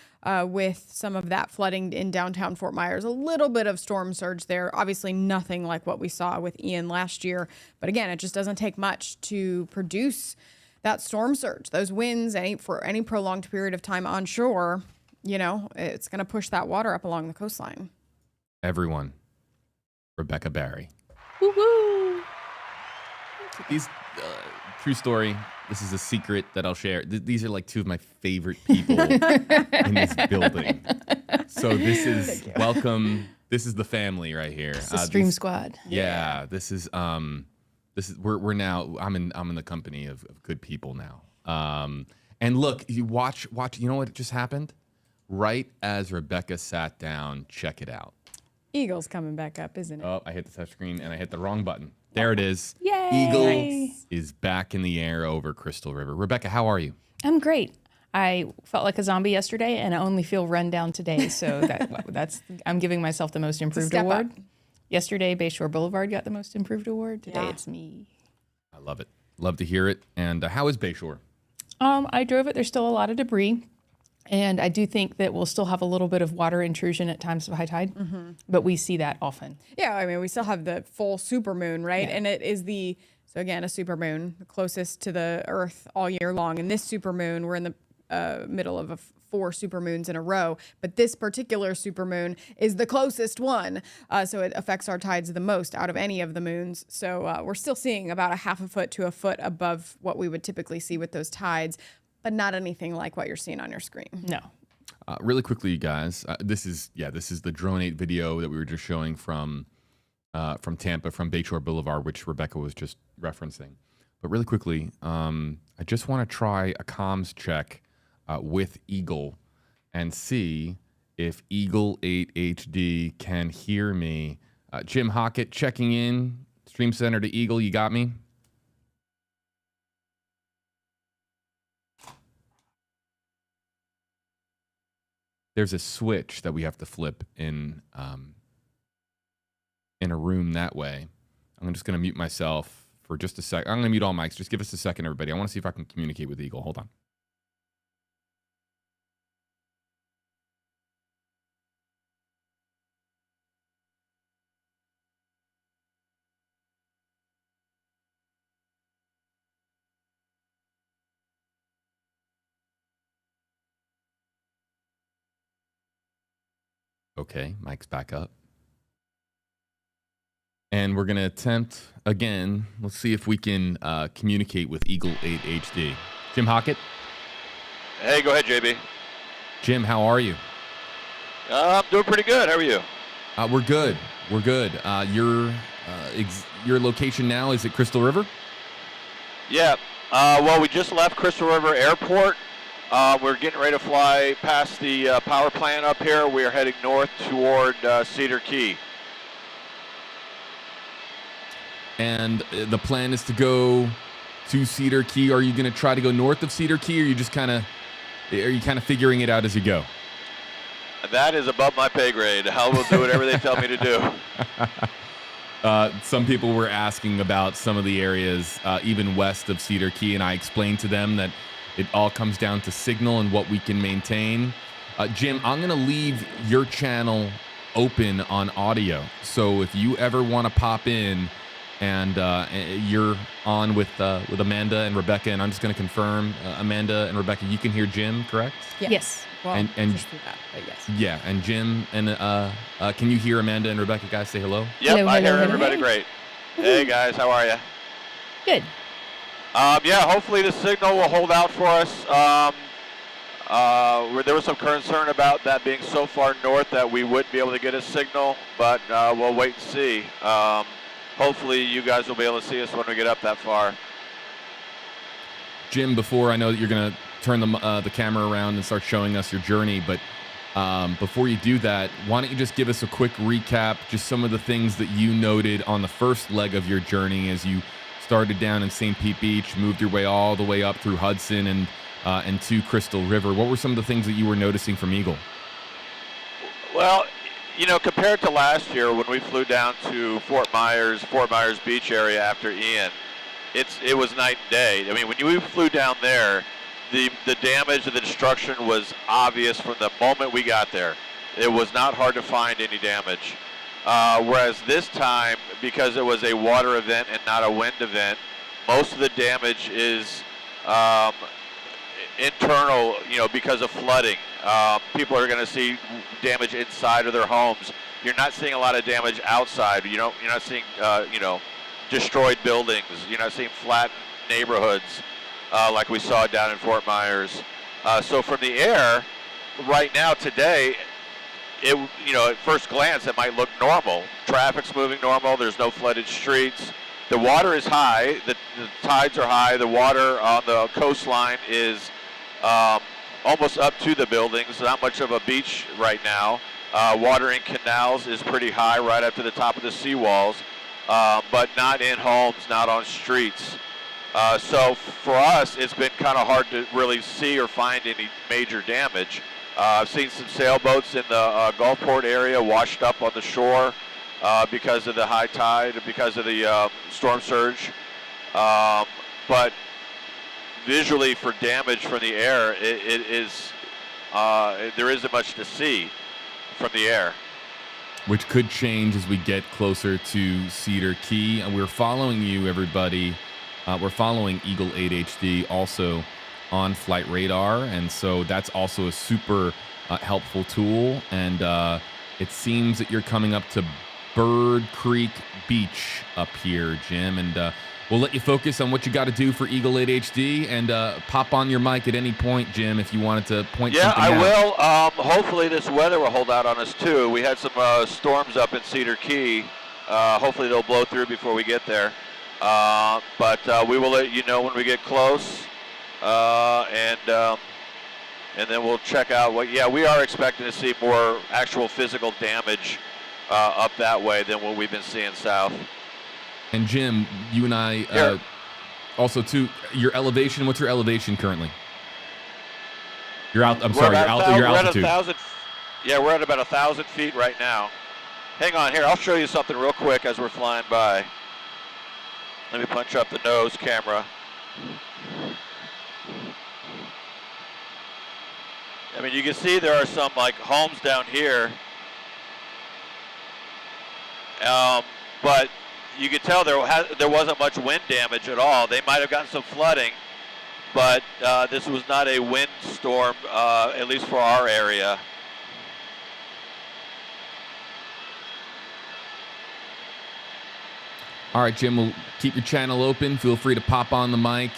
with some of that flooding in downtown Fort Myers. A little bit of storm surge there. Obviously nothing like what we saw with Ian last year. But again, it just doesn't take much to produce that storm surge. Those winds, for any prolonged period of time on shore, you know, it's going to push that water up along the coastline. Everyone, Rebecca Barry. Woo-woo. These, true story. This is a secret that I'll share. These are like two of my favorite people in this building. So this is welcome. This is the family right here. It's the Stream Squad. Yeah. This is we're now. I'm in the company of good people now. And look, you watch. You know what just happened? Right as Rebecca sat down, check it out. Eagle's coming back up, isn't it? Oh, I hit the touch screen and I hit the wrong button. There it is. Yay! Eagle is back in the air over Crystal River. Rebecca, how are you? I'm great. I felt like a zombie yesterday, and I only feel run down today. So that's I'm giving myself the most improved award. Up. Yesterday, Bayshore Boulevard got the most improved award. Today, it's me. I love it. Love to hear it. And how is Bayshore? I drove it. There's still a lot of debris. And I do think that we'll still have a little bit of water intrusion at times of high tide, but we see that often. Yeah, I mean, we still have the full supermoon, right? Yeah. And it is so again, a supermoon, the closest to the Earth all year long. And this supermoon, we're in the middle of 4 supermoons in a row, but this particular supermoon is the closest one. So it affects our tides the most out of any of the moons. So we're still seeing about a half a foot to a foot above what we would typically see with those tides, but not anything like what you're seeing on your screen. No. Really quickly, you guys, this is the Drone 8 video that we were just showing from from Tampa, from Bayshore Boulevard, which Rebecca was just referencing. But really quickly, I just want to try a comms check with Eagle and see if Eagle 8 HD can hear me. Jim Hockett checking in, Stream Center to Eagle. You got me? There's a switch that we have to flip in a room that way. I'm just going to mute myself for just a sec. I'm going to mute all mics. Just give us a second, everybody. I want to see if I can communicate with Eagle. Hold on. Okay, mic's back up. And we're going to attempt again. Let's see if we can communicate with Eagle 8 HD. Jim Hockett? Hey, go ahead, JB. Jim, how are you? I'm doing pretty good. How are you? We're good. We're good. Your location now is at Crystal River? Yeah. Well, we just left Crystal River Airport. We're getting ready to fly past the power plant up here. We are heading north toward Cedar Key. And the plan is to go to Cedar Key. Are you going to try to go north of Cedar Key, or are you just kind of figuring it out as you go? That is above my pay grade. I will do whatever they tell me to do. Some people were asking about some of the areas even west of Cedar Key, and I explained to them that it all comes down to signal and what we can maintain. Jim, I'm going to leave your channel open on audio. So if you ever want to pop in and you're on with Amanda and Rebecca, and I'm just going to confirm, Amanda and Rebecca, you can hear Jim, correct? Yes. Well, and just through that, but yes. Yeah, and Jim, and can you hear Amanda and Rebecca, guys? Say hello. Yep, Hello, I hear hello, everybody hello. great. Hey, guys, how are you? Good. Yeah, hopefully the signal will hold out for us. There was some concern about that being so far north that we wouldn't be able to get a signal, but we'll wait and see. Hopefully you guys will be able to see us when we get up that far. Jim, before I know that you're going to turn the camera around and start showing us your journey, but before you do that, why don't you just give us a quick recap, just some of the things that you noted on the first leg of your journey as you started down in St. Pete Beach, moved your way all the way up through Hudson and to Crystal River. What were some of the things that you were noticing from Eagle? Well, you know, compared to last year when we flew down to Fort Myers Beach area after Ian, it was night and day. I mean, when we flew down there, the damage and the destruction was obvious from the moment we got there. It was not hard to find any damage. Whereas this time, because it was a water event and not a wind event, most of the damage is internal, you know, because of flooding. People are going to see damage inside of their homes. You're not seeing a lot of damage outside. You're not seeing, destroyed buildings. You're not seeing flat neighborhoods like we saw down in Fort Myers. So from the air, right now, today, at first glance, it might look normal. Traffic's moving normal. There's no flooded streets. The water is high. The tides are high. The water on the coastline is almost up to the buildings. Not much of a beach right now. Water in canals is pretty high, right up to the top of the seawalls, but not in homes, not on streets. So for us, it's been kind of hard to really see or find any major damage. I've seen some sailboats in the Gulfport area washed up on the shore because of the high tide, because of the storm surge. But visually, for damage from the air, there isn't much to see from the air. Which could change as we get closer to Cedar Key. And we're following you, everybody. We're following Eagle 8 HD also on Flight Radar, and so that's also a super helpful tool. And it seems that you're coming up to Bird Creek Beach up here, Jim, and we'll let you focus on what you got to do for Eagle 8 HD, and pop on your mic at any point, Jim, if you wanted to point something out. Yeah, I will. Hopefully this weather will hold out on us too. We had some storms up in Cedar Key Hopefully they'll blow through before we get there. But we will let you know when we get close. And then we'll check out what, yeah, we are expecting to see more actual physical damage up that way than what we've been seeing south. And Jim, you and I also too, your elevation, what's your elevation currently? You're out, I'm sorry, your altitude. We're at about 1,000 feet right now. Hang on here, I'll show you something real quick as we're flying by. Let me punch up the nose camera. I mean, you can see there are some like homes down here. But you could tell there wasn't much wind damage at all. They might have gotten some flooding, but this was not a wind storm, at least for our area. All right, Jim, we'll keep your channel open. Feel free to pop on the mic.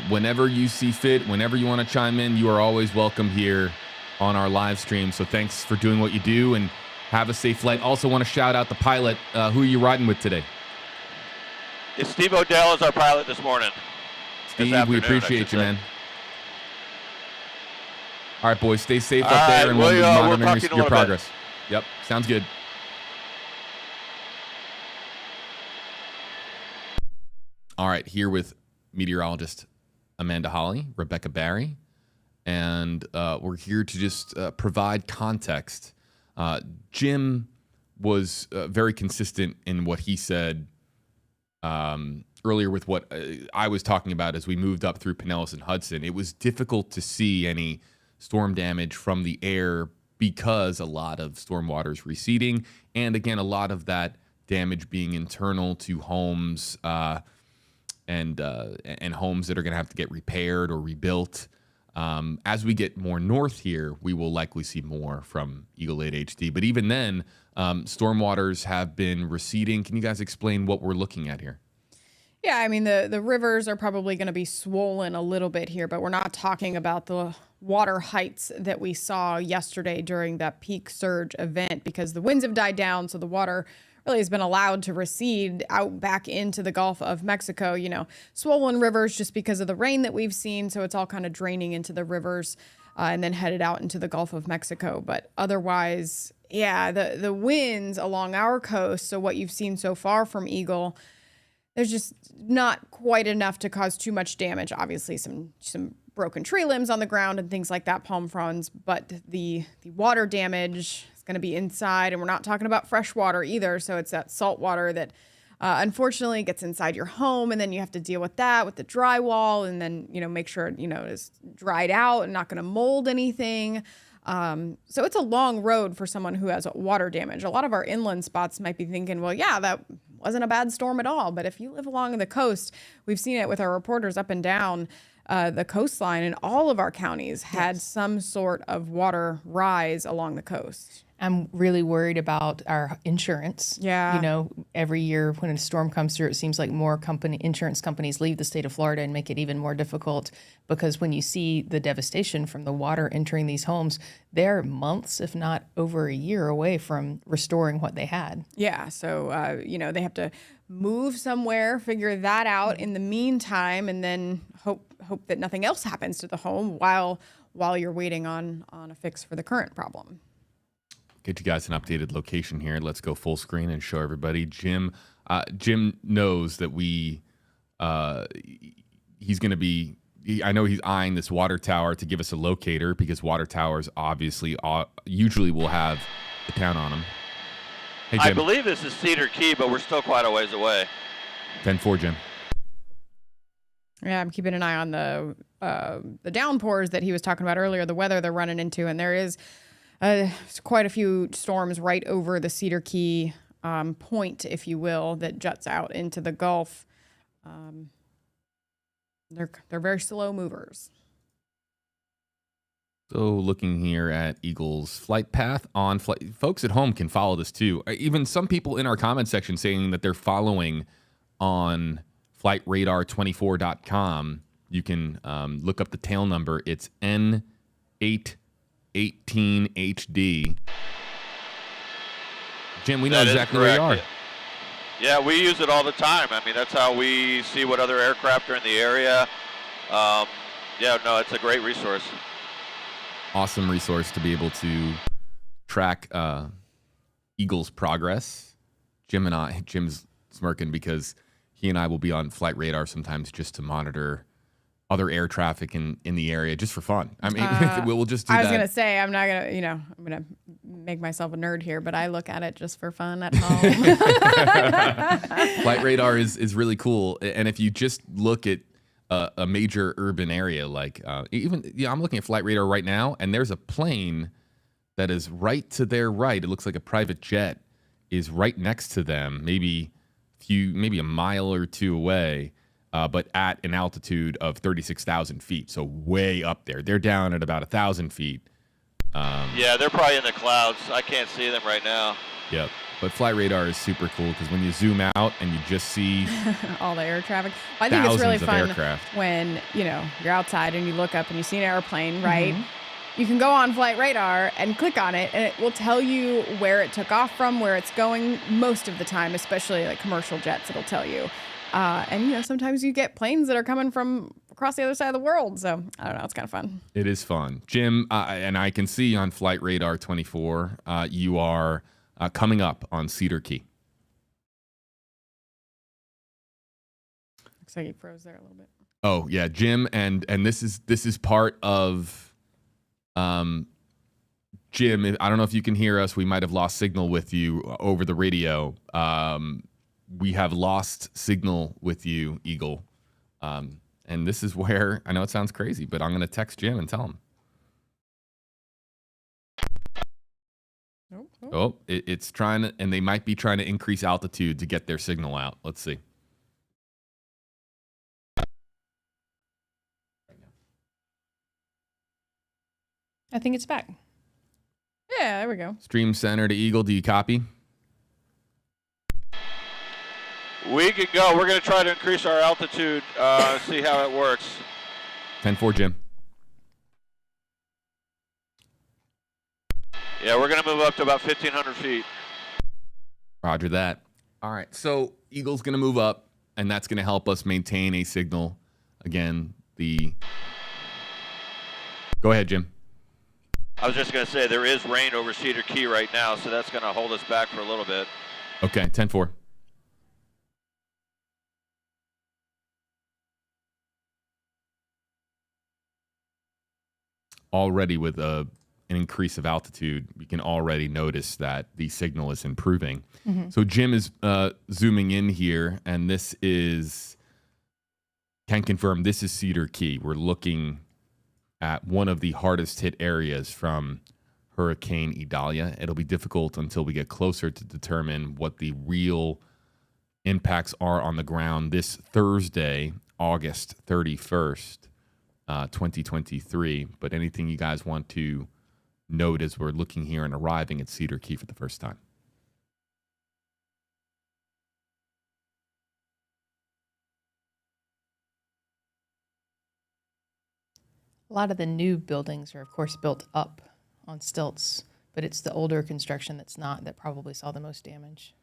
Whenever you see fit, whenever you want to chime in, you are always welcome here on our live stream. So thanks for doing what you do, and have a safe flight. Also want to shout out the pilot. Who are you riding with today? It's Steve Odell is our pilot this morning. Steve, we appreciate you, man. All right, boys, stay safe up there, and we'll be monitoring your progress. Yep, sounds good. All right, here with meteorologist Amanda Hawley, Rebecca Barry, and we're here to just provide context. Jim was very consistent in what he said earlier with what I was talking about as we moved up through Pinellas and Hudson. It was difficult to see any storm damage from the air because a lot of storm water is receding, and again, a lot of that damage being internal to homes and homes that are going to have to get repaired or rebuilt. As we get more north here, we will likely see more from Eagle 8 HD. But even then, storm waters have been receding. Can you guys explain what we're looking at here? Yeah, I mean, the rivers are probably going to be swollen a little bit here, but we're not talking about the water heights that we saw yesterday during that peak surge event, because the winds have died down, so the water really has been allowed to recede out back into the Gulf of Mexico. You know, swollen rivers just because of the rain that we've seen, so it's all kind of draining into the rivers and then headed out into the Gulf of Mexico. But otherwise, yeah, the winds along our coast, so what you've seen so far from Eagle, there's just not quite enough to cause too much damage. Obviously, some broken tree limbs on the ground and things like that, palm fronds, but the water damage is going to be inside, and we're not talking about fresh water either. So it's that salt water that unfortunately gets inside your home, and then you have to deal with that with the drywall, and then, you know, make sure, you know, it's dried out and not going to mold anything. So it's a long road for someone who has water damage. A lot of our inland spots might be thinking, well, yeah, that wasn't a bad storm at all. But if you live along the coast, we've seen it with our reporters up and down the coastline, and all of our counties had some sort of water rise along the coast. I'm really worried about our insurance. Yeah. You know, every year when a storm comes through, it seems like more insurance companies leave the state of Florida and make it even more difficult, because when you see the devastation from the water entering these homes, they're months, if not over a year away from restoring what they had. Yeah. So, you know, they have to move somewhere, figure that out in the meantime, and then hope that nothing else happens to the home while you're waiting on a fix for the current problem. Get you guys an updated location here. Let's go full screen and show everybody. Jim knows that he's going to be, I know he's eyeing this water tower to give us a locator, because water towers obviously usually will have the town on them. Hey, Jim. I believe this is Cedar Key, but we're still quite a ways away. 10-4, Jim. Yeah, I'm keeping an eye on the downpours that he was talking about earlier, the weather they're running into, and there is quite a few storms right over the Cedar Key point, if you will, that juts out into the Gulf. They're very slow movers. So looking here at Eagle's flight path on flight, folks at home can follow this too. Even some people in our comment section saying that they're following on flightradar24.com. You can look up the tail number. It's N818HD. Jim, we know That is exactly where you are. correct. Yeah, we use it all the time. I mean, that's how we see what other aircraft are in the area. Yeah, no, it's a great resource. Awesome resource to be able to track Eagle's progress. Jim's smirking because he and I will be on flight radar sometimes just to monitor other air traffic in the area just for fun. I mean, we'll just do that. I was going to say, I'm not going to, I'm going to make myself a nerd here, but I look at it just for fun at home. Flight radar is really cool. And if you just look at a major urban area, like I'm looking at flight radar right now, and there's a plane that is right to their right. It looks like a private jet is right next to them, maybe a mile or two away. But at an altitude of 36,000 feet, so way up there. They're down at about 1,000 feet. Yeah, they're probably in the clouds. I can't see them right now. Yep. But flight radar is super cool because when you zoom out and you just see all the air traffic. I think it's really thousands of fun aircraft. when, you're outside and you look up and you see an airplane, right? You can go on flight radar and click on it, and it will tell you where it took off from, where it's going most of the time, especially like commercial jets, it'll tell you. And sometimes you get planes that are coming from across the other side of the world. So I don't know, it's kind of fun. it is fun. Jim, and I can see on Flight Radar 24, you are coming up on Cedar Key. Looks like he froze there a little bit. Oh yeah, Jim, and this is part of Jim. I don't know if you can hear us. We might have lost signal with you over the radio. We have lost signal with you, Eagle. And this is where, I know it sounds crazy, but I'm going to text Jim and tell him. Oh, it's trying to, and they might be trying to increase altitude to get their signal out. Let's see. I think it's back. Yeah, there we go. Stream center to Eagle. Do you copy? We can go. We're going to try to increase our altitude, see how it works. 10-4, Jim. Yeah, we're going to move up to about 1,500 feet. Roger that. All right. So Eagle's going to move up, and that's going to help us maintain a signal. Again, Go ahead, Jim. I was just going to say there is rain over Cedar Key right now, so that's going to hold us back for a little bit. Okay, 10-4. Already with an increase of altitude, we can already notice that the signal is improving. So Jim is zooming in here, and can confirm this is Cedar Key. We're looking at one of the hardest hit areas from Hurricane Idalia. It'll be difficult until we get closer to determine what the real impacts are on the ground this Thursday, August 31st. 2023, but anything you guys want to note as we're looking here and arriving at Cedar Key for the first time? A lot of the new buildings are, of course, built up on stilts, but it's the older construction that's not, that probably saw the most damage.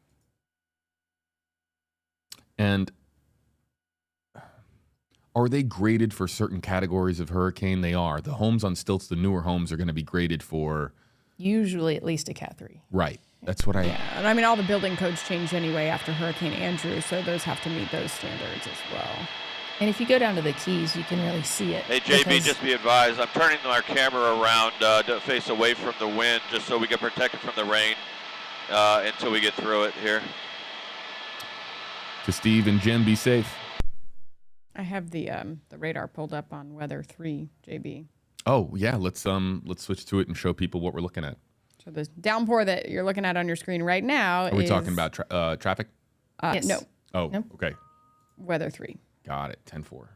And are they graded for certain categories of hurricane? They are. The homes on stilts, the newer homes, are going to be graded for... Usually at least a Cat 3. Right. That's what I... Yeah, and I mean, all the building codes changed anyway after Hurricane Andrew, so those have to meet those standards as well. And if you go down to the Keys, you can really see it. Hey, JB, just be advised, I'm turning our camera around to face away from the wind just so we get protected from the rain until we get through it here. To Steve and Jim, be safe. I have the radar pulled up on Weather 3, JB. Oh, yeah. Let's switch to it and show people what we're looking at. So the downpour that you're looking at on your screen right now Are we talking about traffic? Yes. No. Oh, Nope. okay. Weather 3. Got it. 10-4.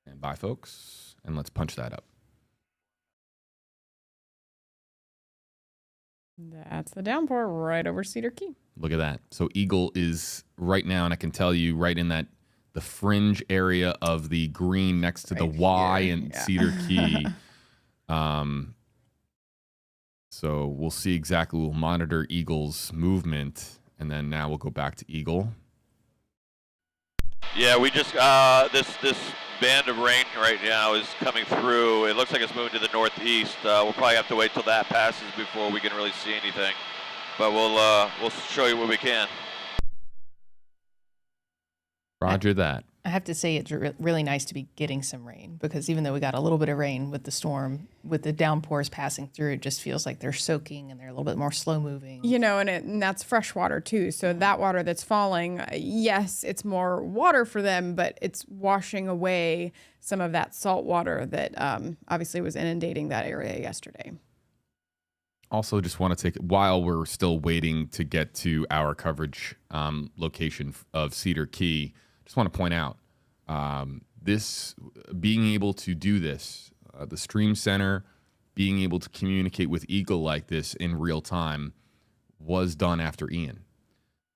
And bye, folks. And let's punch that up. That's the downpour right over Cedar Key. Look at that. So Eagle is right now, and I can tell you right in that the fringe area of the green next to the Y here. and Cedar Key. So we'll see exactly. We'll monitor Eagle's movement, and then now we'll go back to Eagle. Yeah, we just this band of rain right now is coming through. It looks like it's moving to the northeast. We'll probably have to wait till that passes before we can really see anything. But we'll show you what we can. Roger that. I have to say it's really nice to be getting some rain, because even though we got a little bit of rain with the storm, with the downpours passing through, it just feels like they're soaking and they're a little bit more slow moving. You know, and that's fresh water too. So that water that's falling, yes, it's more water for them, but it's washing away some of that salt water that obviously was inundating that area yesterday. Also, just want to take, while we're still waiting to get to our coverage location of Cedar Key, just want to point out this being able to do this, the Stream Center being able to communicate with Eagle like this in real time was done after Ian.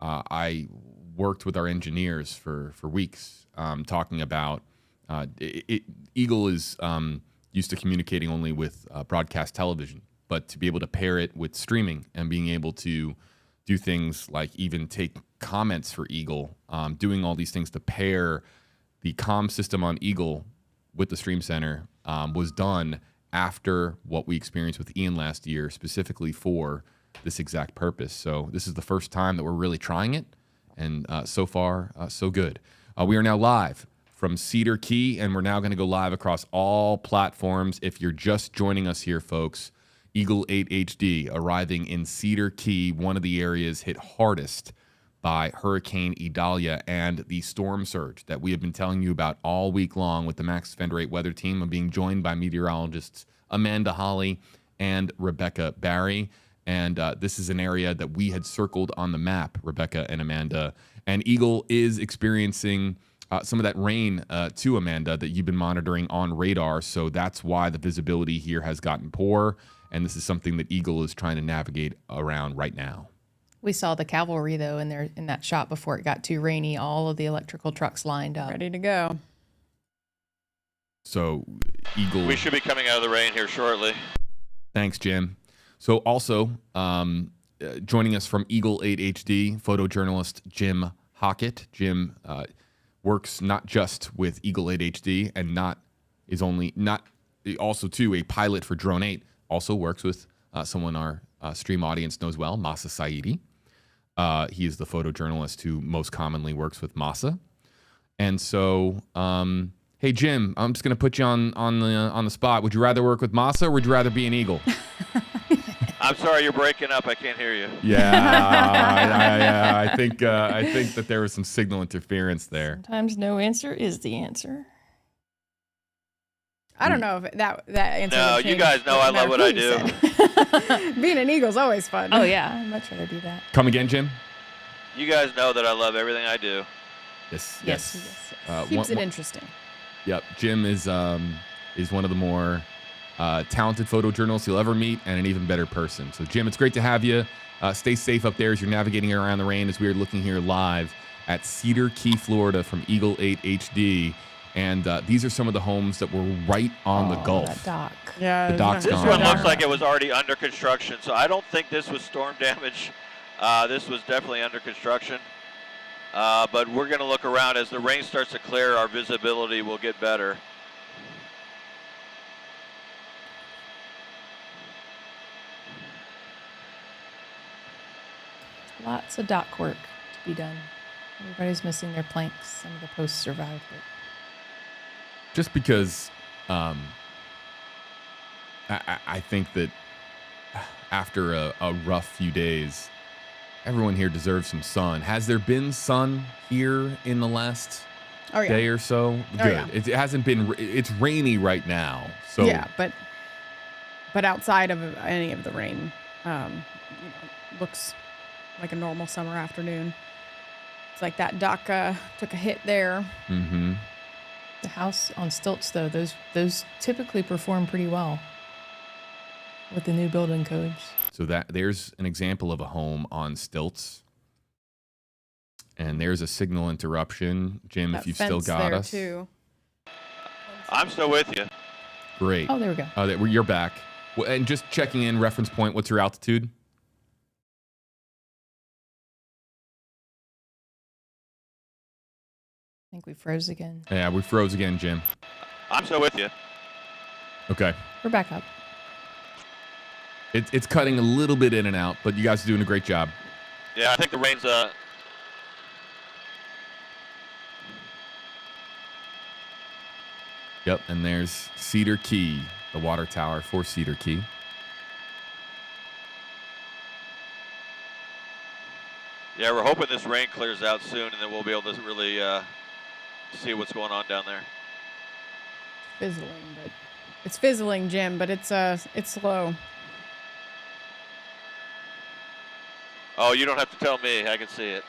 I worked with our engineers for weeks talking about Eagle is used to communicating only with broadcast television, but to be able to pair it with streaming and being able to do things like even take comments for Eagle, doing all these things to pair the comm system on Eagle with the Stream Center was done after what we experienced with Ian last year, specifically for this exact purpose. So this is the first time that we're really trying it, and so far, so good. We are now live from Cedar Key, and we're now going to go live across all platforms. If you're just joining us here, folks, Eagle 8 HD arriving in Cedar Key, one of the areas hit hardest by Hurricane Idalia and the storm surge that we have been telling you about all week long with the Max Defender 8 weather team. I'm being joined by meteorologists Amanda Holly and Rebecca Barry. And this is an area that we had circled on the map, Rebecca and Amanda. And Eagle is experiencing some of that rain too, Amanda, that you've been monitoring on radar. So that's why the visibility here has gotten poor. And this is something that Eagle is trying to navigate around right now. We saw the cavalry, though, in that shot before it got too rainy. All of the electrical trucks lined up. Ready to go. So Eagle... We should be coming out of the rain here shortly. Thanks, Jim. So also joining us from Eagle 8 HD, photojournalist Jim Hockett. Jim works not just with Eagle 8 HD and also too a pilot for Drone 8. Also works with someone our stream audience knows well, Masa Saidi. He is the photojournalist who most commonly works with Masa. And so, hey Jim, I'm just going to put you on the spot. Would you rather work with Masa or would you rather be an Eagle? I'm sorry, you're breaking up. I can't hear you. Yeah, I think that there was some signal interference there. Sometimes no answer is the answer. I don't know if that answer. No, you guys know I love what I do. Being an Eagle's always fun. Oh yeah, I'd much rather do that. Come again, Jim? You guys know that I love everything I do. Yes. Keeps it interesting. Yep, Jim is one of the more talented photojournalists you'll ever meet, and an even better person. So, Jim, it's great to have you. Stay safe up there as you're navigating around the rain as we are looking here live at Cedar Key, Florida from Eagle 8 HD. And these are some of the homes that were right on the Gulf. That dock. Yeah, the dock's This gone. one looks like it was already under construction, so I don't think this was storm damage. This was definitely under construction. But we're going to look around. As the rain starts to clear, our visibility will get better. Lots of dock work to be done. Everybody's missing their planks. Some of the posts survived it. Just because I think that after a rough few days, everyone here deserves some sun. Has there been sun here in the last day or so? Good. Yeah. It hasn't been. It's rainy right now. So yeah, but outside of any of the rain, looks like a normal summer afternoon. It's like that dock took a hit there. Mm-hmm. The house on stilts, though, those typically perform pretty well with the new building codes. So there's an example of a home on stilts. And there's a signal interruption. Jim, That if you've still got there us. too. I'm still with you. Great. Oh, there we go. You're back. And just checking in, reference point, what's your altitude? I think we froze again. Yeah, we froze again, Jim. I'm still with you. Okay. We're back up. It's cutting a little bit in and out, but you guys are doing a great job. Yeah, I think the rain's Yep, and there's Cedar Key, the water tower for Cedar Key. Yeah, we're hoping this rain clears out soon, and then we'll be able to really see what's going on down there. Fizzling, but it's fizzling, Jim, but it's slow. Oh, you don't have to tell me. I can see it.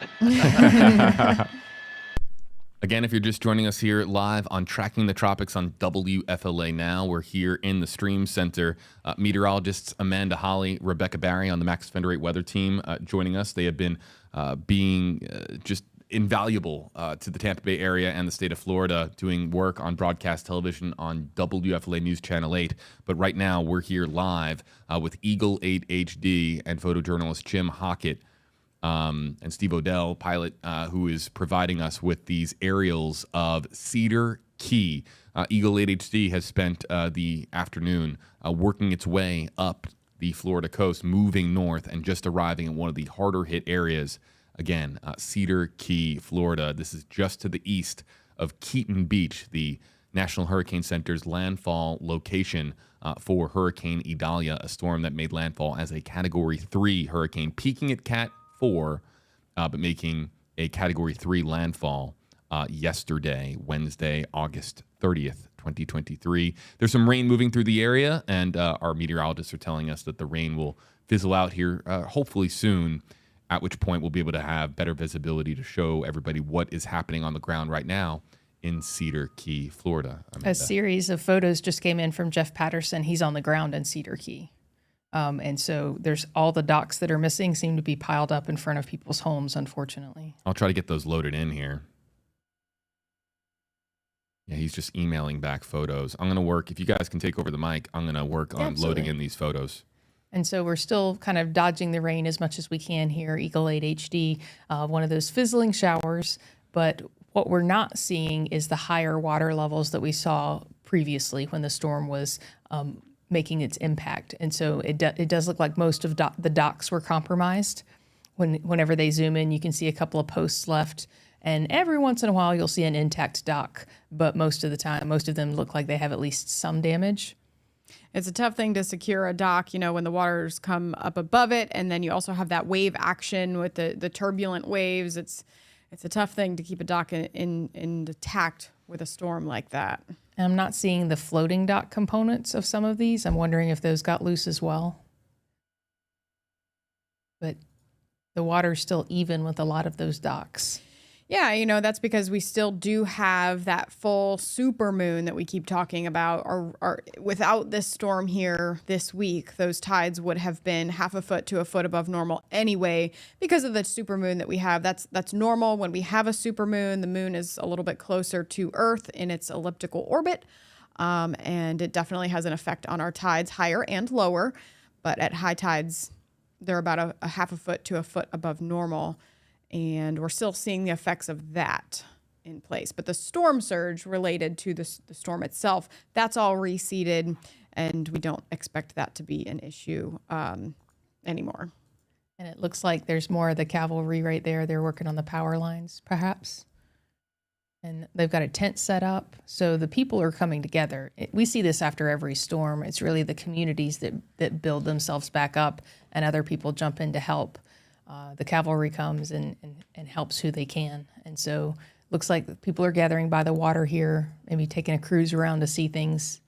Again, if you're just joining us here live on Tracking the Tropics on WFLA Now, we're here in the Stream Center. Meteorologists Amanda Holly, Rebecca Barry on the Max Fender 8 weather team joining us. They have been being just invaluable to the Tampa Bay area and the state of Florida, doing work on broadcast television on WFLA News Channel 8. But right now, we're here live with Eagle 8 HD and photojournalist Jim Hockett. And Steve Odell, pilot, who is providing us with these aerials of Cedar Key. Eagle 8 HD has spent the afternoon working its way up the Florida coast, moving north, and just arriving in one of the harder hit areas. Again, Cedar Key, Florida. This is just to the east of Keaton Beach, the National Hurricane Center's landfall location for Hurricane Idalia, a storm that made landfall as a Category 3 hurricane, peaking at Cat 4, but making a Category 3 landfall yesterday, Wednesday, August 30th, 2023. There's some rain moving through the area, and our meteorologists are telling us that the rain will fizzle out here hopefully soon, at which point we'll be able to have better visibility to show everybody what is happening on the ground right now in Cedar Key, Florida. Amanda. A series of photos just came in from Jeff Patterson. He's on the ground in Cedar Key. And so there's all the docks that are missing seem to be piled up in front of people's homes, unfortunately. I'll try to get those loaded in here. Yeah, he's just emailing back photos. I'm going to work, if you guys can take over the mic, I'm going to work on loading in these photos. And so we're still kind of dodging the rain as much as we can here, Eagle 8 HD, one of those fizzling showers. But what we're not seeing is the higher water levels that we saw previously when the storm was making its impact. And so it does look like most of the docks were compromised. Whenever they zoom in, you can see a couple of posts left. And every once in a while, you'll see an intact dock. But most of the time, most of them look like they have at least some damage. It's a tough thing to secure a dock, when the waters come up above it, and then you also have that wave action with the turbulent waves. It's a tough thing to keep a dock intact with a storm like that. And I'm not seeing the floating dock components of some of these. I'm wondering if those got loose as well. But the water's still even with a lot of those docks. Yeah, that's because we still do have that full supermoon that we keep talking about. Or without this storm here this week, those tides would have been 1/2 foot to 1 foot above normal anyway because of the supermoon that we have. That's normal. When we have a supermoon, the moon is a little bit closer to Earth in its elliptical orbit, and it definitely has an effect on our tides, higher and lower. But at high tides, they're about a 1/2 foot to 1 foot above normal. And we're still seeing the effects of that in place. But the storm surge related to the storm itself, that's all receded, and we don't expect that to be an issue anymore. And it looks like there's more of the cavalry right there. They're working on the power lines, perhaps. And they've got a tent set up. So the people are coming together. We see this after every storm. It's really the communities that build themselves back up, and other people jump in to help. The cavalry comes and helps who they can. And so looks like people are gathering by the water here, maybe taking a cruise around to see things.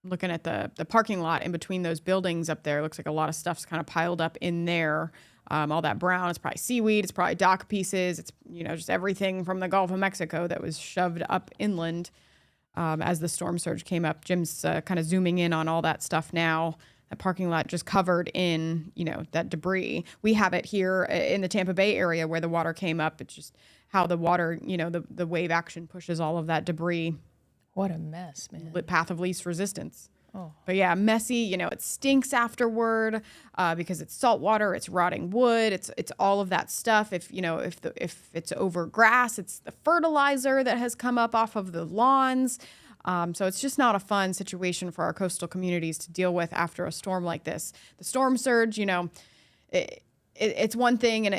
Looking at the parking lot in between those buildings up there, looks like a lot of stuff's kind of piled up in there. All that brown, it's probably seaweed, it's probably dock pieces. It's, just everything from the Gulf of Mexico that was shoved up inland. As the storm surge came up. Jim's kind of zooming in on all that stuff now. That parking lot just covered in, that debris. We have it here in the Tampa Bay area where the water came up. It's just how the water, the wave action pushes all of that debris What a mess, man. path of least resistance. Oh. But yeah, messy. You know, it stinks afterward because it's salt water, it's rotting wood, it's all of that stuff. If it's over grass, it's the fertilizer that has come up off of the lawns. So it's just not a fun situation for our coastal communities to deal with after a storm like this. The storm surge, it's one thing in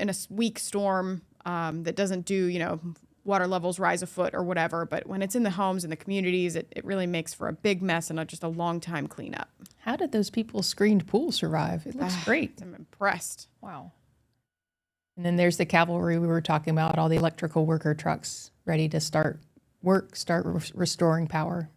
a weak storm that doesn't do water levels rise a foot or whatever. But when it's in the homes and the communities, it really makes for a big mess and just a long time cleanup. How did those people's screened pool survive? It looks great. I'm impressed. Wow. And then there's the cavalry we were talking about, all the electrical worker trucks ready to start restoring power.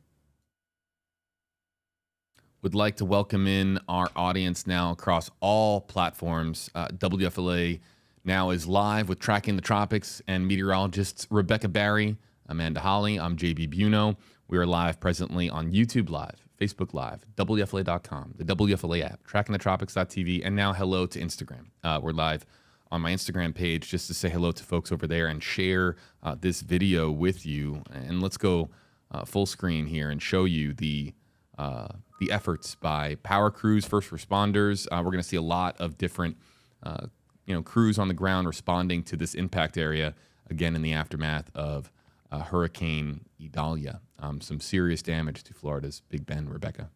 Would like to welcome in our audience now across all platforms. WFLA Now is live with Tracking the Tropics and meteorologists Rebecca Barry, Amanda Holly. I'm JB Biunno. We are live presently on YouTube Live, Facebook Live, WFLA.com, the WFLA app, trackingthetropics.tv, and now hello to Instagram. We're live on my Instagram page just to say hello to folks over there and share this video with you. And let's go full screen here and show you the efforts by power crews, first responders. We're going to see a lot of different crews on the ground responding to this impact area, again, in the aftermath of Hurricane Idalia. Some serious damage to Florida's Big Bend, Rebecca.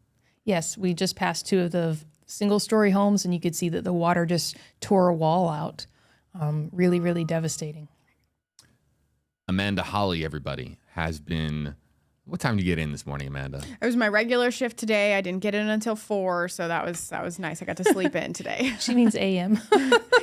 Yes, we just passed two of the single-story homes, and you could see that the water just tore a wall out. Really, really devastating. Amanda Holly, everybody, has been... What time did you get in this morning, Amanda? It was my regular shift today. I didn't get in until 4, so that was nice. I got to sleep in today. She means a.m.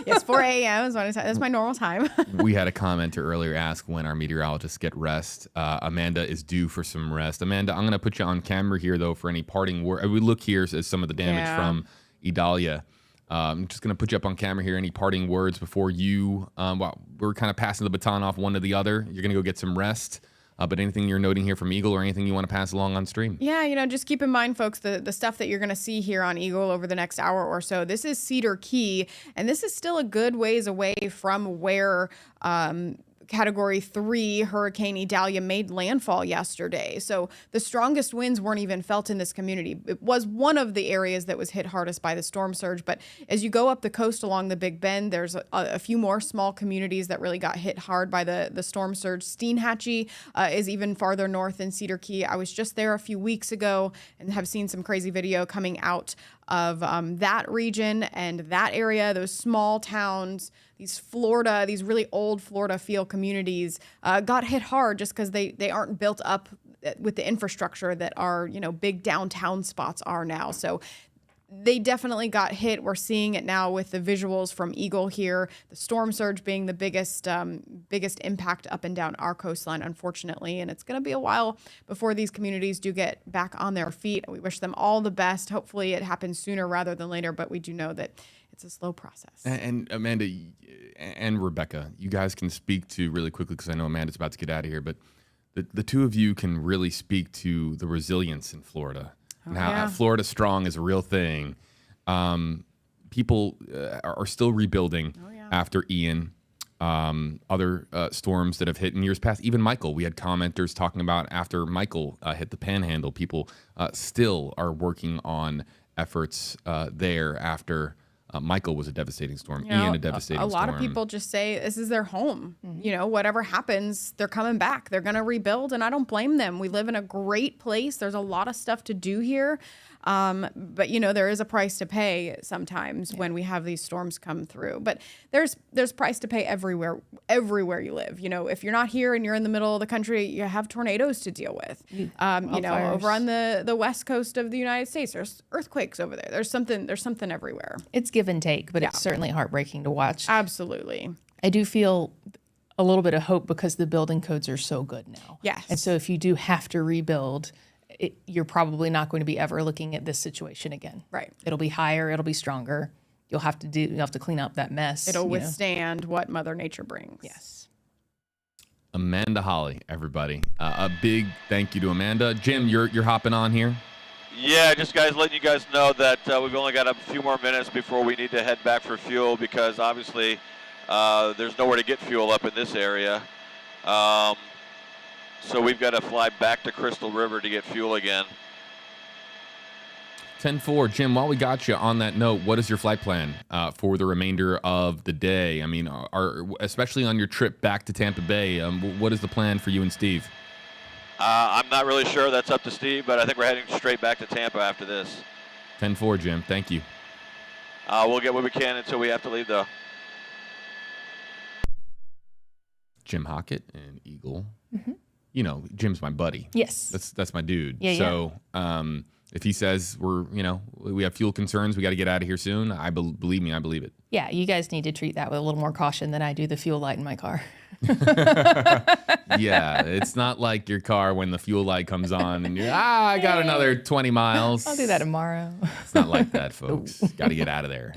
Yes, 4 a.m. is when that's my normal time. We had a commenter earlier ask when our meteorologists get rest. Amanda is due for some rest. Amanda, I'm going to put you on camera here, though, for any parting word. We look here as some of the damage from Idalia. I'm just going to put you up on camera here. Any parting words before you? We're kind of passing the baton off one to the other. You're going to go get some rest. But anything you're noting here from Eagle or anything you want to pass along on stream? Yeah, just keep in mind, folks, the stuff that you're going to see here on Eagle over the next hour or so. This is Cedar Key, and this is still a good ways away from where Category 3 Hurricane Idalia made landfall yesterday. So the strongest winds weren't even felt in this community. It was one of the areas that was hit hardest by the storm surge. But as you go up the coast along the Big Bend, there's a few more small communities that really got hit hard by the storm surge. Steinhatchee is even farther north than Cedar Key. I was just there a few weeks ago and have seen some crazy video coming out of that region and that area, those small towns, these really old Florida feel communities got hit hard just because they aren't built up with the infrastructure that our big downtown spots are now. So they definitely got hit. We're seeing it now with the visuals from Eagle here. The storm surge being the biggest impact up and down our coastline, unfortunately. And it's going to be a while before these communities do get back on their feet. We wish them all the best. Hopefully it happens sooner rather than later, but we do know that it's a slow process. And Amanda and Rebecca, you guys can speak to really quickly, because I know Amanda's about to get out of here, but the two of you can really speak to the resilience in Florida. Now, Florida Strong is a real thing. People are still rebuilding after Ian, other storms that have hit in years past. Even Michael, we had commenters talking about after Michael hit the Panhandle. People still are working on efforts there after Michael was a devastating storm. Ian, a devastating storm. A lot of people just say this is their home. Mm-hmm. Whatever happens, they're coming back. They're going to rebuild, and I don't blame them. We live in a great place. There's a lot of stuff to do here. But, there is a price to pay sometimes when we have these storms come through. But there's price to pay everywhere you live. If you're not here and you're in the middle of the country, you have tornadoes to deal with. Over on the west coast of the United States, there's earthquakes over there. There's something everywhere. It's give and take, but it's certainly heartbreaking to watch. Absolutely. I do feel a little bit of hope because the building codes are so good now. Yes. And so if you do have to rebuild, you're probably not going to be ever looking at this situation again. Right. It'll be higher. It'll be stronger. You'll have to clean up that mess. It'll withstand what Mother Nature brings. Yes. Amanda Holly, everybody. A big thank you to Amanda. Jim, you're hopping on here. Yeah, just guys, letting you guys know that we've only got a few more minutes before we need to head back for fuel, because obviously there's nowhere to get fuel up in this area. So we've got to fly back to Crystal River to get fuel again. 10-4. Jim, while we got you on that note, what is your flight plan for the remainder of the day? I mean, especially on your trip back to Tampa Bay, what is the plan for you and Steve? I'm not really sure. That's up to Steve, but I think we're heading straight back to Tampa after this. 10-4, Jim. Thank you. We'll get what we can until we have to leave, though. Jim Hockett and Eagle. Mm-hmm. You know, Jim's my buddy. Yes. That's my dude. Yeah, so, if he says we have fuel concerns, we got to get out of here soon, believe me, I believe it. Yeah, you guys need to treat that with a little more caution than I do the fuel light in my car. Yeah, it's not like your car when the fuel light comes on and you're, I got another 20 miles. I'll do that tomorrow. It's not like that, folks. Got to get out of there.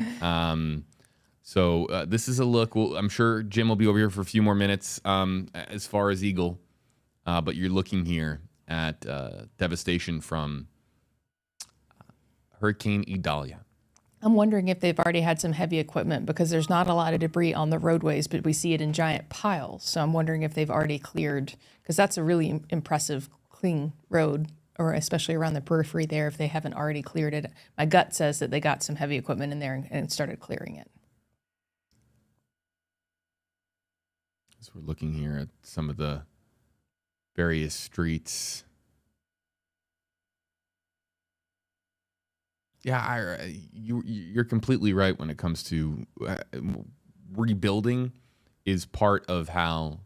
So this is a look. I'm sure Jim will be over here for a few more minutes as far as Eagle. But you're looking here at devastation from Hurricane Idalia. I'm wondering if they've already had some heavy equipment because there's not a lot of debris on the roadways, but we see it in giant piles. So I'm wondering if they've already cleared, because that's a really impressive, clean road, or especially around the periphery there, if they haven't already cleared it. My gut says that they got some heavy equipment in there and started clearing it. So we're looking here at some of the various streets. Yeah, you're completely right when it comes to rebuilding is part of how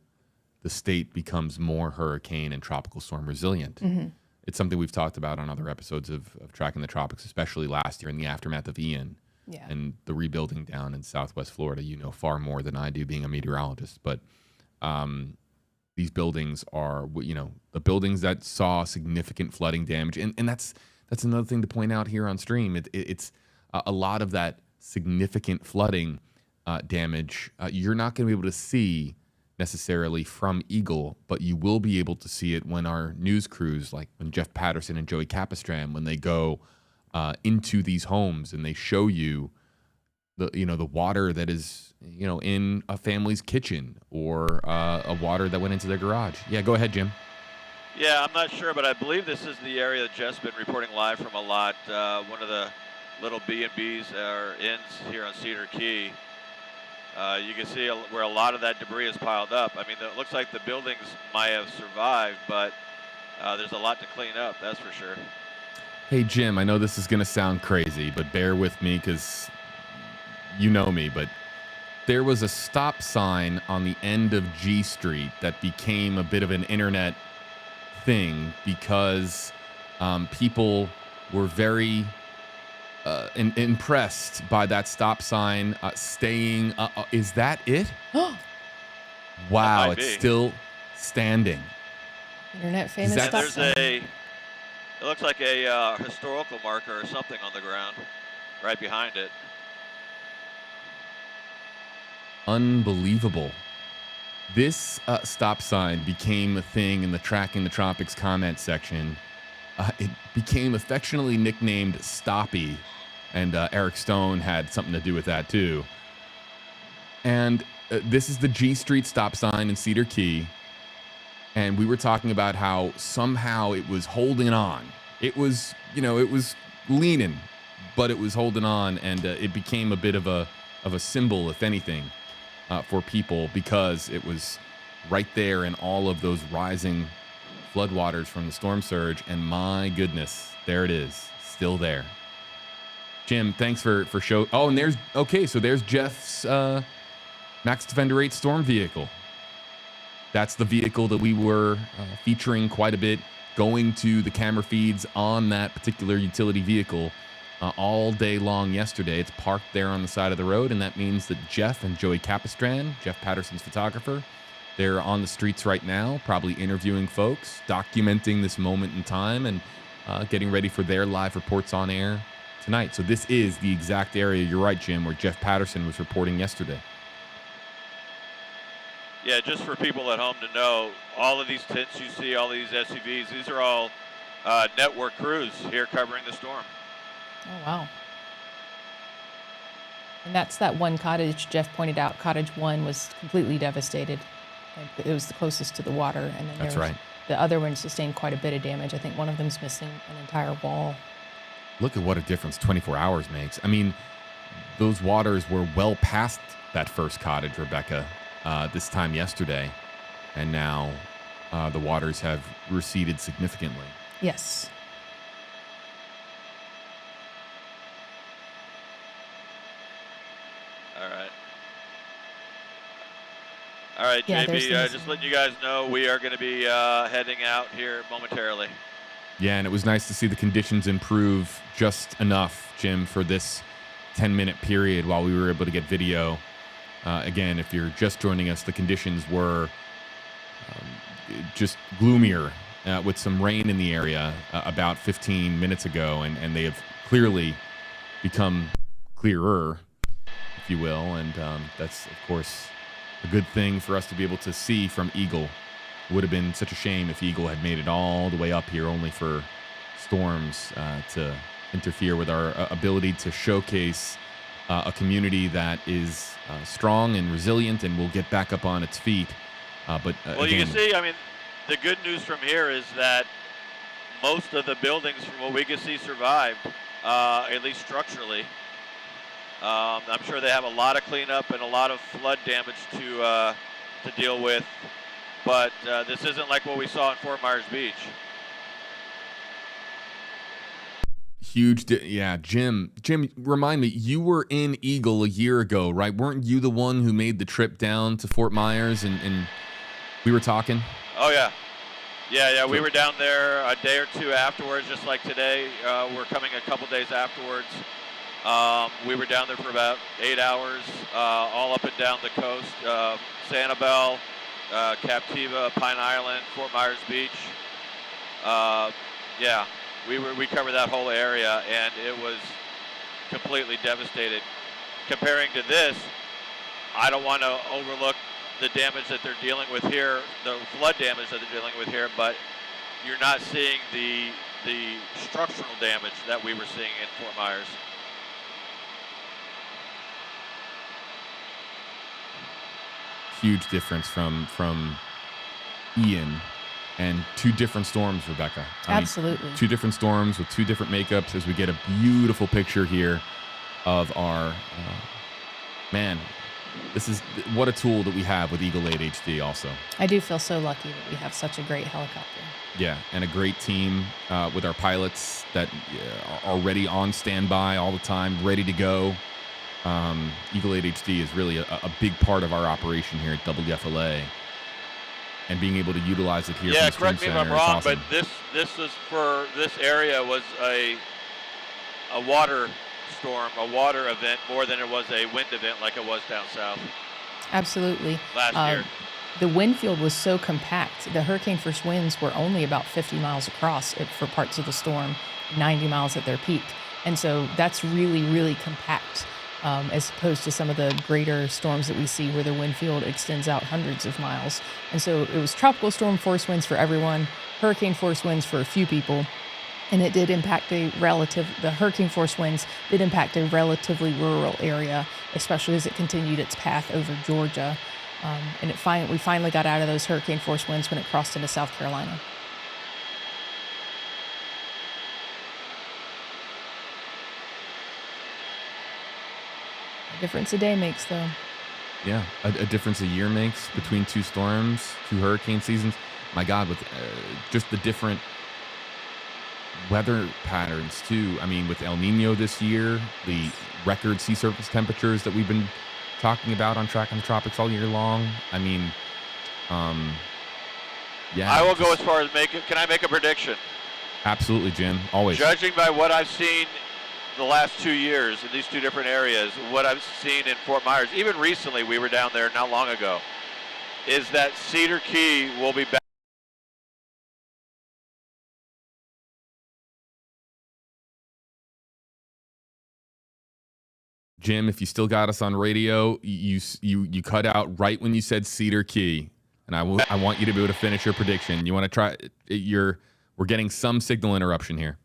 the state becomes more hurricane and tropical storm resilient. Mm-hmm. It's something we've talked about on other episodes of Tracking the Tropics, especially last year in the aftermath of Ian and the rebuilding down in Southwest Florida. You know far more than I do being a meteorologist, but these buildings are, the buildings that saw significant flooding damage. And that's another thing to point out here on stream. It's a lot of that significant flooding damage. You're not going to be able to see necessarily from Eagle, but you will be able to see it when our news crews, like when Jeff Patterson and Joey Capistran, when they go into these homes and they show you the water that is, in a family's kitchen or a water that went into their garage. Yeah, go ahead, Jim. Yeah, I'm not sure, but I believe this is the area that Jeff's been reporting live from a lot. One of the little B&Bs or inns here on Cedar Key. You can see where a lot of that debris is piled up. I mean, it looks like the buildings might have survived, but there's a lot to clean up, that's for sure. Hey, Jim, I know this is going to sound crazy, but bear with me because you know me, but there was a stop sign on the end of G Street that became a bit of an internet thing because people were very impressed by that stop sign staying. Is that it? Wow, it's still standing. Internet famous stop sign. It looks like a historical marker or something on the ground right behind it. Unbelievable. This stop sign became a thing in the Tracking the Tropics comment section. It became affectionately nicknamed Stoppy, and Eric Stone had something to do with that too. And this is the G Street stop sign in Cedar Key. And we were talking about how somehow it was holding on. It was, it was leaning, but it was holding on, and it became a bit of a symbol, if anything, for people because it was right there in all of those rising floodwaters from the storm surge. And my goodness, there it is, still there. Jim, thanks for show. Oh, and there's Jeff's Max Defender 8 storm vehicle. That's the vehicle that we were featuring quite a bit, going to the camera feeds on that particular utility vehicle all day long yesterday. It's parked there on the side of the road, and that means that Jeff and Joey Capistran, Jeff Patterson's photographer, they're on the streets right now, probably interviewing folks, documenting this moment in time, and getting ready for their live reports on air tonight. So this is the exact area, you're right, Jim, where Jeff Patterson was reporting yesterday. Yeah, just for people at home to know, all of these tents you see, all these SUVs, these are all network crews here covering the storm. Oh, wow. And that's that one cottage Jeff pointed out. Cottage 1 was completely devastated. It was the closest to the water. And then That's right. The other one sustained quite a bit of damage. I think one of them's missing an entire wall. Look at what a difference 24 hours makes. I mean, those waters were well past that first cottage, Rebecca, this time yesterday. And now the waters have receded significantly. Yes. All right, Yeah, JB, just letting you guys know we are going to be heading out here momentarily. Yeah, and it was nice to see the conditions improve just enough, Jim, for this 10-minute period while we were able to get video. Again, if you're just joining us, the conditions were just gloomier with some rain in the area about 15 minutes ago, and they have clearly become clearer, if you will, and that's, of course, a good thing for us to be able to see from Eagle. It would have been such a shame if Eagle had made it all the way up here only for storms to interfere with our ability to showcase a community that is strong and resilient and will get back up on its feet. But well, again, you can see, I mean, the good news from here is that most of the buildings, from what we can see, survived, at least structurally. I'm sure they have a lot of cleanup and a lot of flood damage to deal with, but this isn't like what we saw in Fort Myers Beach. Huge, yeah, Jim, remind me, you were in Eagle a year ago, right? Weren't you the one who made the trip down to Fort Myers and we were talking? Oh, yeah. Yeah, we were down there a day or two afterwards, just like today. We're coming a couple days afterwards. We were down there for about 8 hours, all up and down the coast, Sanibel, Captiva, Pine Island, Fort Myers Beach. Yeah, we covered that whole area, and it was completely devastated. Comparing to this, I don't want to overlook the damage that they're dealing with here, the flood damage that they're dealing with here, but you're not seeing the structural damage that we were seeing in Fort Myers. Huge difference from Ian and two different storms, Rebecca. Absolutely. Two different storms with two different makeups as we get a beautiful picture here of our, man, this is what a tool that we have with Eagle 8 HD also. I do feel so lucky that we have such a great helicopter. Yeah, and a great team with our pilots that are already on standby all the time, ready to go. Eagle 8 HD is really a big part of our operation here at WFLA, and being able to utilize it here. Yeah, from the correct me if Stream I'm Center is wrong, awesome. but this is for this area was a water storm, a water event more than it was a wind event like it was down south. Absolutely. Last year. The wind field was so compact. The hurricane force winds were only about 50 miles across for parts of the storm, 90 miles at their peak. And so that's really, really compact. As opposed to some of the greater storms that we see where the wind field extends out hundreds of miles. And so it was tropical storm force winds for everyone, hurricane force winds for a few people, and it did impact the hurricane force winds did impact a relatively rural area, especially as it continued its path over Georgia. And we finally got out of those hurricane force winds when it crossed into South Carolina. Difference a day makes, though. Yeah, a difference a year makes between two storms, two hurricane seasons. My God, with just the different weather patterns, too. I mean, with El Nino this year, the record sea surface temperatures that we've been talking about on Tracking the Tropics all year long. I mean, yeah. I will go as far as can I make a prediction? Absolutely, Jim, always. Judging by what I've seen the last 2 years in these two different areas, what I've seen in Fort Myers, even recently, we were down there not long ago, is that Cedar Key will be back. Jim, if you still got us on radio, you cut out right when you said Cedar Key, and I want you to be able to finish your prediction. You want to try? We're getting some signal interruption here.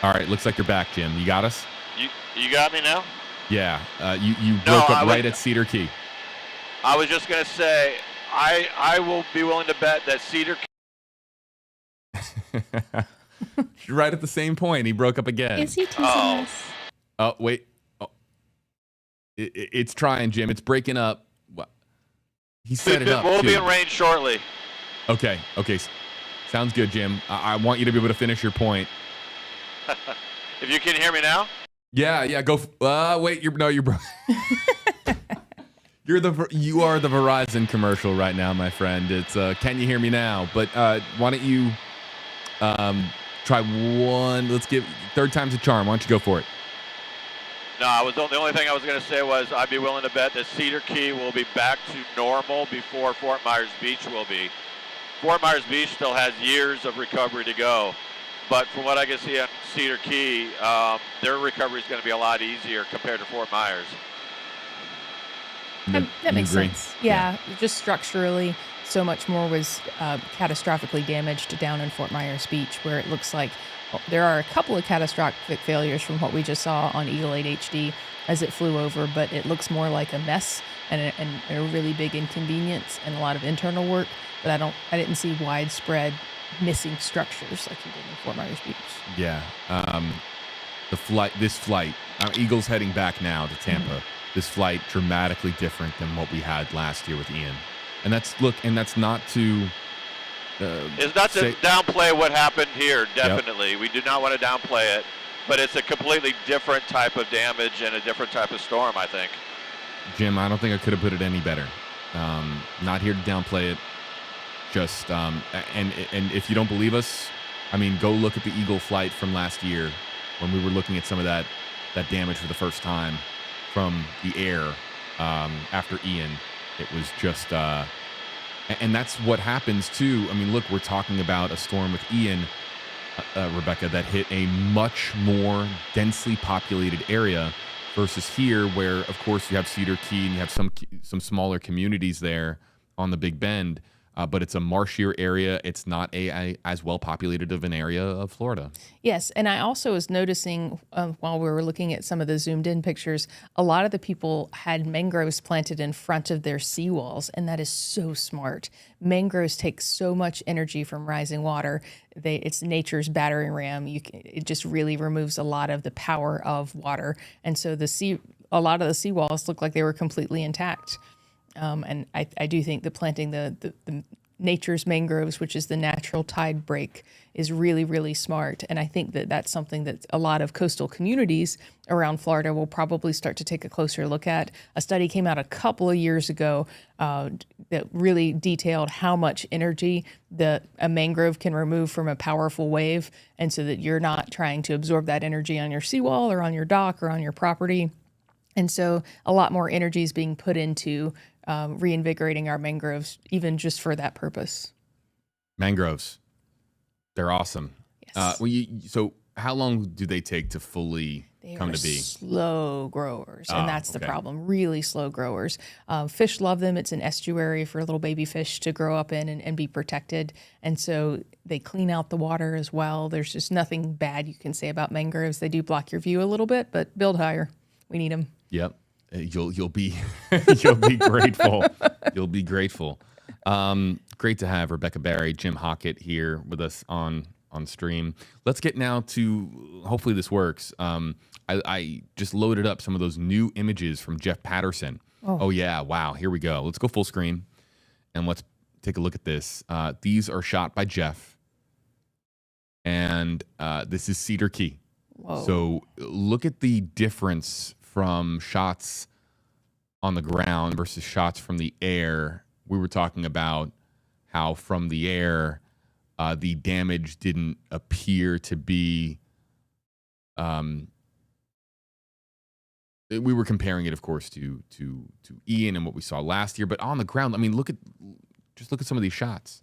All right, looks like you're back, Jim. You got us? You got me now? Yeah, you broke up right at Cedar Key. I was just going to say, I will be willing to bet that Cedar. Right at the same point, he broke up again. Is he teasing us? Oh, wait. Oh. It's trying, Jim. It's breaking up. What? He set it up. We'll too. be in range shortly. Okay. Sounds good, Jim. I want you to be able to finish your point. If you can hear me now? Yeah. Go. Wait. You're broke. You are the Verizon commercial right now, my friend. It's can you hear me now? But why don't you try one? Let's give third time's a charm. Why don't you go for it? No, the only thing I was going to say was I'd be willing to bet that Cedar Key will be back to normal before Fort Myers Beach will be. Fort Myers Beach still has years of recovery to go, but from what I can see on Cedar Key, their recovery is going to be a lot easier compared to Fort Myers. That makes sense. Yeah, just structurally, so much more was catastrophically damaged down in Fort Myers Beach, where it looks like there are a couple of catastrophic failures from what we just saw on Eagle 8 HD as it flew over, but it looks more like a mess and a really big inconvenience and a lot of internal work. But I didn't see widespread missing structures like you did in Fort Myers Beach. Yeah. This flight, Eagle's heading back now to Tampa. Mm-hmm. This flight dramatically different than what we had last year with Ian. And that's not to it's not to downplay what happened here, definitely. Yep. We do not want to downplay it, but it's a completely different type of damage and a different type of storm, I think. Jim, I don't think I could have put it any better. Not here to downplay it. Just and if you don't believe us, go look at the Eagle flight from last year when we were looking at some of that damage for the first time from the air after Ian. It was just and that's what happens too. Look, we're talking about a storm with Ian, Rebecca, that hit a much more densely populated area versus here, where of course you have Cedar Key and you have some smaller communities there on the Big Bend. But it's a marshier area. It's not as well populated of an area of Florida. Yes, and I also was noticing while we were looking at some of the zoomed in pictures, a lot of the people had mangroves planted in front of their seawalls, and that is so smart. Mangroves take so much energy from rising water. It's nature's battering ram. It just really removes a lot of the power of water, and so a lot of the seawalls look like they were completely intact. And I do think that planting the nature's mangroves, which is the natural tide break, is really, really smart. And I think that that's something that a lot of coastal communities around Florida will probably start to take a closer look at. A study came out a couple of years ago that really detailed how much energy a mangrove can remove from a powerful wave, and so that you're not trying to absorb that energy on your seawall or on your dock or on your property. And so a lot more energy is being put into reinvigorating our mangroves, even just for that purpose. Mangroves, they're awesome. Yes. So how long do they take to fully come to be? Slow growers, and that's the problem. Really slow growers. Fish love them. It's an estuary for little baby fish to grow up in and be protected. And so they clean out the water as well. There's just nothing bad you can say about mangroves. They do block your view a little bit, but build higher. We need them. Yep. You'll be you'll be grateful. You'll be grateful. Great to have Rebecca Barry, Jim Hockett here with us on stream. Let's get now to, hopefully this works. I just loaded up some of those new images from Jeff Patterson. Oh yeah, wow. Here we go. Let's go full screen and let's take a look at this. These are shot by Jeff, and this is Cedar Key. Whoa. So look at the difference from shots on the ground versus shots from the air. We were talking about how from the air, the damage didn't appear to be. We were comparing it, of course, to Ian and what we saw last year. But on the ground, look at some of these shots.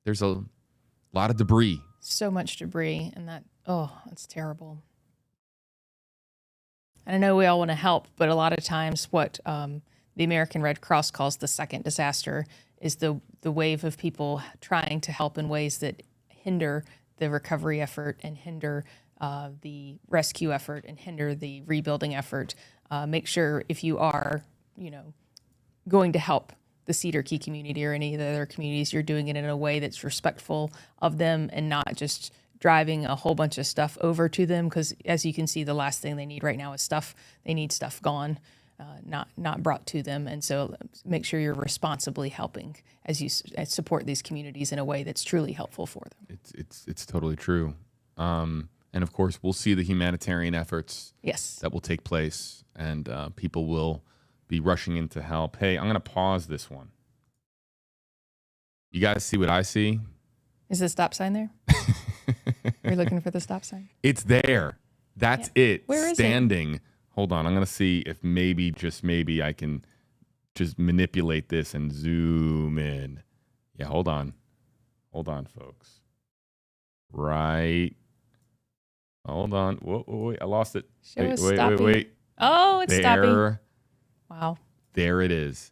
There's a lot of debris. So much debris, and that's terrible. And I know we all want to help, but a lot of times what the American Red Cross calls the second disaster is the wave of people trying to help in ways that hinder the recovery effort and hinder the rescue effort and hinder the rebuilding effort. Make sure if you are, going to help the Cedar Key community or any of the other communities, you're doing it in a way that's respectful of them and not just driving a whole bunch of stuff over to them. Because as you can see, the last thing they need right now is stuff. They need stuff gone, not brought to them. And so make sure you're responsibly helping as you support these communities in a way that's truly helpful for them. It's totally true. And of course, we'll see the humanitarian efforts that will take place, and people will be rushing in to help. Hey, I'm going to pause this one. You guys see what I see? Is the stop sign there? You're looking for the stop sign? It's there. That's it. Where is standing. It? Hold on. I'm going to see if maybe, just maybe, I can just manipulate this and zoom in. Yeah, hold on. Hold on, folks. Right. Hold on. Whoa, wait. I lost it. Wait. Oh, it's there. Stopping. Wow. There it is.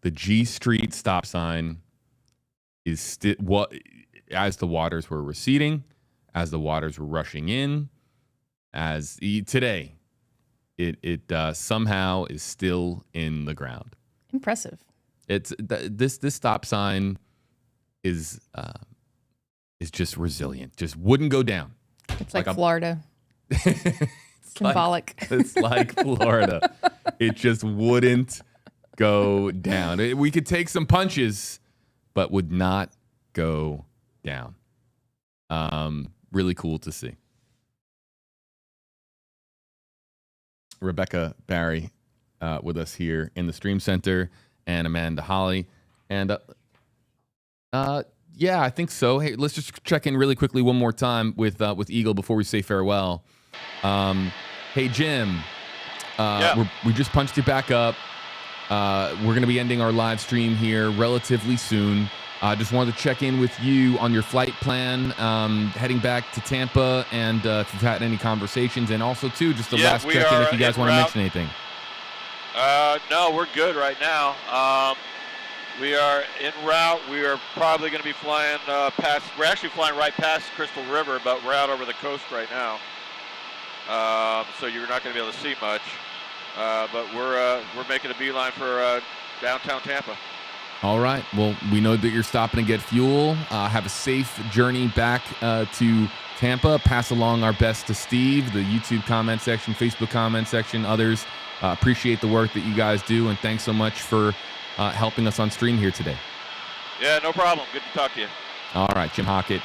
The G Street stop sign is still what, as the waters were receding, as the waters were rushing in, as today, it somehow is still in the ground. Impressive. It's this stop sign is just resilient. Just wouldn't go down. It's like Florida. Symbolic. It's like Florida. It just wouldn't go down. We could take some punches, but would not go down. Really cool to see. Rebecca Barry with us here in the Stream Center, and Amanda Holly. And yeah, I think so. Hey, let's just check in really quickly one more time with Eagle before we say farewell. Hey, Jim, we just punched it back up. We're going to be ending our live stream here relatively soon. Just wanted to check in with you on your flight plan, heading back to Tampa, and if you've had any conversations, and also, too, just the last check-in if you guys want to mention anything. No, we're good right now. We are en route. We are probably going to be flying we're actually flying right past Crystal River, but we're out over the coast right now. So you're not going to be able to see much. But we're making a beeline for downtown Tampa. All right. Well, we know that you're stopping to get fuel. Have a safe journey back to Tampa. Pass along our best to Steve, the YouTube comment section, Facebook comment section, others. Appreciate the work that you guys do, and thanks so much for helping us on stream here today. Yeah, no problem. Good to talk to you. All right, Jim Hockett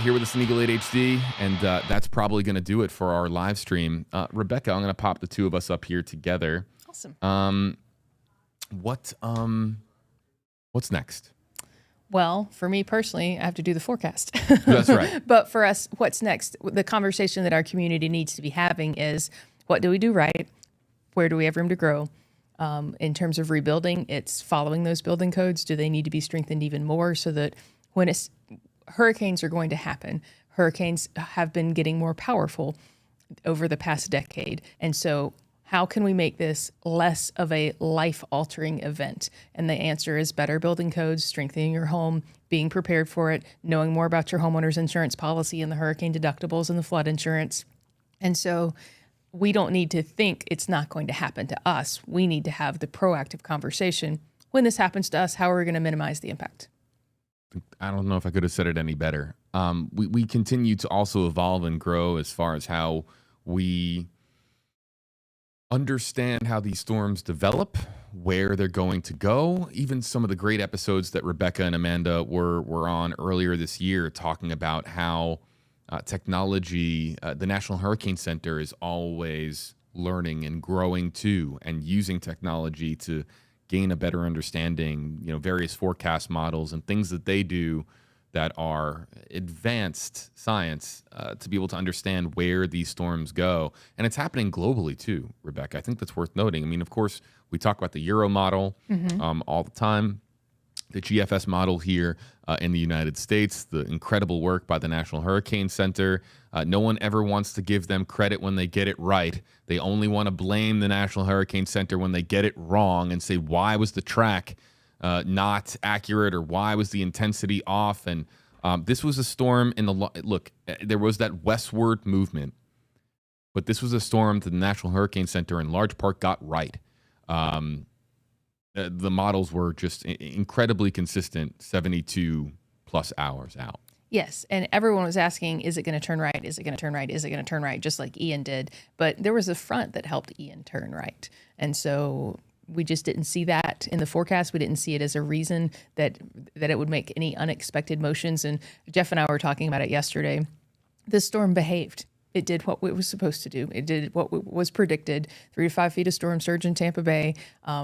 here with us in Eagle 8 HD, and that's probably going to do it for our live stream. Rebecca, I'm going to pop the two of us up here together. Awesome. What's next? Well, for me personally, I have to do the forecast. That's right. But for us, what's next? The conversation that our community needs to be having is, what do we do right? Where do we have room to grow? In terms of rebuilding, it's following those building codes. Do they need to be strengthened even more so that when hurricanes are going to happen, hurricanes have been getting more powerful over the past decade. And so how can we make this less of a life-altering event? And the answer is better building codes, strengthening your home, being prepared for it, knowing more about your homeowner's insurance policy and the hurricane deductibles and the flood insurance. And so we don't need to think it's not going to happen to us. We need to have the proactive conversation. When this happens to us, how are we going to minimize the impact? I don't know if I could have said it any better. We continue to also evolve and grow as far as how we understand how these storms develop, where they're going to go. Even some of the great episodes that Rebecca and Amanda were on earlier this year, talking about how technology, the National Hurricane Center is always learning and growing too, and using technology to gain a better understanding, various forecast models and things that they do that are advanced science to be able to understand where these storms go. And it's happening globally too, Rebecca. I think that's worth noting. I mean, of course, we talk about the Euro model all the time, the GFS model here in the United States, the incredible work by the National Hurricane Center. No one ever wants to give them credit when they get it right. They only want to blame the National Hurricane Center when they get it wrong and say, why was the track not accurate, or why was the intensity off? And this was a storm in the look. There was that westward movement but this was a storm that the National Hurricane Center in large part got right. The models were just incredibly consistent, 72 plus hours out. Yes, and everyone was asking, is it going to turn right? Is it going to turn right? Is it going to turn right? Just like Ian did. But there was a front that helped Ian turn right. And so we just didn't see that in the forecast. We didn't see it as a reason that it would make any unexpected motions. And Jeff and I were talking about it yesterday. This storm behaved. It did what it was supposed to do. It did what was predicted, 3 to 5 feet of storm surge in Tampa Bay.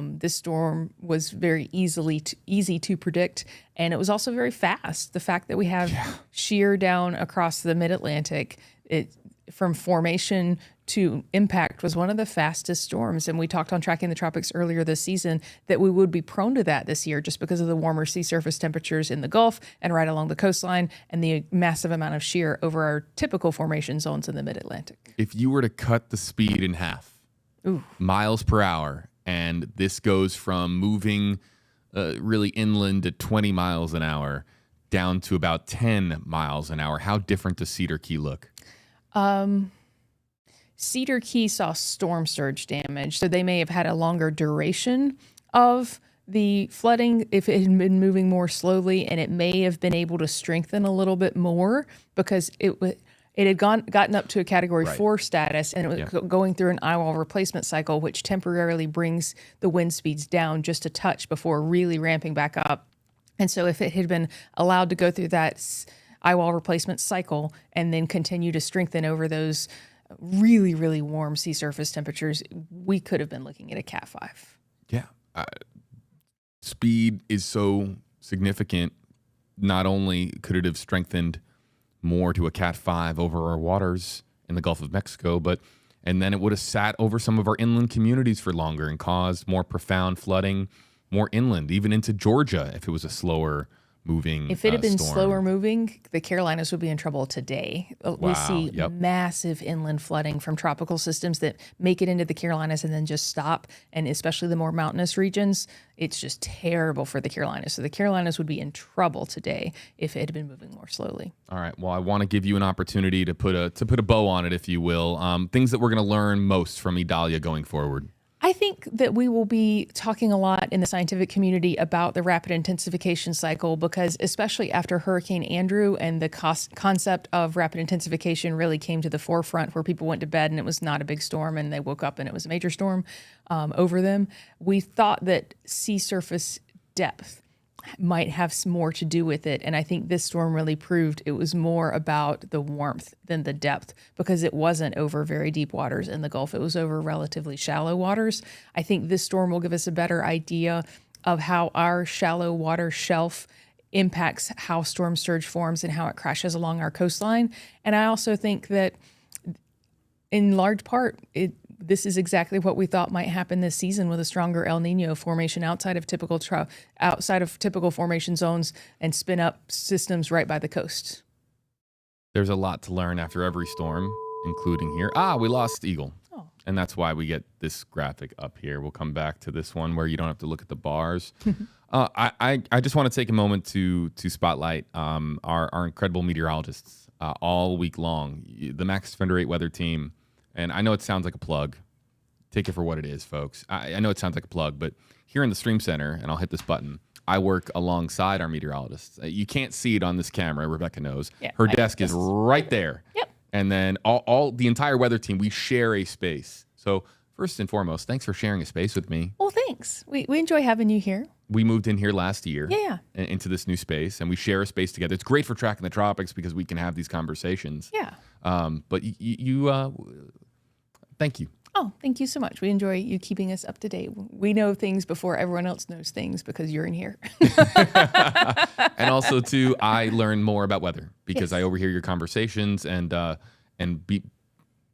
This storm was very easy to predict, and it was also very fast. The fact that we have shear down across the mid-Atlantic, from formation to impact was one of the fastest storms. And we talked on Tracking the Tropics earlier this season that we would be prone to that this year just because of the warmer sea surface temperatures in the Gulf and right along the coastline and the massive amount of shear over our typical formation zones in the mid-Atlantic. If you were to cut the speed in half, miles per hour, and this goes from moving really inland at 20 miles an hour down to about 10 miles an hour, how different does Cedar Key look? Cedar Key saw storm surge damage, so they may have had a longer duration of the flooding if it had been moving more slowly, and it may have been able to strengthen a little bit more because it had gotten up to a Category 4 status, and it was going through an eye wall replacement cycle, which temporarily brings the wind speeds down just a touch before really ramping back up. And so if it had been allowed to go through that eye wall replacement cycle and then continue to strengthen over those really, really warm sea surface temperatures, we could have been looking at a Cat 5. Yeah. Speed is so significant. Not only could it have strengthened more to a Cat 5 over our waters in the Gulf of Mexico, and then it would have sat over some of our inland communities for longer and caused more profound flooding, more inland, even into Georgia if it was a slower moving If it had been storm. slower moving, the Carolinas would be in trouble today. We see massive inland flooding from tropical systems that make it into the Carolinas and then just stop. And especially the more mountainous regions, it's just terrible for the Carolinas. So the Carolinas would be in trouble today if it had been moving more slowly. All right. Well, I want to give you an opportunity to put a bow on it, if you will. Things that we're going to learn most from Idalia going forward. I think that we will be talking a lot in the scientific community about the rapid intensification cycle because especially after Hurricane Andrew and the concept of rapid intensification really came to the forefront where people went to bed and it was not a big storm and they woke up and it was a major storm over them. We thought that sea surface depth might have some more to do with it. And I think this storm really proved it was more about the warmth than the depth because it wasn't over very deep waters in the Gulf. It was over relatively shallow waters. I think this storm will give us a better idea of how our shallow water shelf impacts how storm surge forms and how it crashes along our coastline. And I also think that in large part, this is exactly what we thought might happen this season with a stronger El Nino formation outside of typical formation zones and spin up systems right by the coast. There's a lot to learn after every storm, including here. We lost Eagle. Oh. And that's why we get this graphic up here. We'll come back to this one where you don't have to look at the bars. I just want to take a moment to spotlight our incredible meteorologists all week long. The Max Defender 8 weather team. And I know it sounds like a plug. Take it for what it is, folks. I know it sounds like a plug, but here in the Stream Center, and I'll hit this button, I work alongside our meteorologists. You can't see it on this camera. Rebecca knows. Yeah, her desk is right there. Yep. And then the entire weather team, we share a space. So first and foremost, thanks for sharing a space with me. Well, thanks. We enjoy having you here. We moved in here last year into this new space, and we share a space together. It's great for Tracking the Tropics because we can have these conversations. Yeah. But you thank you. Oh, thank you so much. We enjoy you keeping us up to date. We know things before everyone else knows things because you're in here. And also, too, I learn more about weather because I overhear your conversations.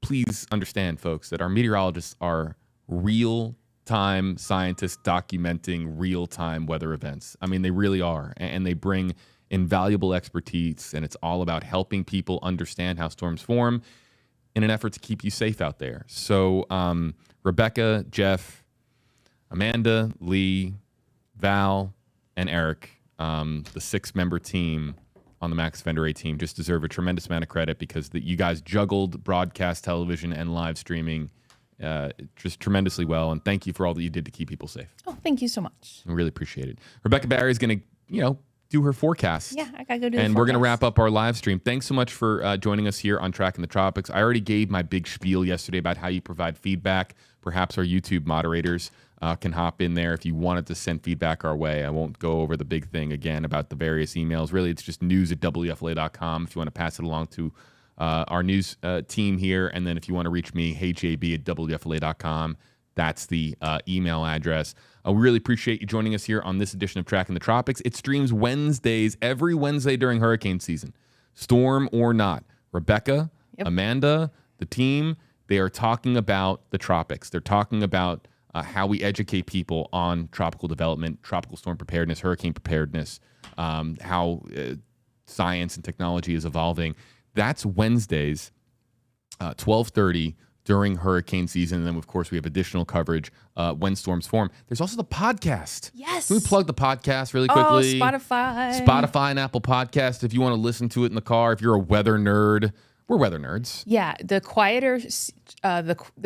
Please understand, folks, that our meteorologists are real-time scientists documenting real-time weather events. I mean, they really are. And they bring invaluable expertise, and it's all about helping people understand how storms form in an effort to keep you safe out there. So Rebecca, Jeff, Amanda, Lee, Val, and Eric, the 6-member team, on the Max Fender A team just deserve a tremendous amount of credit because you guys juggled broadcast television and live streaming just tremendously well. And thank you for all that you did to keep people safe. Oh, thank you so much. I really appreciate it. Rebecca Barry is going to, do her forecast. Yeah, I got to go do And the we're going to forecast. wrap up our live stream. Thanks so much for joining us here on Tracking the Tropics. I already gave my big spiel yesterday about how you provide feedback. Perhaps our YouTube moderators can hop in there if you wanted to send feedback our way. I won't go over the big thing again about the various emails. Really, it's just news@WFLA.com if you want to pass it along to our news team here. And then if you want to reach me, heyjb@WFLA.com. That's the email address. We really appreciate you joining us here on this edition of Tracking the Tropics. It streams Wednesdays, every Wednesday during hurricane season, storm or not. Rebecca, Amanda, the team, they are talking about the tropics. They're talking about how we educate people on tropical development, tropical storm preparedness, hurricane preparedness, how science and technology is evolving. That's Wednesdays, 12:30 during hurricane season. And then, of course, we have additional coverage when storms form. There's also the podcast. Yes. Can we plug the podcast really quickly? Oh, Spotify. Spotify and Apple Podcast. If you want to listen to it in the car, if you're a weather nerd, we're weather nerds. Yeah, the quieter,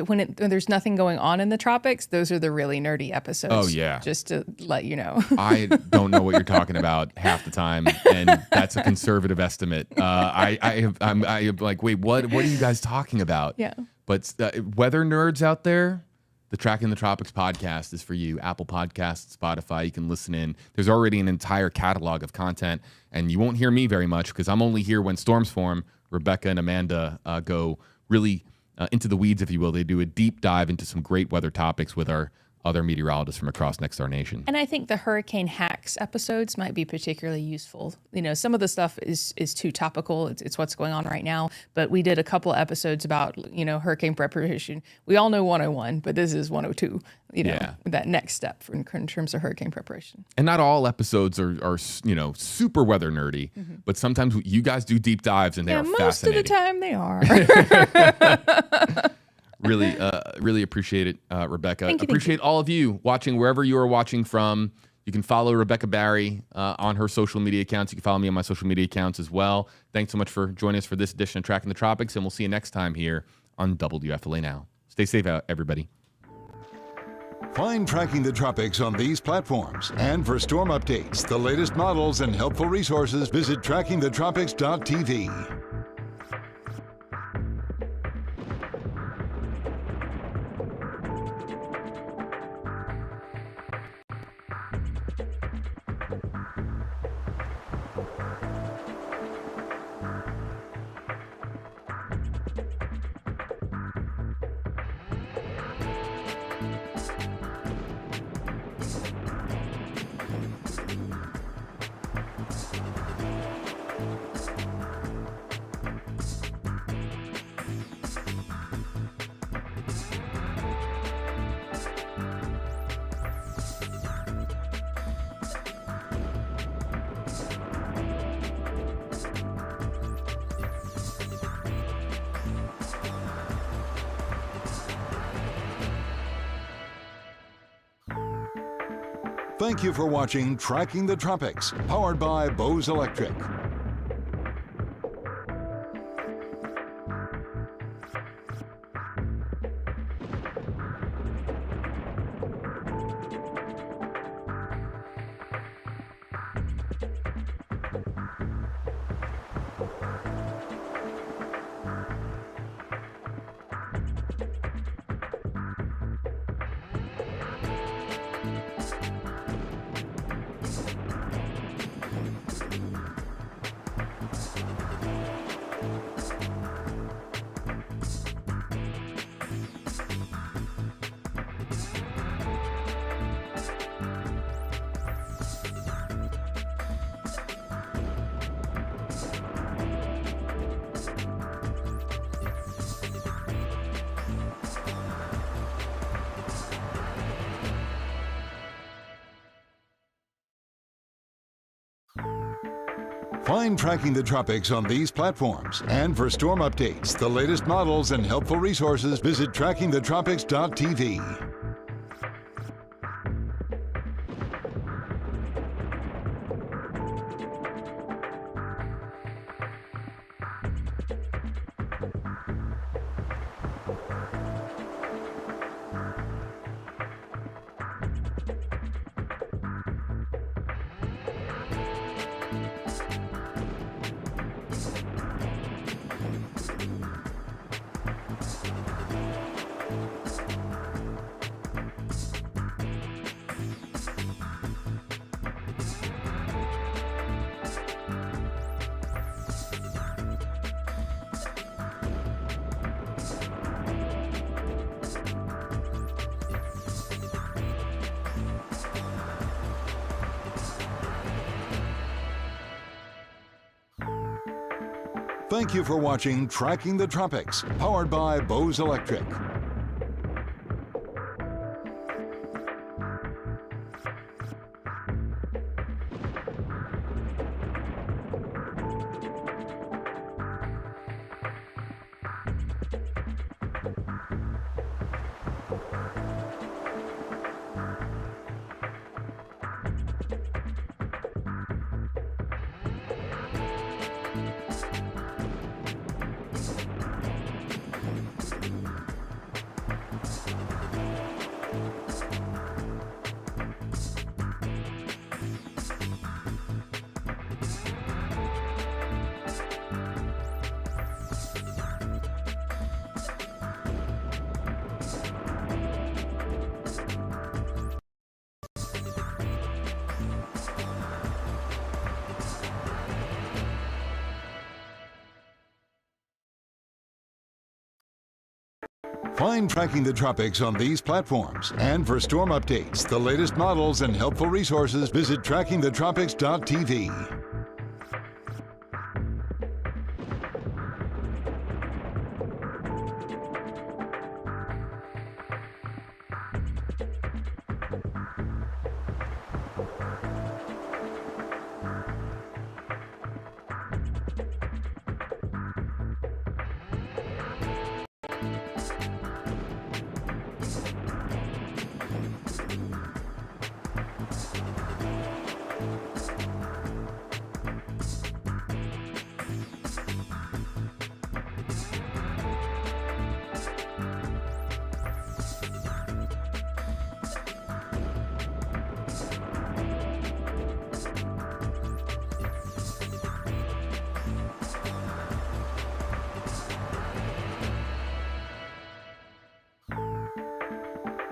when there's nothing going on in the tropics, those are the really nerdy episodes. Oh, yeah. Just to let you know. I don't know what you're talking about half the time, and that's a conservative estimate. I'm like, wait, what are you guys talking about? Yeah. But weather nerds out there, the Tracking the Tropics podcast is for you. Apple Podcasts, Spotify, you can listen in. There's already an entire catalog of content, and you won't hear me very much because I'm only here when storms form. Rebecca and Amanda go really into the weeds, if you will. They do a deep dive into some great weather topics with our other meteorologists from across Next Our Nation. And I think the hurricane hacks episodes might be particularly useful. Some of the stuff is too topical. It's what's going on right now. But we did a couple of episodes about, hurricane preparation. We all know 101, but this is 102, that next step in terms of hurricane preparation. And not all episodes are super weather nerdy, but sometimes you guys do deep dives and they are most fascinating. of the time they are. Really appreciate it, Rebecca. Appreciate all of you watching wherever you are watching from. You can follow Rebecca Barry on her social media accounts. You can follow me on my social media accounts as well. Thanks so much for joining us for this edition of Tracking the Tropics, and we'll see you next time here on WFLA Now. Stay safe out, everybody. Find Tracking the Tropics on these platforms. And for storm updates, the latest models, and helpful resources, visit trackingthetropics.tv. Thank you for watching Tracking the Tropics, powered by Bose Electric. Find Tracking the Tropics on these platforms. And for storm updates, the latest models, and helpful resources, visit trackingthetropics.tv. Thank you for watching Tracking the Tropics, powered by Bose Electric. Find Tracking the Tropics on these platforms. And for storm updates, the latest models, and helpful resources, visit trackingthetropics.tv.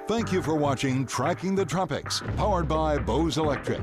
Thank you for watching Tracking the Tropics, powered by Bose Electric.